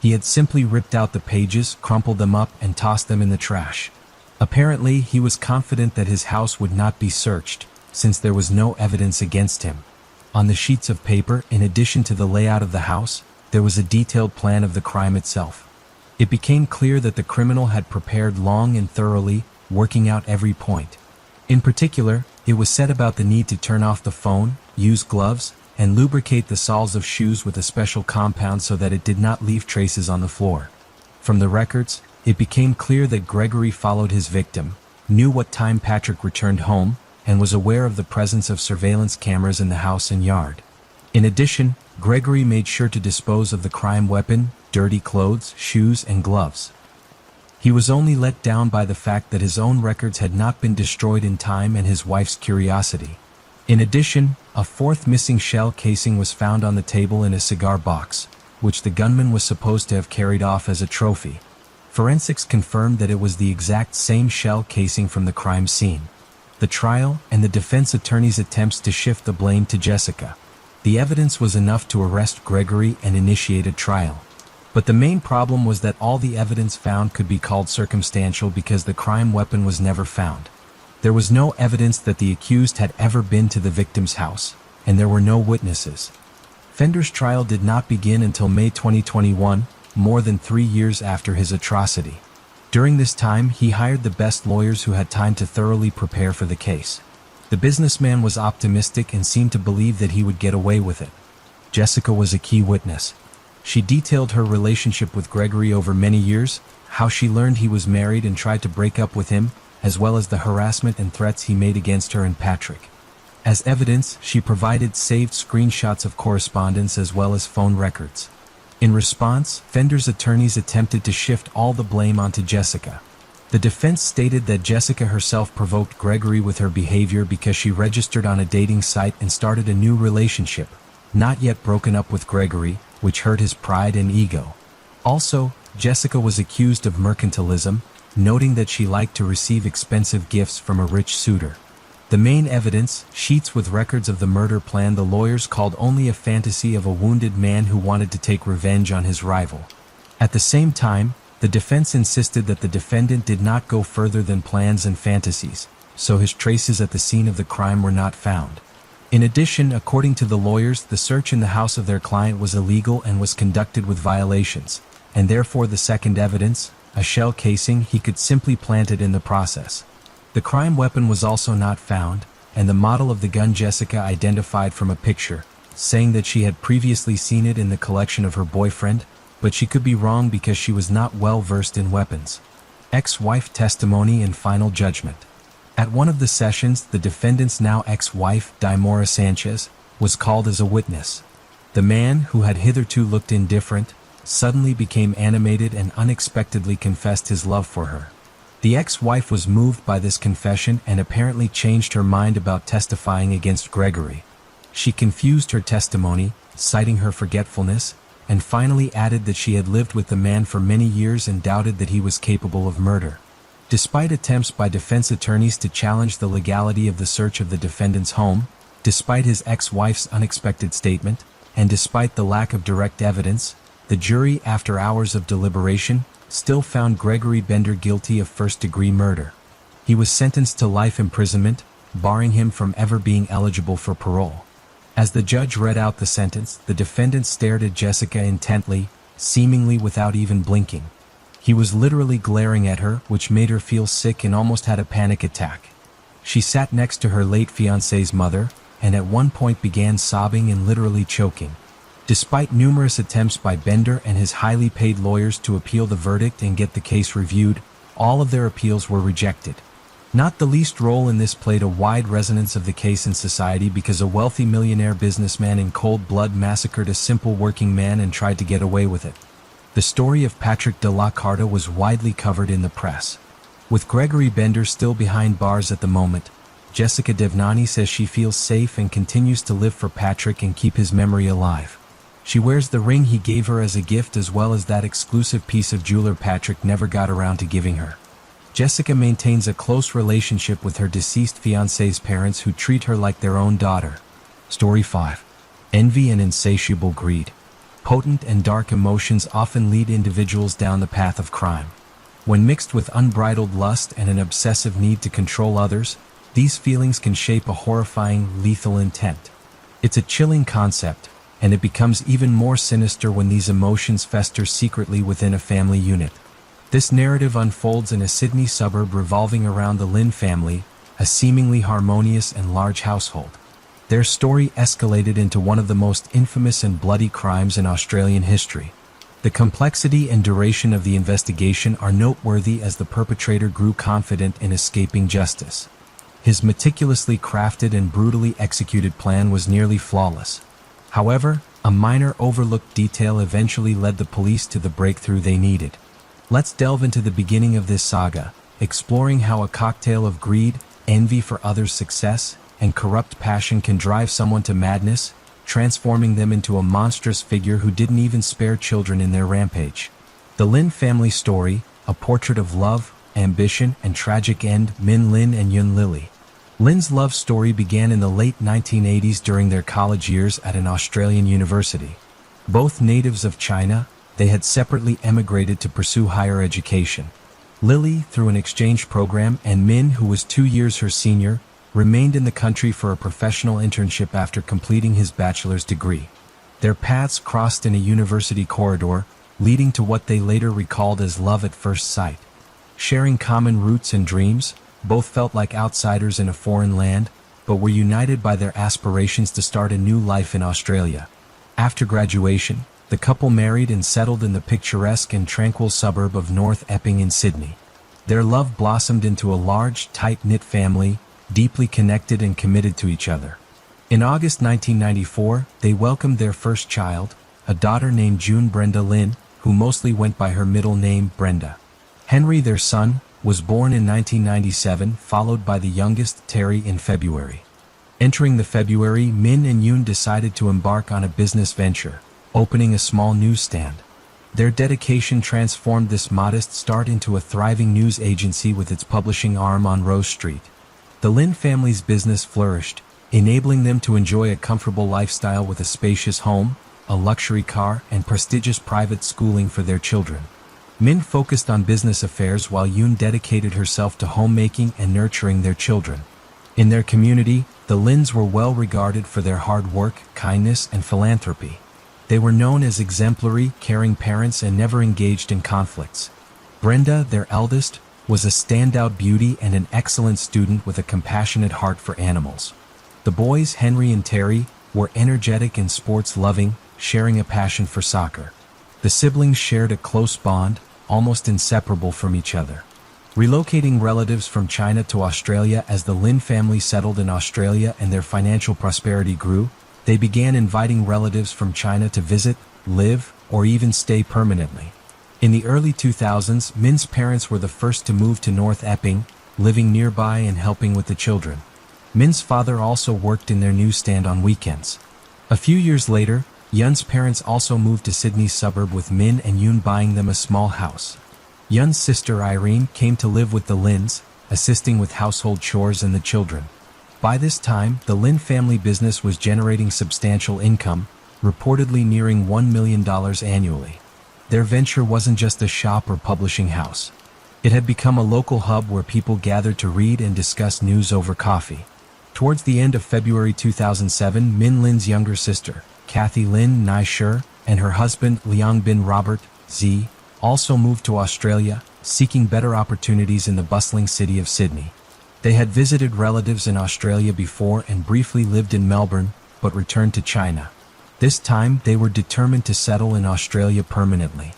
[SPEAKER 1] He had simply ripped out the pages, crumpled them up, and tossed them in the trash. Apparently, he was confident that his house would not be searched, since there was no evidence against him. On the sheets of paper, in addition to the layout of the house, there was a detailed plan of the crime itself. It became clear that the criminal had prepared long and thoroughly, working out every point. In particular, it was said about the need to turn off the phone, use gloves, and lubricate the soles of shoes with a special compound so that it did not leave traces on the floor. From the records, it became clear that Gregory followed his victim, knew what time Patrick returned home, and was aware of the presence of surveillance cameras in the house and yard. In addition, Gregory made sure to dispose of the crime weapon, dirty clothes, shoes, and gloves. He was only let down by the fact that his own records had not been destroyed in time and his wife's curiosity. In addition, a fourth missing shell casing was found on the table in a cigar box, which the gunman was supposed to have carried off as a trophy. Forensics confirmed that it was the exact same shell casing from the crime scene. The trial and the defense attorney's attempts to shift the blame to Jessica. The evidence was enough to arrest Gregory and initiate a trial. But the main problem was that all the evidence found could be called circumstantial because the crime weapon was never found. There was no evidence that the accused had ever been to the victim's house, and there were no witnesses. Fender's trial did not begin until May 2021, more than 3 years after his atrocity. During this time, he hired the best lawyers who had time to thoroughly prepare for the case. The businessman was optimistic and seemed to believe that he would get away with it. Jessica was a key witness. She detailed her relationship with Gregory over many years, how she learned he was married and tried to break up with him, as well as the harassment and threats he made against her and Patrick. As evidence, she provided saved screenshots of correspondence as well as phone records. In response, Fender's attorneys attempted to shift all the blame onto Jessica. The defense stated that Jessica herself provoked Gregory with her behavior because she registered on a dating site and started a new relationship, not yet broken up with Gregory, which hurt his pride and ego. Also, Jessica was accused of mercantilism, noting that she liked to receive expensive gifts from a rich suitor. The main evidence, sheets with records of the murder plan, the lawyers called only a fantasy of a wounded man who wanted to take revenge on his rival. At the same time, the defense insisted that the defendant did not go further than plans and fantasies, so his traces at the scene of the crime were not found. In addition, according to the lawyers, the search in the house of their client was illegal and was conducted with violations, and therefore the second evidence, a shell casing, he could simply plant it in the process. The crime weapon was also not found, and the model of the gun Jessica identified from a picture, saying that she had previously seen it in the collection of her boyfriend, but she could be wrong because she was not well versed in weapons. Ex-wife testimony and final judgment. At one of the sessions, the defendant's now ex-wife, Dimora Sanchez, was called as a witness. The man, who had hitherto looked indifferent, suddenly became animated and unexpectedly confessed his love for her. The ex-wife was moved by this confession and apparently changed her mind about testifying against Gregory. She confused her testimony, citing her forgetfulness, and finally added that she had lived with the man for many years and doubted that he was capable of murder. Despite attempts by defense attorneys to challenge the legality of the search of the defendant's home, despite his ex-wife's unexpected statement, and despite the lack of direct evidence, the jury, after hours of deliberation, still found Gregory Bender guilty of first-degree murder. He was sentenced to life imprisonment, barring him from ever being eligible for parole. As the judge read out the sentence, the defendant stared at Jessica intently, seemingly without even blinking. He was literally glaring at her, which made her feel sick and almost had a panic attack. She sat next to her late fiancé's mother, and at one point began sobbing and literally choking. Despite numerous attempts by Bender and his highly paid lawyers to appeal the verdict and get the case reviewed, all of their appeals were rejected. Not the least role in this played a wide resonance of the case in society because a wealthy millionaire businessman in cold blood massacred a simple working man and tried to get away with it. The story of Patrick de la Carta was widely covered in the press. With Gregory Bender still behind bars at the moment, Jessica Devnani says she feels safe and continues to live for Patrick and keep his memory alive. She wears the ring he gave her as a gift as well as that exclusive piece of jeweler Patrick never got around to giving her. Jessica maintains a close relationship with her deceased fiancé's parents who treat her like their own daughter. Story 5. Envy and insatiable greed. Potent and dark emotions often lead individuals down the path of crime. When mixed with unbridled lust and an obsessive need to control others, these feelings can shape a horrifying, lethal intent. It's a chilling concept, and it becomes even more sinister when these emotions fester secretly within a family unit. This narrative unfolds in a Sydney suburb revolving around the Lynn family, a seemingly harmonious and large household. Their story escalated into one of the most infamous and bloody crimes in Australian history. The complexity and duration of the investigation are noteworthy as the perpetrator grew confident in escaping justice. His meticulously crafted and brutally executed plan was nearly flawless. However, a minor overlooked detail eventually led the police to the breakthrough they needed. Let's delve into the beginning of this saga, exploring how a cocktail of greed, envy for others' success, and corrupt passion can drive someone to madness, transforming them into a monstrous figure who didn't even spare children in their rampage. The Lin family story, a portrait of love, ambition, and tragic end. Min Lin and Yun Lily. Lin's love story began in the late 1980s during their college years at an Australian university. Both natives of China, they had separately emigrated to pursue higher education. Lily, through an exchange program, and Min, who was 2 years her senior, remained in the country for a professional internship after completing his bachelor's degree. Their paths crossed in a university corridor, leading to what they later recalled as love at first sight. Sharing common roots and dreams, both felt like outsiders in a foreign land, but were united by their aspirations to start a new life in Australia. After graduation, the couple married and settled in the picturesque and tranquil suburb of North Epping in Sydney. Their love blossomed into a large, tight-knit family, deeply connected and committed to each other. In August 1994, they welcomed their first child, a daughter named June Brenda Lin, who mostly went by her middle name Brenda. Henry, their son, was born in 1997, followed by the youngest, Terry, in February. Entering the February, Min and Yoon decided to embark on a business venture, opening a small newsstand. Their dedication transformed this modest start into a thriving news agency with its publishing arm on Rose Street. The Lin family's business flourished, enabling them to enjoy a comfortable lifestyle with a spacious home, a luxury car, and prestigious private schooling for their children. Min focused on business affairs while Yoon dedicated herself to homemaking and nurturing their children. In their community, the Lins were well regarded for their hard work, kindness, and philanthropy. They were known as exemplary, caring parents and never engaged in conflicts. Brenda, their eldest, was a standout beauty and an excellent student with a compassionate heart for animals. The boys, Henry and Terry, were energetic and sports-loving, sharing a passion for soccer. The siblings shared a close bond, almost inseparable from each other. Relocating relatives from China to Australia as the Lin family settled in Australia and their financial prosperity grew, they began inviting relatives from China to visit, live, or even stay permanently. In the early 2000s, Min's parents were the first to move to North Epping, living nearby and helping with the children. Min's father also worked in their newsstand on weekends. A few years later, Yun's parents also moved to Sydney's suburb with Min and Yun buying them a small house. Yun's sister Irene came to live with the Lins, assisting with household chores and the children. By this time, the Lin family business was generating substantial income, reportedly nearing $1 million annually. Their venture wasn't just a shop or publishing house. It had become a local hub where people gathered to read and discuss news over coffee. Towards the end of February 2007, Min Lin's younger sister, Kathy Lin Nai Shur, and her husband, Liang Bin Robert, Z, also moved to Australia, seeking better opportunities in the bustling city of Sydney. They had visited relatives in Australia before and briefly lived in Melbourne, but returned to China. This time, they were determined to settle in Australia permanently.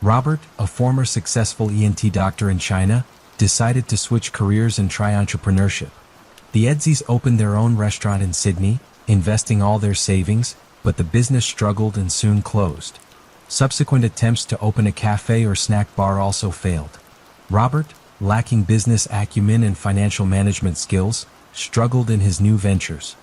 [SPEAKER 1] Robert, a former successful ENT doctor in China, decided to switch careers and try entrepreneurship. The Edzys opened their own restaurant in Sydney, investing all their savings, but the business struggled and soon closed. Subsequent attempts to open a cafe or snack bar also failed. Robert, lacking business acumen and financial management skills, struggled in his new ventures.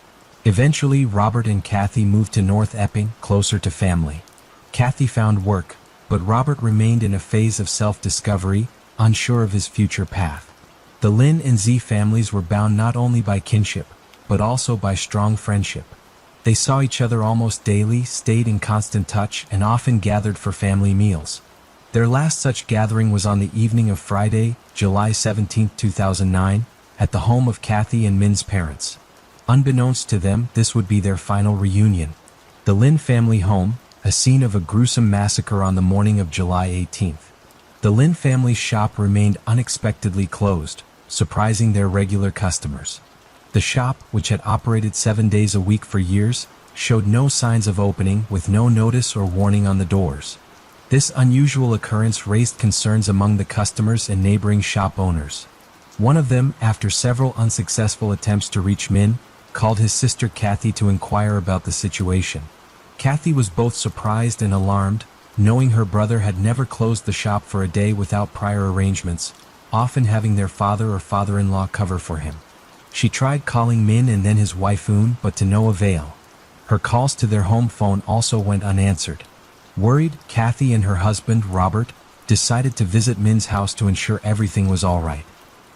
[SPEAKER 1] Eventually, Robert and Kathy moved to North Epping, closer to family. Kathy found work, but Robert remained in a phase of self-discovery, unsure of his future path. The Lin and Z families were bound not only by kinship, but also by strong friendship. They saw each other almost daily, stayed in constant touch, and often gathered for family meals. Their last such gathering was on the evening of Friday, July 17, 2009, at the home of Kathy and Min's parents. Unbeknownst to them, this would be their final reunion. The Lin family home, a scene of a gruesome massacre on the morning of July 18th. The Lin family's shop remained unexpectedly closed, surprising their regular customers. The shop, which had operated 7 days a week for years, showed no signs of opening, with no notice or warning on the doors. This unusual occurrence raised concerns among the customers and neighboring shop owners. One of them, after several unsuccessful attempts to reach Min, called his sister Kathy to inquire about the situation. Kathy was both surprised and alarmed, knowing her brother had never closed the shop for a day without prior arrangements, often having their father or father-in-law cover for him. She tried calling Min and then his wife Un, but to no avail. Her calls to their home phone also went unanswered. Worried, Kathy and her husband, Robert, decided to visit Min's house to ensure everything was all right.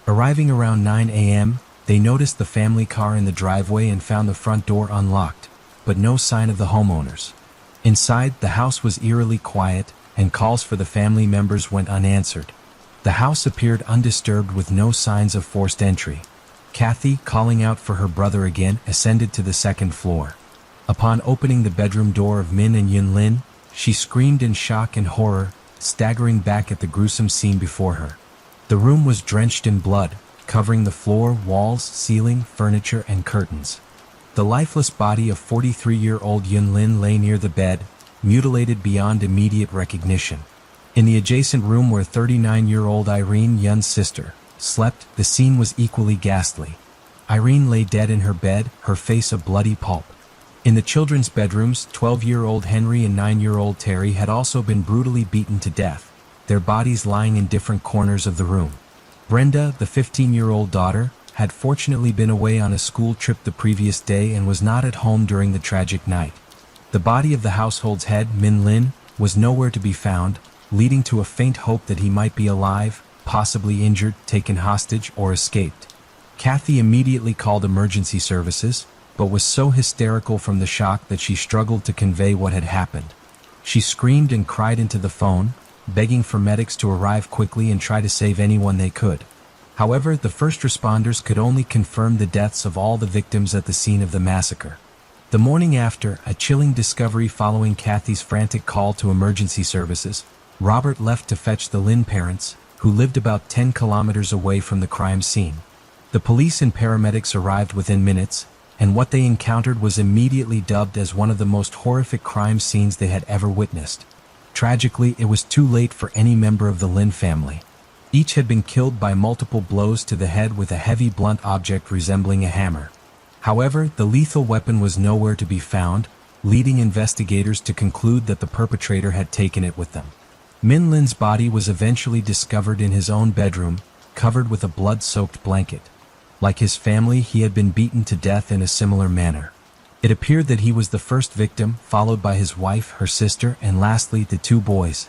[SPEAKER 1] Arriving around 9 a.m., they noticed the family car in the driveway and found the front door unlocked, but no sign of the homeowners. Inside, the house was eerily quiet, and calls for the family members went unanswered. The house appeared undisturbed with no signs of forced entry. Kathy, calling out for her brother again, ascended to the second floor. Upon opening the bedroom door of Min and Yun Lin, she screamed in shock and horror, staggering back at the gruesome scene before her. The room was drenched in blood, covering the floor, walls, ceiling, furniture, and curtains. The lifeless body of 43-year-old Yun Lin lay near the bed, mutilated beyond immediate recognition. In the adjacent room where 39-year-old Irene, Yun's sister, slept, the scene was equally ghastly. Irene lay dead in her bed, her face a bloody pulp. In the children's bedrooms, 12-year-old Henry and 9-year-old Terry had also been brutally beaten to death, their bodies lying in different corners of the room. Brenda, the 15-year-old daughter, had fortunately been away on a school trip the previous day and was not at home during the tragic night. The body of the household's head, Min Lin, was nowhere to be found, leading to a faint hope that he might be alive, possibly injured, taken hostage, or escaped. Kathy immediately called emergency services, but was so hysterical from the shock that she struggled to convey what had happened. She screamed and cried into the phone, begging for medics to arrive quickly and try to save anyone they could. However, the first responders could only confirm the deaths of all the victims at the scene of the massacre. The morning after, a chilling discovery following Kathy's frantic call to emergency services, Robert left to fetch the Lynn parents, who lived about 10 kilometers away from the crime scene. The police and paramedics arrived within minutes, and what they encountered was immediately dubbed as one of the most horrific crime scenes they had ever witnessed. Tragically, it was too late for any member of the Lynn family. Each had been killed by multiple blows to the head with a heavy blunt object resembling a hammer. However, the lethal weapon was nowhere to be found, leading investigators to conclude that the perpetrator had taken it with them. Min Lin's body was eventually discovered in his own bedroom, covered with a blood-soaked blanket. Like his family, he had been beaten to death in a similar manner. It appeared that he was the first victim, followed by his wife, her sister, and lastly, the two boys.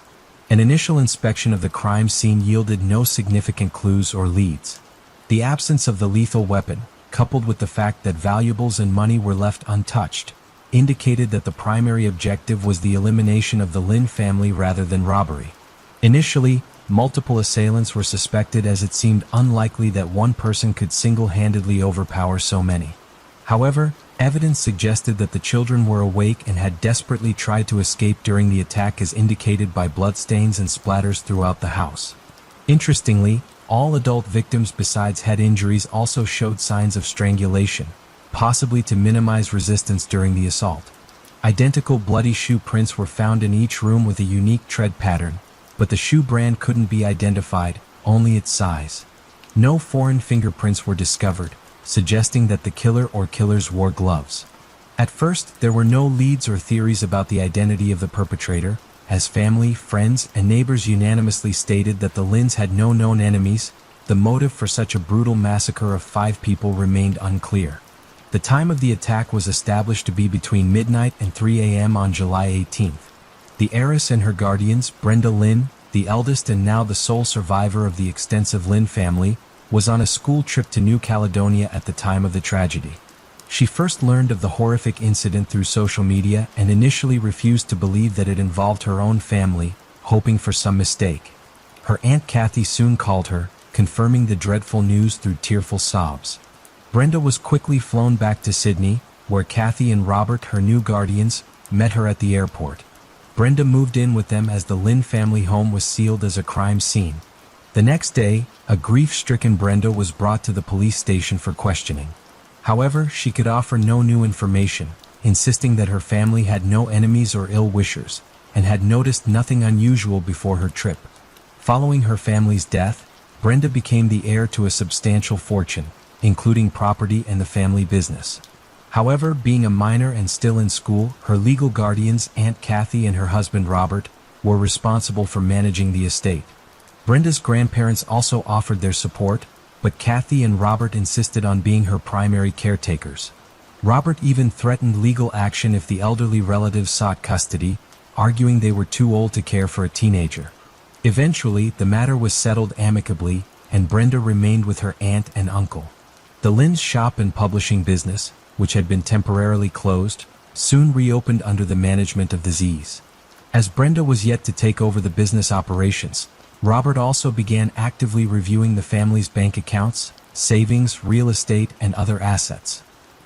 [SPEAKER 1] An initial inspection of the crime scene yielded no significant clues or leads. The absence of the lethal weapon, coupled with the fact that valuables and money were left untouched, indicated that the primary objective was the elimination of the Lynn family rather than robbery. Initially, multiple assailants were suspected as it seemed unlikely that one person could single-handedly overpower so many. However, evidence suggested that the children were awake and had desperately tried to escape during the attack as indicated by bloodstains and splatters throughout the house. Interestingly, all adult victims besides head injuries also showed signs of strangulation, possibly to minimize resistance during the assault. Identical bloody shoe prints were found in each room with a unique tread pattern, but the shoe brand couldn't be identified, only its size. No foreign fingerprints were discovered, suggesting that the killer or killers wore gloves. At first, there were no leads or theories about the identity of the perpetrator, as family, friends, and neighbors unanimously stated that the Lynns had no known enemies. The motive for such a brutal massacre of 5 people remained unclear. The time of the attack was established to be between midnight and 3 a.m. on July 18th. The heiress and her guardians, Brenda Lynn, the eldest and now the sole survivor of the extensive Lynn family, was on a school trip to New Caledonia at the time of the tragedy. She first learned of the horrific incident through social media and initially refused to believe that it involved her own family, hoping for some mistake. Her Aunt Kathy soon called her, confirming the dreadful news through tearful sobs. Brenda was quickly flown back to Sydney, where Kathy and Robert, her new guardians, met her at the airport. Brenda moved in with them as the Lynn family home was sealed as a crime scene. The next day, a grief-stricken Brenda was brought to the police station for questioning. However, she could offer no new information, insisting that her family had no enemies or ill-wishers, and had noticed nothing unusual before her trip. Following her family's death, Brenda became the heir to a substantial fortune, including property and the family business. However, being a minor and still in school, her legal guardians, Aunt Kathy and her husband Robert, were responsible for managing the estate. Brenda's grandparents also offered their support, but Kathy and Robert insisted on being her primary caretakers. Robert even threatened legal action if the elderly relatives sought custody, arguing they were too old to care for a teenager. Eventually, the matter was settled amicably, and Brenda remained with her aunt and uncle. The Lynn's shop and publishing business, which had been temporarily closed, soon reopened under the management of the Z's. As Brenda was yet to take over the business operations, Robert also began actively reviewing the family's bank accounts, savings, real estate, and other assets.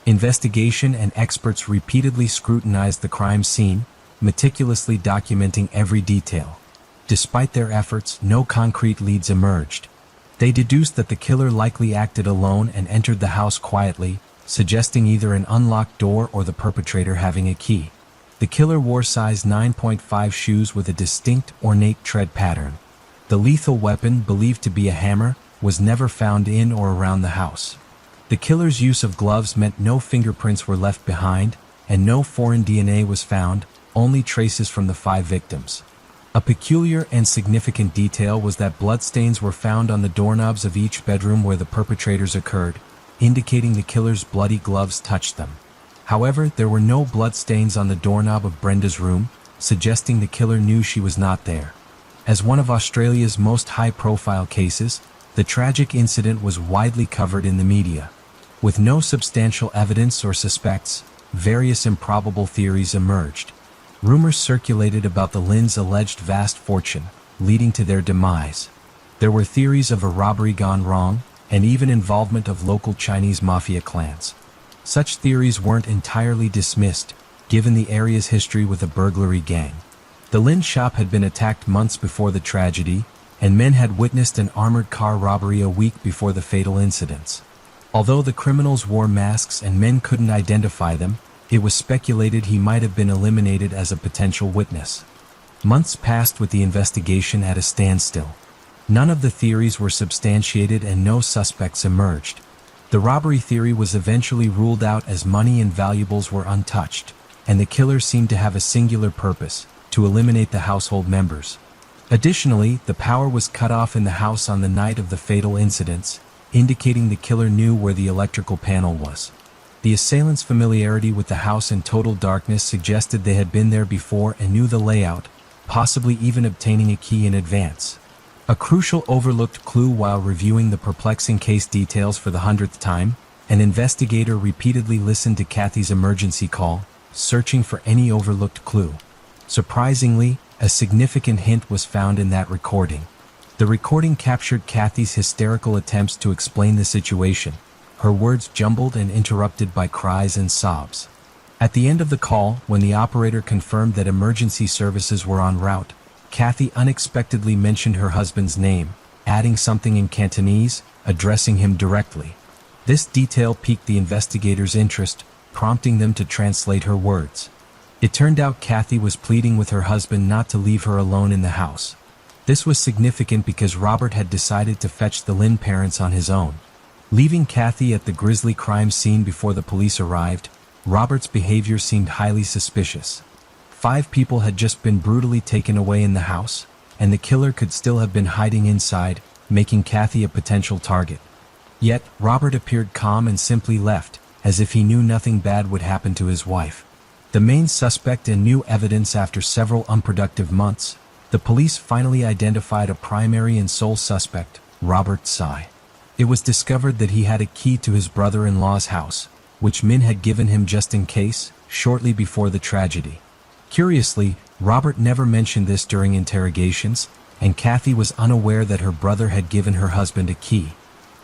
[SPEAKER 1] Investigation and experts repeatedly scrutinized the crime scene, meticulously documenting every detail. Despite their efforts, no concrete leads emerged. They deduced that the killer likely acted alone and entered the house quietly, suggesting either an unlocked door or the perpetrator having a key. The killer wore size 9.5 shoes with a distinct, ornate tread pattern. The lethal weapon, believed to be a hammer, was never found in or around the house. The killer's use of gloves meant no fingerprints were left behind, and no foreign DNA was found, only traces from the 5 victims. A peculiar and significant detail was that bloodstains were found on the doorknobs of each bedroom where the perpetrators occurred, indicating the killer's bloody gloves touched them. However, there were no bloodstains on the doorknob of Brenda's room, suggesting the killer knew she was not there. As one of Australia's most high-profile cases, the tragic incident was widely covered in the media. With no substantial evidence or suspects, various improbable theories emerged. Rumors circulated about the Lynn's alleged vast fortune, leading to their demise. There were theories of a robbery gone wrong, and even involvement of local Chinese mafia clans. Such theories weren't entirely dismissed, given the area's history with a burglary gang. The Lin shop had been attacked months before the tragedy, and men had witnessed an armored car robbery a week before the fatal incidents. Although the criminals wore masks and men couldn't identify them, it was speculated he might have been eliminated as a potential witness. Months passed with the investigation at a standstill. None of the theories were substantiated and no suspects emerged. The robbery theory was eventually ruled out as money and valuables were untouched, and the killer seemed to have a singular purpose: to eliminate the household members. Additionally, the power was cut off in the house on the night of the fatal incidents, indicating the killer knew where the electrical panel was. The assailants' familiarity with the house in total darkness suggested they had been there before and knew the layout, possibly even obtaining a key in advance. A crucial overlooked clue: while reviewing the perplexing case details for the 100th time, an investigator repeatedly listened to Kathy's emergency call, searching for any overlooked clue. Surprisingly, a significant hint was found in that recording. The recording captured Kathy's hysterical attempts to explain the situation, her words jumbled and interrupted by cries and sobs. At the end of the call, when the operator confirmed that emergency services were en route, Kathy unexpectedly mentioned her husband's name, adding something in Cantonese, addressing him directly. This detail piqued the investigators' interest, prompting them to translate her words. It turned out Kathy was pleading with her husband not to leave her alone in the house. This was significant because Robert had decided to fetch the Lin parents on his own. Leaving Kathy at the grisly crime scene before the police arrived, Robert's behavior seemed highly suspicious. 5 people had just been brutally taken away in the house, and the killer could still have been hiding inside, making Kathy a potential target. Yet, Robert appeared calm and simply left, as if he knew nothing bad would happen to his wife. The main suspect and new evidence. After several unproductive months, the police finally identified a primary and sole suspect, Robert Tsai. It was discovered that he had a key to his brother-in-law's house, which Min had given him just in case, shortly before the tragedy. Curiously, Robert never mentioned this during interrogations, and Kathy was unaware that her brother had given her husband a key.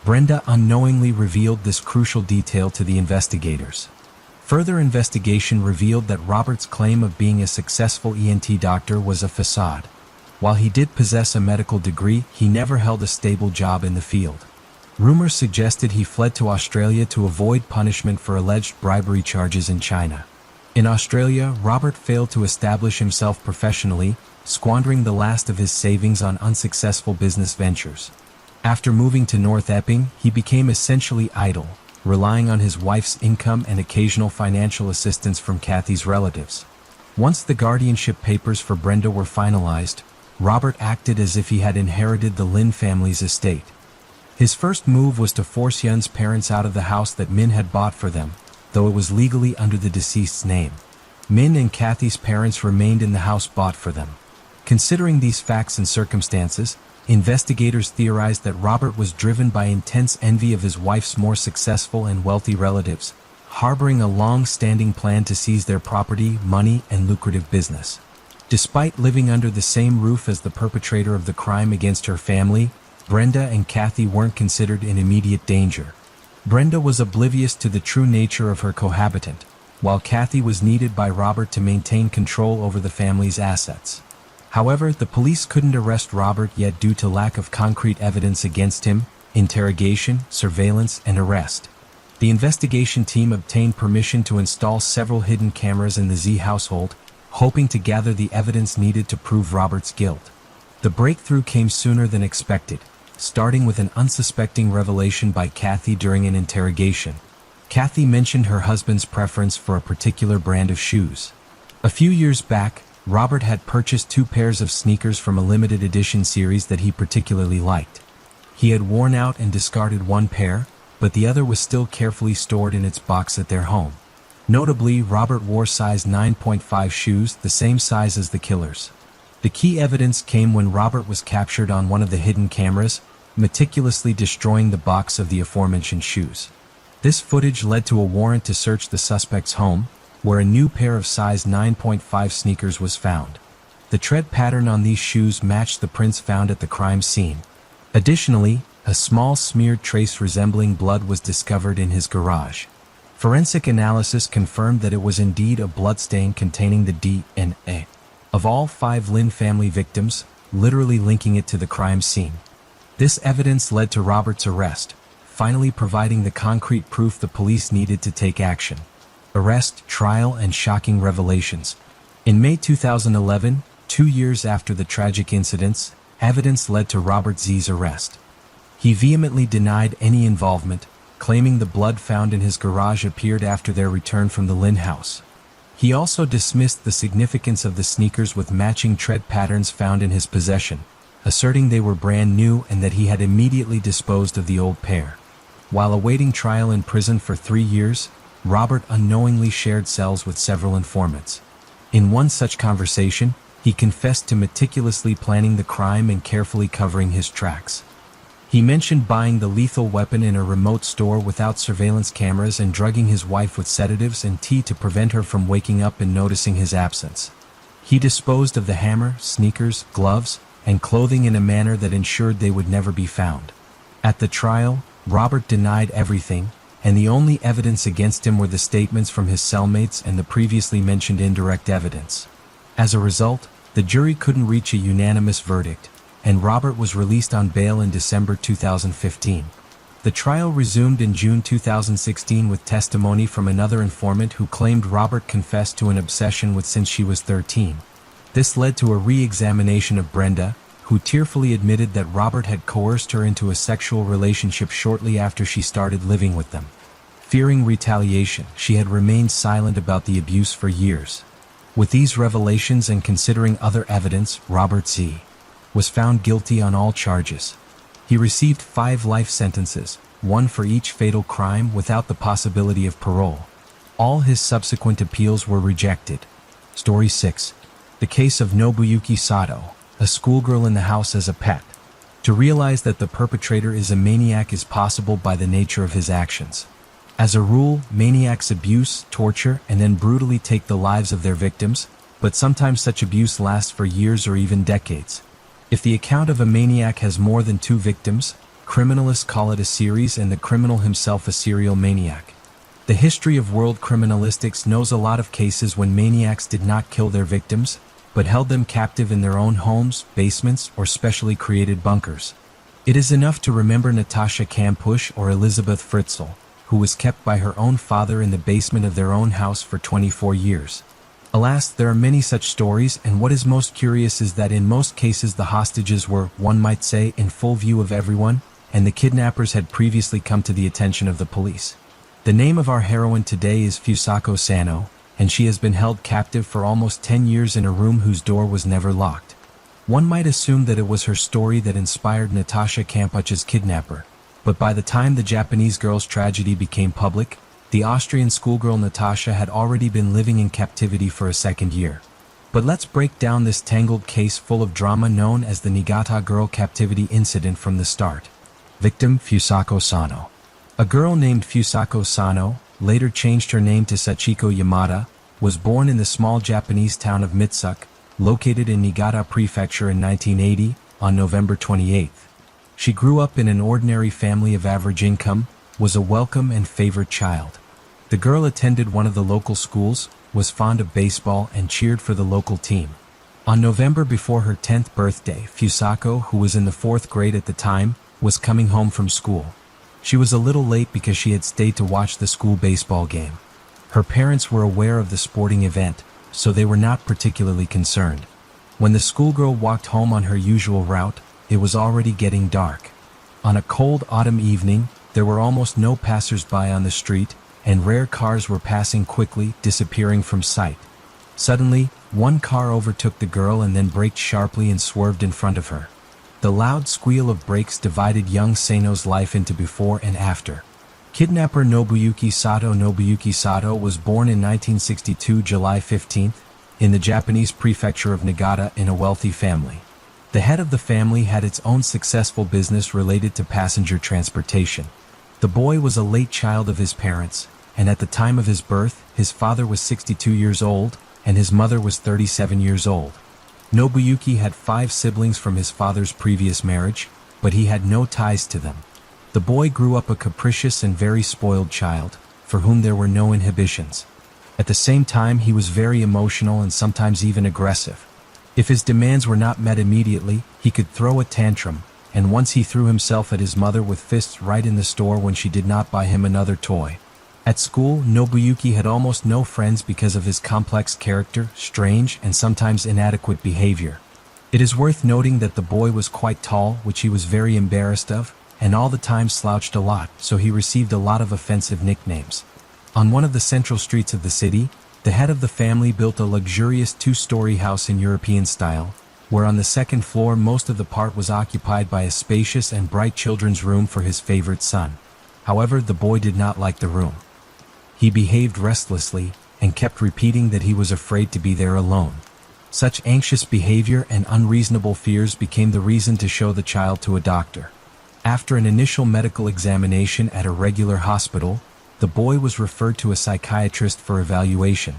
[SPEAKER 1] Brenda unknowingly revealed this crucial detail to the investigators. Further investigation revealed that Robert's claim of being a successful ENT doctor was a facade. While he did possess a medical degree, he never held a stable job in the field. Rumors suggested he fled to Australia to avoid punishment for alleged bribery charges in China. In Australia, Robert failed to establish himself professionally, squandering the last of his savings on unsuccessful business ventures. After moving to North Epping, he became essentially idle, relying on his wife's income and occasional financial assistance from Kathy's relatives. Once the guardianship papers for Brenda were finalized, Robert acted as if he had inherited the Lin family's estate. His first move was to force Yun's parents out of the house that Min had bought for them, though it was legally under the deceased's name. Min and Kathy's parents remained in the house bought for them. Considering these facts and circumstances, investigators theorized that Robert was driven by intense envy of his wife's more successful and wealthy relatives, harboring a long-standing plan to seize their property, money, and lucrative business. Despite living under the same roof as the perpetrator of the crime against her family, Brenda and Kathy weren't considered in immediate danger. Brenda was oblivious to the true nature of her cohabitant, while Kathy was needed by Robert to maintain control over the family's assets. However, the police couldn't arrest Robert yet due to lack of concrete evidence against him: interrogation, surveillance, and arrest. The investigation team obtained permission to install several hidden cameras in the Z household, hoping to gather the evidence needed to prove Robert's guilt. The breakthrough came sooner than expected, starting with an unsuspecting revelation by Kathy during an interrogation. Kathy mentioned her husband's preference for a particular brand of shoes. A few years back, Robert had purchased 2 pairs of sneakers from a limited edition series that he particularly liked. He had worn out and discarded one pair, but the other was still carefully stored in its box at their home. Notably, Robert wore size 9.5 shoes, the same size as the killer's. The key evidence came when Robert was captured on one of the hidden cameras, meticulously destroying the box of the aforementioned shoes. This footage led to a warrant to search the suspect's home, where a new pair of size 9.5 sneakers was found. The tread pattern on these shoes matched the prints found at the crime scene. Additionally, a small smeared trace resembling blood was discovered in his garage. Forensic analysis confirmed that it was indeed a bloodstain containing the DNA of all 5 Lynn family victims, literally linking it to the crime scene. This evidence led to Robert's arrest, finally providing the concrete proof the police needed to take action. Arrest, trial, and shocking revelations. In May 2011, 2 years after the tragic incidents, evidence led to Robert Z.'s arrest. He vehemently denied any involvement, claiming the blood found in his garage appeared after their return from the Lynn house. He also dismissed the significance of the sneakers with matching tread patterns found in his possession, asserting they were brand new and that he had immediately disposed of the old pair. While awaiting trial in prison for 3 years, Robert unknowingly shared cells with several informants. In one such conversation, he confessed to meticulously planning the crime and carefully covering his tracks. He mentioned buying the lethal weapon in a remote store without surveillance cameras and drugging his wife with sedatives and tea to prevent her from waking up and noticing his absence. He disposed of the hammer, sneakers, gloves, and clothing in a manner that ensured they would never be found. At the trial, Robert denied everything, and the only evidence against him were the statements from his cellmates and the previously mentioned indirect evidence. As a result, the jury couldn't reach a unanimous verdict, and Robert was released on bail in December 2015. The trial resumed in June 2016 with testimony from another informant who claimed Robert confessed to an obsession with since she was 13. This led to a re-examination of Brenda, who tearfully admitted that Robert had coerced her into a sexual relationship shortly after she started living with them. Fearing retaliation, she had remained silent about the abuse for years. With these revelations and considering other evidence, Robert Z. was found guilty on all charges. He received 5 life sentences, 1 for each fatal crime without the possibility of parole. All his subsequent appeals were rejected. Story 6. The case of Nobuyuki Sato, a schoolgirl in the house as a pet. To realize that the perpetrator is a maniac is possible by the nature of his actions. As a rule, maniacs abuse, torture, and then brutally take the lives of their victims, but sometimes such abuse lasts for years or even decades. If the account of a maniac has more than 2 victims, criminalists call it a series and the criminal himself a serial maniac. The history of world criminalistics knows a lot of cases when maniacs did not kill their victims, but held them captive in their own homes, basements, or specially created bunkers. It is enough to remember Natasha Kampusch or Elizabeth Fritzl, who was kept by her own father in the basement of their own house for 24 years. Alas, there are many such stories, and what is most curious is that in most cases the hostages were, one might say, in full view of everyone, and the kidnappers had previously come to the attention of the police. The name of our heroine today is Fusako Sano, and she has been held captive for almost 10 years in a room whose door was never locked. One might assume that it was her story that inspired Natasha Kampusch's kidnapper, but by the time the Japanese girl's tragedy became public, the Austrian schoolgirl Natasha had already been living in captivity for a 2nd year. But let's break down this tangled case full of drama known as the Niigata girl captivity incident from the start. Victim Fusako Sano. A girl named Fusako Sano, later changed her name to Sachiko Yamada, was born in the small Japanese town of Mitsuku, located in Niigata Prefecture in 1980, on November 28th. She grew up in an ordinary family of average income, was a welcome and favored child. The girl attended one of the local schools, was fond of baseball and cheered for the local team. On November before her 10th birthday, Fusako, who was in the 4th grade at the time, was coming home from school. She was a little late because she had stayed to watch the school baseball game. Her parents were aware of the sporting event, so they were not particularly concerned. When the schoolgirl walked home on her usual route, it was already getting dark. On a cold autumn evening, there were almost no passers-by on the street, and rare cars were passing quickly, disappearing from sight. Suddenly, one car overtook the girl and then braked sharply and swerved in front of her. The loud squeal of brakes divided young Sano's life into before and after. Kidnapper Nobuyuki Sato was born in 1962 July 15th, in the Japanese prefecture of Niigata in a wealthy family. The head of the family had its own successful business related to passenger transportation. The boy was a late child of his parents, and at the time of his birth, his father was 62 years old, and his mother was 37 years old. Nobuyuki had 5 siblings from his father's previous marriage, but he had no ties to them. The boy grew up a capricious and very spoiled child, for whom there were no inhibitions. At the same time, he was very emotional and sometimes even aggressive. If his demands were not met immediately, he could throw a tantrum, and once he threw himself at his mother with fists right in the store when she did not buy him another toy. At school, Nobuyuki had almost no friends because of his complex character, strange and sometimes inadequate behavior. It is worth noting that the boy was quite tall, which he was very embarrassed of, and all the time slouched a lot, so he received a lot of offensive nicknames. On one of the central streets of the city, the head of the family built a luxurious two-story house in European style, where on the second floor most of the part was occupied by a spacious and bright children's room for his favorite son. However, the boy did not like the room. He behaved restlessly, and kept repeating that he was afraid to be there alone. Such anxious behavior and unreasonable fears became the reason to show the child to a doctor. After an initial medical examination at a regular hospital, the boy was referred to a psychiatrist for evaluation.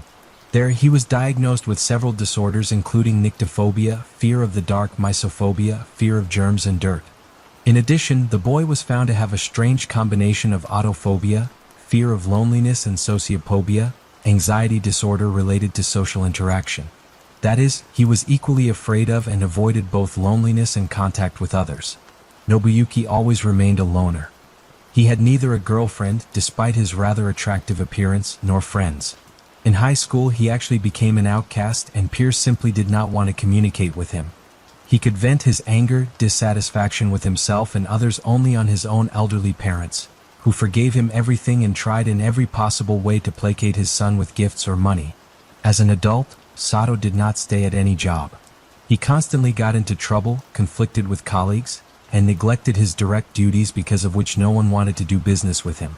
[SPEAKER 1] There he was diagnosed with several disorders including nyctophobia, fear of the dark, mysophobia, fear of germs and dirt. In addition, the boy was found to have a strange combination of autophobia, fear of loneliness, and sociophobia, anxiety disorder related to social interaction. That is, he was equally afraid of and avoided both loneliness and contact with others. Nobuyuki always remained a loner. He had neither a girlfriend, despite his rather attractive appearance, nor friends. In high school, he actually became an outcast, and peers simply did not want to communicate with him. He could vent his anger, dissatisfaction with himself and others only on his own elderly parents, who forgave him everything and tried in every possible way to placate his son with gifts or money. As an adult, Sato did not stay at any job. He constantly got into trouble, conflicted with colleagues, and neglected his direct duties, because of which no one wanted to do business with him.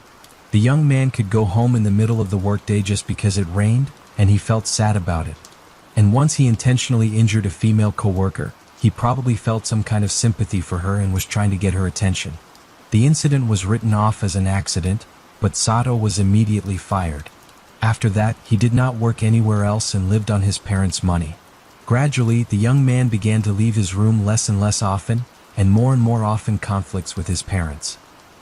[SPEAKER 1] The young man could go home in the middle of the workday just because it rained, and he felt sad about it. And once he intentionally injured a female coworker, he probably felt some kind of sympathy for her and was trying to get her attention. The incident was written off as an accident, but Sato was immediately fired. After that, he did not work anywhere else and lived on his parents' money. Gradually, the young man began to leave his room less and less often, and more often conflicts with his parents.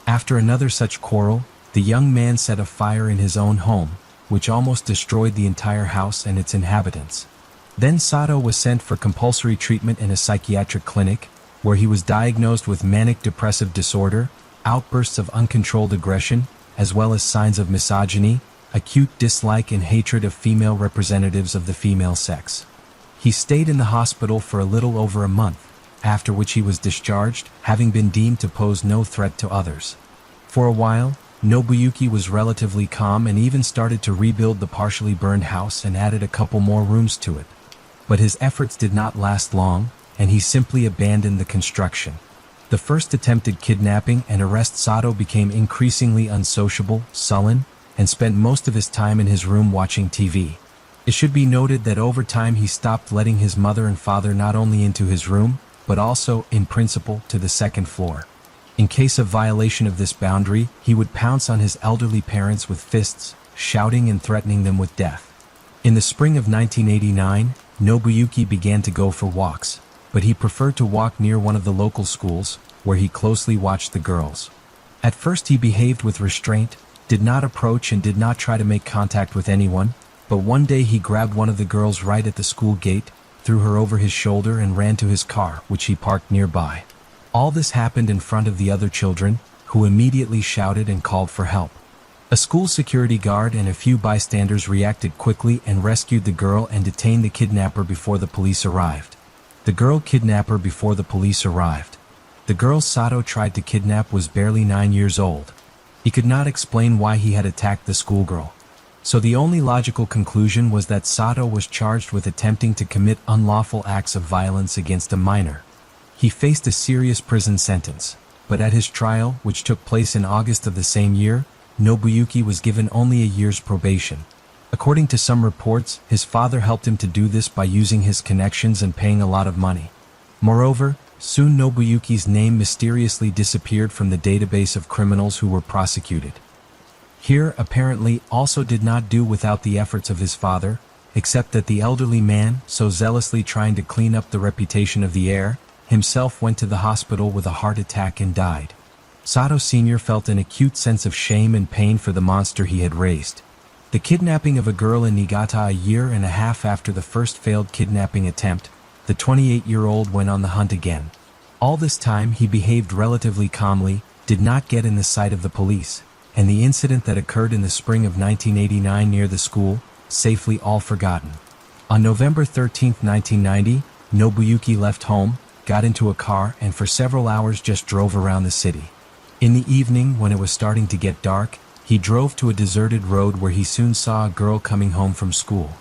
[SPEAKER 1] After another such quarrel, the young man set a fire in his own home, which almost destroyed the entire house and its inhabitants. Then Sato was sent for compulsory treatment in a psychiatric clinic, where he was diagnosed with manic depressive disorder, outbursts of uncontrolled aggression, as well as signs of misogyny, acute dislike and hatred of female representatives of the female sex. He stayed in the hospital for a little over a month, after which he was discharged, having been deemed to pose no threat to others. For a while, Nobuyuki was relatively calm and even started to rebuild the partially burned house and added a couple more rooms to it. But his efforts did not last long, and he simply abandoned the construction. The first attempted kidnapping and arrest, Sato became increasingly unsociable, sullen, and spent most of his time in his room watching TV. It should be noted that over time he stopped letting his mother and father not only into his room, but also, in principle, to the second floor. In case of violation of this boundary, he would pounce on his elderly parents with fists, shouting and threatening them with death. In the spring of 1989, Nobuyuki began to go for walks, but he preferred to walk near one of the local schools, where he closely watched the girls. At first he behaved with restraint, did not approach and did not try to make contact with anyone, but one day he grabbed one of the girls right at the school gate, threw her over his shoulder and ran to his car, which he parked nearby. All this happened in front of the other children, who immediately shouted and called for help. A school security guard and a few bystanders reacted quickly and rescued the girl and detained the kidnapper before the police arrived. The girl kidnapper before the police arrived. The girl Sato tried to kidnap was barely 9 years old. He could not explain why he had attacked the schoolgirl. So the only logical conclusion was that Sato was charged with attempting to commit unlawful acts of violence against a minor. He faced a serious prison sentence, but at his trial, which took place in August of the same year, Nobuyuki was given only a year's probation. According to some reports, his father helped him to do this by using his connections and paying a lot of money. Moreover, soon Nobuyuki's name mysteriously disappeared from the database of criminals who were prosecuted. Here, apparently, also did not do without the efforts of his father, except that the elderly man, so zealously trying to clean up the reputation of the heir, himself went to the hospital with a heart attack and died. Sato Sr. felt an acute sense of shame and pain for the monster he had raised. The kidnapping of a girl in Niigata a year and a half after the first failed kidnapping attempt, the 28-year-old went on the hunt again. All this time he behaved relatively calmly, did not get in the sight of the police, and the incident that occurred in the spring of 1989 near the school, safely all forgotten. On November 13, 1990, Nobuyuki left home, got into a car and for several hours just drove around the city. In the evening, when it was starting to get dark, he drove to a deserted road where he soon saw a girl coming home from school.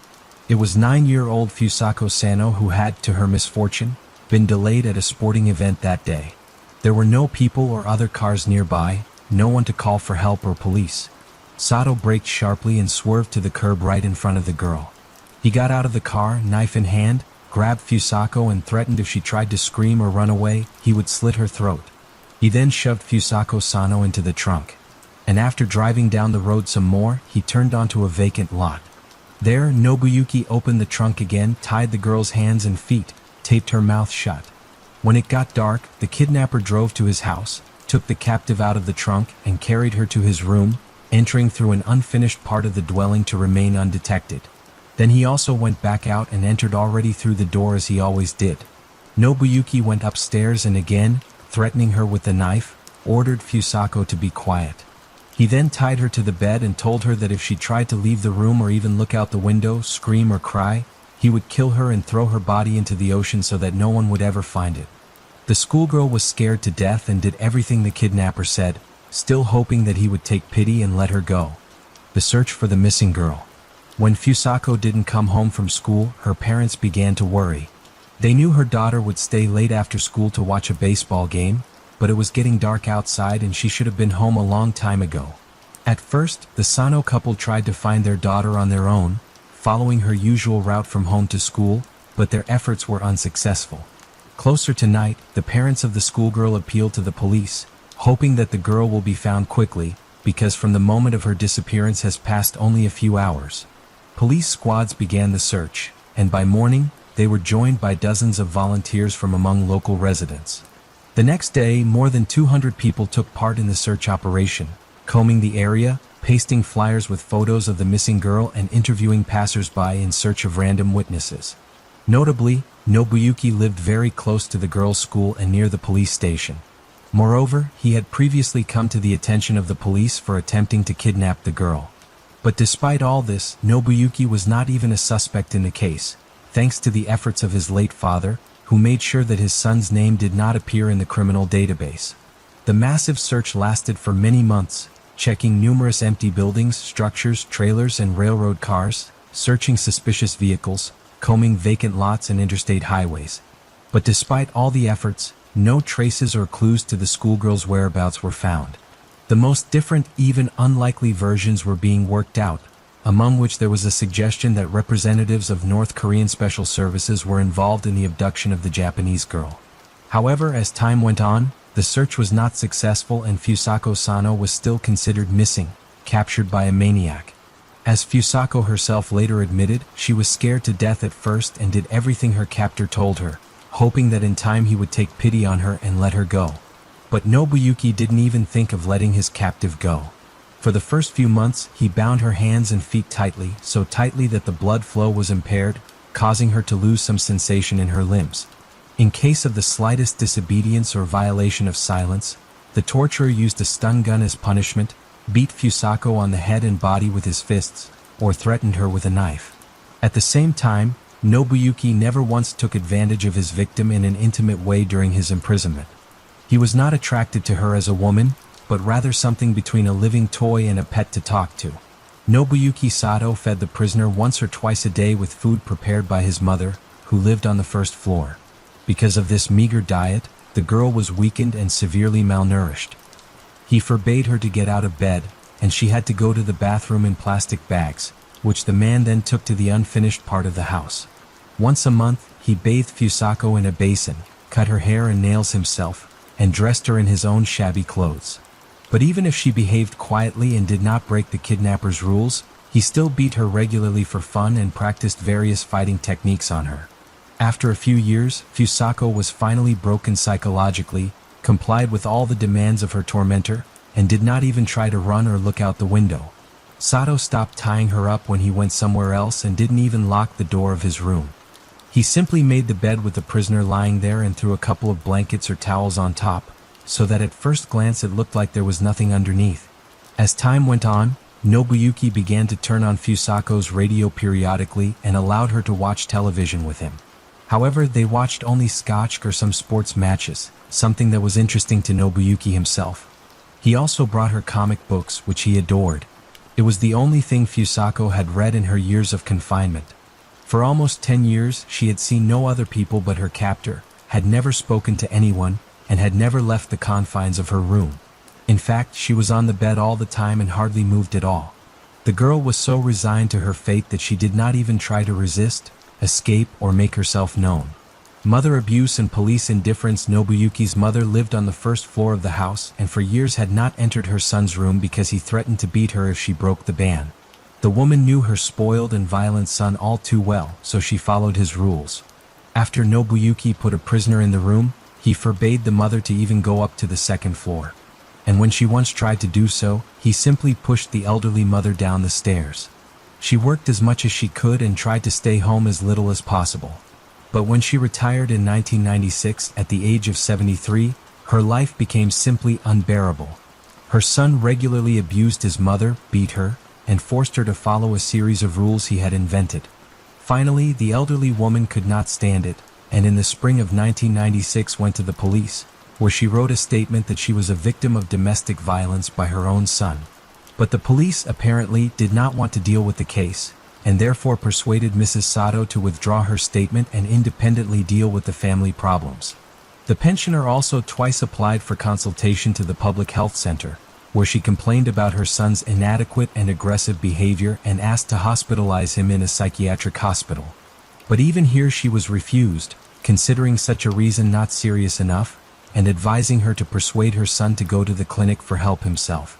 [SPEAKER 1] It was 9-year-old Fusako Sano who had, to her misfortune, been delayed at a sporting event that day. There were no people or other cars nearby, no one to call for help or police. Sato braked sharply and swerved to the curb right in front of the girl. He got out of the car, knife in hand, grabbed Fusako and threatened if she tried to scream or run away, he would slit her throat. He then shoved Fusako Sano into the trunk. And after driving down the road some more, he turned onto a vacant lot. There, Nobuyuki opened the trunk again, tied the girl's hands and feet, taped her mouth shut. When it got dark, the kidnapper drove to his house, took the captive out of the trunk, and carried her to his room, entering through an unfinished part of the dwelling to remain undetected. Then he also went back out and entered already through the door as he always did. Nobuyuki went upstairs and again, threatening her with the knife, ordered Fusako to be quiet. He then tied her to the bed and told her that if she tried to leave the room or even look out the window, scream or cry, he would kill her and throw her body into the ocean so that no one would ever find it. The schoolgirl was scared to death and did everything the kidnapper said, still hoping that he would take pity and let her go. The search for the missing girl. When Fusako didn't come home from school, her parents began to worry. They knew her daughter would stay late after school to watch a baseball game, but it was getting dark outside and she should have been home a long time ago. At first, the Sano couple tried to find their daughter on their own, following her usual route from home to school, but their efforts were unsuccessful. Closer to night, the parents of the schoolgirl appealed to the police, hoping that the girl will be found quickly, because from the moment of her disappearance has passed only a few hours. Police squads began the search, and by morning, they were joined by dozens of volunteers from among local residents. The next day, more than 200 people took part in the search operation, combing the area, pasting flyers with photos of the missing girl and interviewing passers-by in search of random witnesses. Notably, Nobuyuki lived very close to the girls' school and near the police station. Moreover, he had previously come to the attention of the police for attempting to kidnap the girl. But despite all this, Nobuyuki was not even a suspect in the case, thanks to the efforts of his late father, who made sure that his son's name did not appear in the criminal database. The massive search lasted for many months, checking numerous empty buildings, structures, trailers, and railroad cars, searching suspicious vehicles, combing vacant lots and interstate highways. But despite all the efforts, no traces or clues to the schoolgirl's whereabouts were found. The most different, even unlikely versions were being worked out, among which there was a suggestion that representatives of North Korean special services were involved in the abduction of the Japanese girl. However, as time went on, the search was not successful and Fusako Sano was still considered missing, captured by a maniac. As Fusako herself later admitted, she was scared to death at first and did everything her captor told her, hoping that in time he would take pity on her and let her go. But Nobuyuki didn't even think of letting his captive go. For the first few months, he bound her hands and feet tightly, so tightly that the blood flow was impaired, causing her to lose some sensation in her limbs. In case of the slightest disobedience or violation of silence, the torturer used a stun gun as punishment, beat Fusako on the head and body with his fists, or threatened her with a knife. At the same time, Nobuyuki never once took advantage of his victim in an intimate way during his imprisonment. He was not attracted to her as a woman, but rather something between a living toy and a pet to talk to. Nobuyuki Sato fed the prisoner once or twice a day with food prepared by his mother, who lived on the first floor. Because of this meager diet, the girl was weakened and severely malnourished. He forbade her to get out of bed, and she had to go to the bathroom in plastic bags, which the man then took to the unfinished part of the house. Once a month, he bathed Fusako in a basin, cut her hair and nails himself, and dressed her in his own shabby clothes. But even if she behaved quietly and did not break the kidnapper's rules, he still beat her regularly for fun and practiced various fighting techniques on her. After a few years, Fusako was finally broken psychologically, complied with all the demands of her tormentor, and did not even try to run or look out the window. Sato stopped tying her up when he went somewhere else and didn't even lock the door of his room. He simply made the bed with the prisoner lying there and threw a couple of blankets or towels on top, so that at first glance it looked like there was nothing underneath. As time went on, Nobuyuki began to turn on Fusako's radio periodically and allowed her to watch television with him. However, they watched only scotch or some sports matches, something that was interesting to Nobuyuki himself. He also brought her comic books, which he adored. It was the only thing Fusako had read in her years of confinement. For almost 10 years, she had seen no other people but her captor, had never spoken to anyone, and had never left the confines of her room. In fact, she was on the bed all the time and hardly moved at all. The girl was so resigned to her fate that she did not even try to resist, escape, or make herself known. Mother abuse and police indifference. Nobuyuki's mother lived on the first floor of the house and for years had not entered her son's room because he threatened to beat her if she broke the ban. The woman knew her spoiled and violent son all too well, so she followed his rules. After Nobuyuki put a prisoner in the room, he forbade the mother to even go up to the second floor. And when she once tried to do so, he simply pushed the elderly mother down the stairs. She worked as much as she could and tried to stay home as little as possible. But when she retired in 1996 at the age of 73, her life became simply unbearable. Her son regularly abused his mother, beat her, and forced her to follow a series of rules he had invented. Finally, the elderly woman could not stand it, and in the spring of 1996 went to the police, where she wrote a statement that she was a victim of domestic violence by her own son. But the police apparently did not want to deal with the case, and therefore persuaded Mrs. Sato to withdraw her statement and independently deal with the family problems. The pensioner also twice applied for consultation to the public health center, where she complained about her son's inadequate and aggressive behavior and asked to hospitalize him in a psychiatric hospital. But even here she was refused, considering such a reason not serious enough, and advising her to persuade her son to go to the clinic for help himself.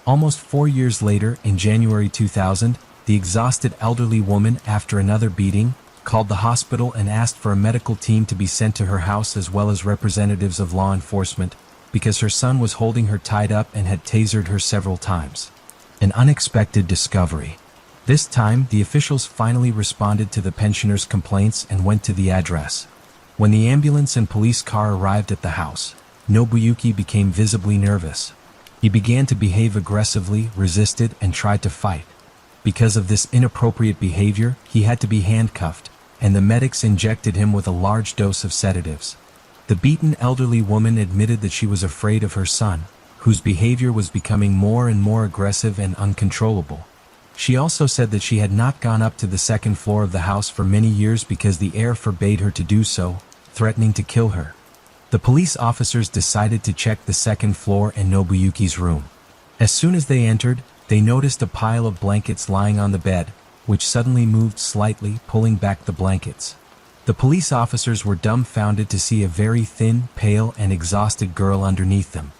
[SPEAKER 1] Almost 4 years later, in January 2000, the exhausted elderly woman, after another beating, called the hospital and asked for a medical team to be sent to her house as well as representatives of law enforcement, because her son was holding her tied up and had tasered her several times. An unexpected discovery. This time, the officials finally responded to the pensioner's complaints and went to the address. When the ambulance and police car arrived at the house, Nobuyuki became visibly nervous. He began to behave aggressively, resisted, and tried to fight. Because of this inappropriate behavior, he had to be handcuffed, and the medics injected him with a large dose of sedatives. The beaten elderly woman admitted that she was afraid of her son, whose behavior was becoming more and more aggressive and uncontrollable. She also said that she had not gone up to the second floor of the house for many years because the air forbade her to do so, threatening to kill her. The police officers decided to check the second floor and Nobuyuki's room. As soon as they entered, they noticed a pile of blankets lying on the bed, which suddenly moved slightly, pulling back the blankets. The police officers were dumbfounded to see a very thin, pale, and exhausted girl underneath them.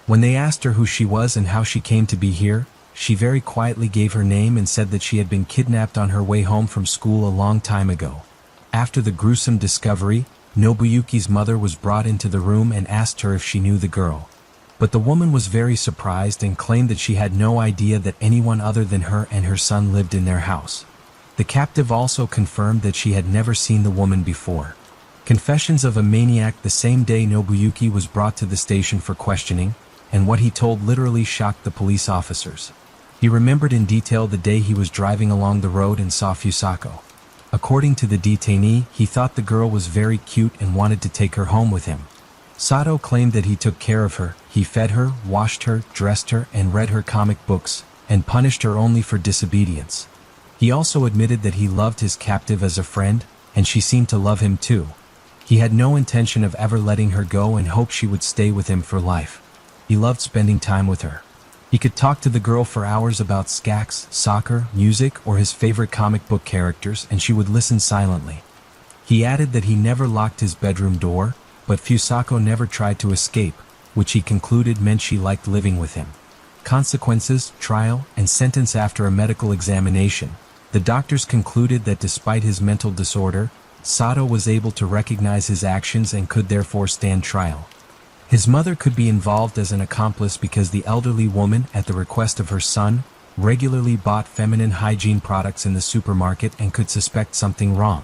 [SPEAKER 1] When they asked her who she was and how she came to be here, she very quietly gave her name and said that she had been kidnapped on her way home from school a long time ago. After the gruesome discovery, Nobuyuki's mother was brought into the room and asked her if she knew the girl. But the woman was very surprised and claimed that she had no idea that anyone other than her and her son lived in their house. The captive also confirmed that she had never seen the woman before. Confessions of a maniac. The same day Nobuyuki was brought to the station for questioning, and what he told literally shocked the police officers. He remembered in detail the day he was driving along the road and saw Fusako. According to the detainee, he thought the girl was very cute and wanted to take her home with him. Sato claimed that he took care of her. He fed her, washed her, dressed her, and read her comic books, and punished her only for disobedience. He also admitted that he loved his captive as a friend, and she seemed to love him too. He had no intention of ever letting her go and hoped she would stay with him for life. He loved spending time with her. He could talk to the girl for hours about skaks, soccer, music, or his favorite comic book characters, and she would listen silently. He added that he never locked his bedroom door, but Fusako never tried to escape, which he concluded meant she liked living with him. Consequences, trial, and sentence. After a medical examination, the doctors concluded that despite his mental disorder, Sato was able to recognize his actions and could therefore stand trial. His mother could be involved as an accomplice because the elderly woman, at the request of her son, regularly bought feminine hygiene products in the supermarket and could suspect something wrong.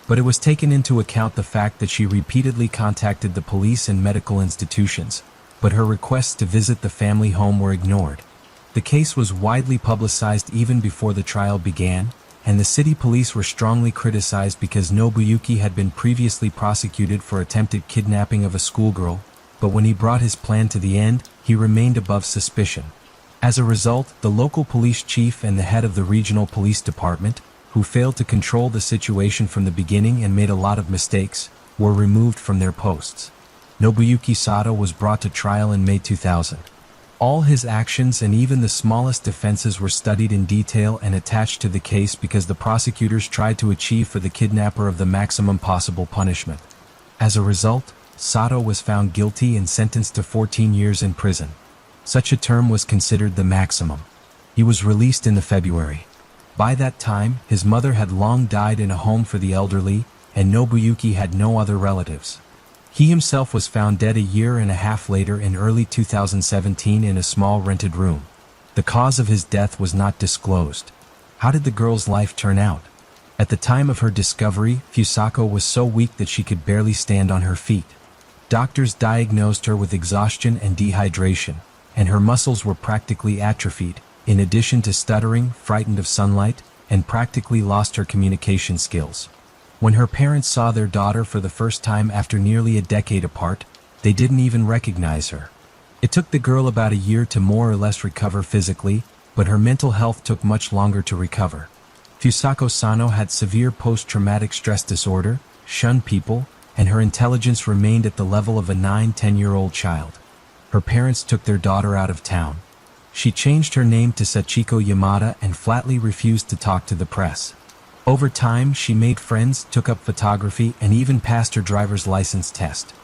[SPEAKER 1] But it was taken into account the fact that she repeatedly contacted the police and medical institutions, but her requests to visit the family home were ignored. The case was widely publicized even before the trial began, and the city police were strongly criticized because Nobuyuki had been previously prosecuted for attempted kidnapping of a schoolgirl, but when he brought his plan to the end, he remained above suspicion. As a result, the local police chief and the head of the regional police department, who failed to control the situation from the beginning and made a lot of mistakes, were removed from their posts. Nobuyuki Sato was brought to trial in May 2000. All his actions and even the smallest offenses were studied in detail and attached to the case because the prosecutors tried to achieve for the kidnapper of the maximum possible punishment. As a result, Sato was found guilty and sentenced to 14 years in prison. Such a term was considered the maximum. He was released in February. By that time, his mother had long died in a home for the elderly, and Nobuyuki had no other relatives. He himself was found dead a year and a half later in early 2017 in a small rented room. The cause of his death was not disclosed. How did the girl's life turn out? At the time of her discovery, Fusako was so weak that she could barely stand on her feet. Doctors diagnosed her with exhaustion and dehydration, and her muscles were practically atrophied, in addition to stuttering, frightened of sunlight, and practically lost her communication skills. When her parents saw their daughter for the first time after nearly a decade apart, they didn't even recognize her. It took the girl about a year to more or less recover physically, but her mental health took much longer to recover. Fusako Sano had severe post-traumatic stress disorder, shunned people, and her intelligence remained at the level of a 9-10-year-old child. Her parents took their daughter out of town. She changed her name to Sachiko Yamada and flatly refused to talk to the press. Over time, she made friends, took up photography, and even passed her driver's license test.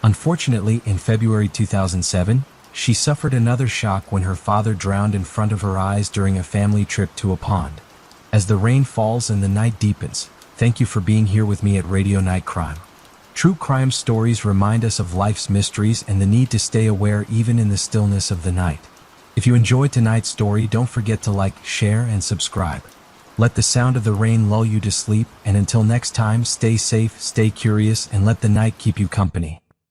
[SPEAKER 1] Unfortunately, in February 2007, she suffered another shock when her father drowned in front of her eyes during a family trip to a pond. As the rain falls and the night deepens, thank you for being here with me at Radio Night Crime. True crime stories remind us of life's mysteries and the need to stay aware even in the stillness of the night. If you enjoyed tonight's story, don't forget to like, share, and subscribe. Let the sound of the rain lull you to sleep, and until next time, stay safe, stay curious, and let the night keep you company.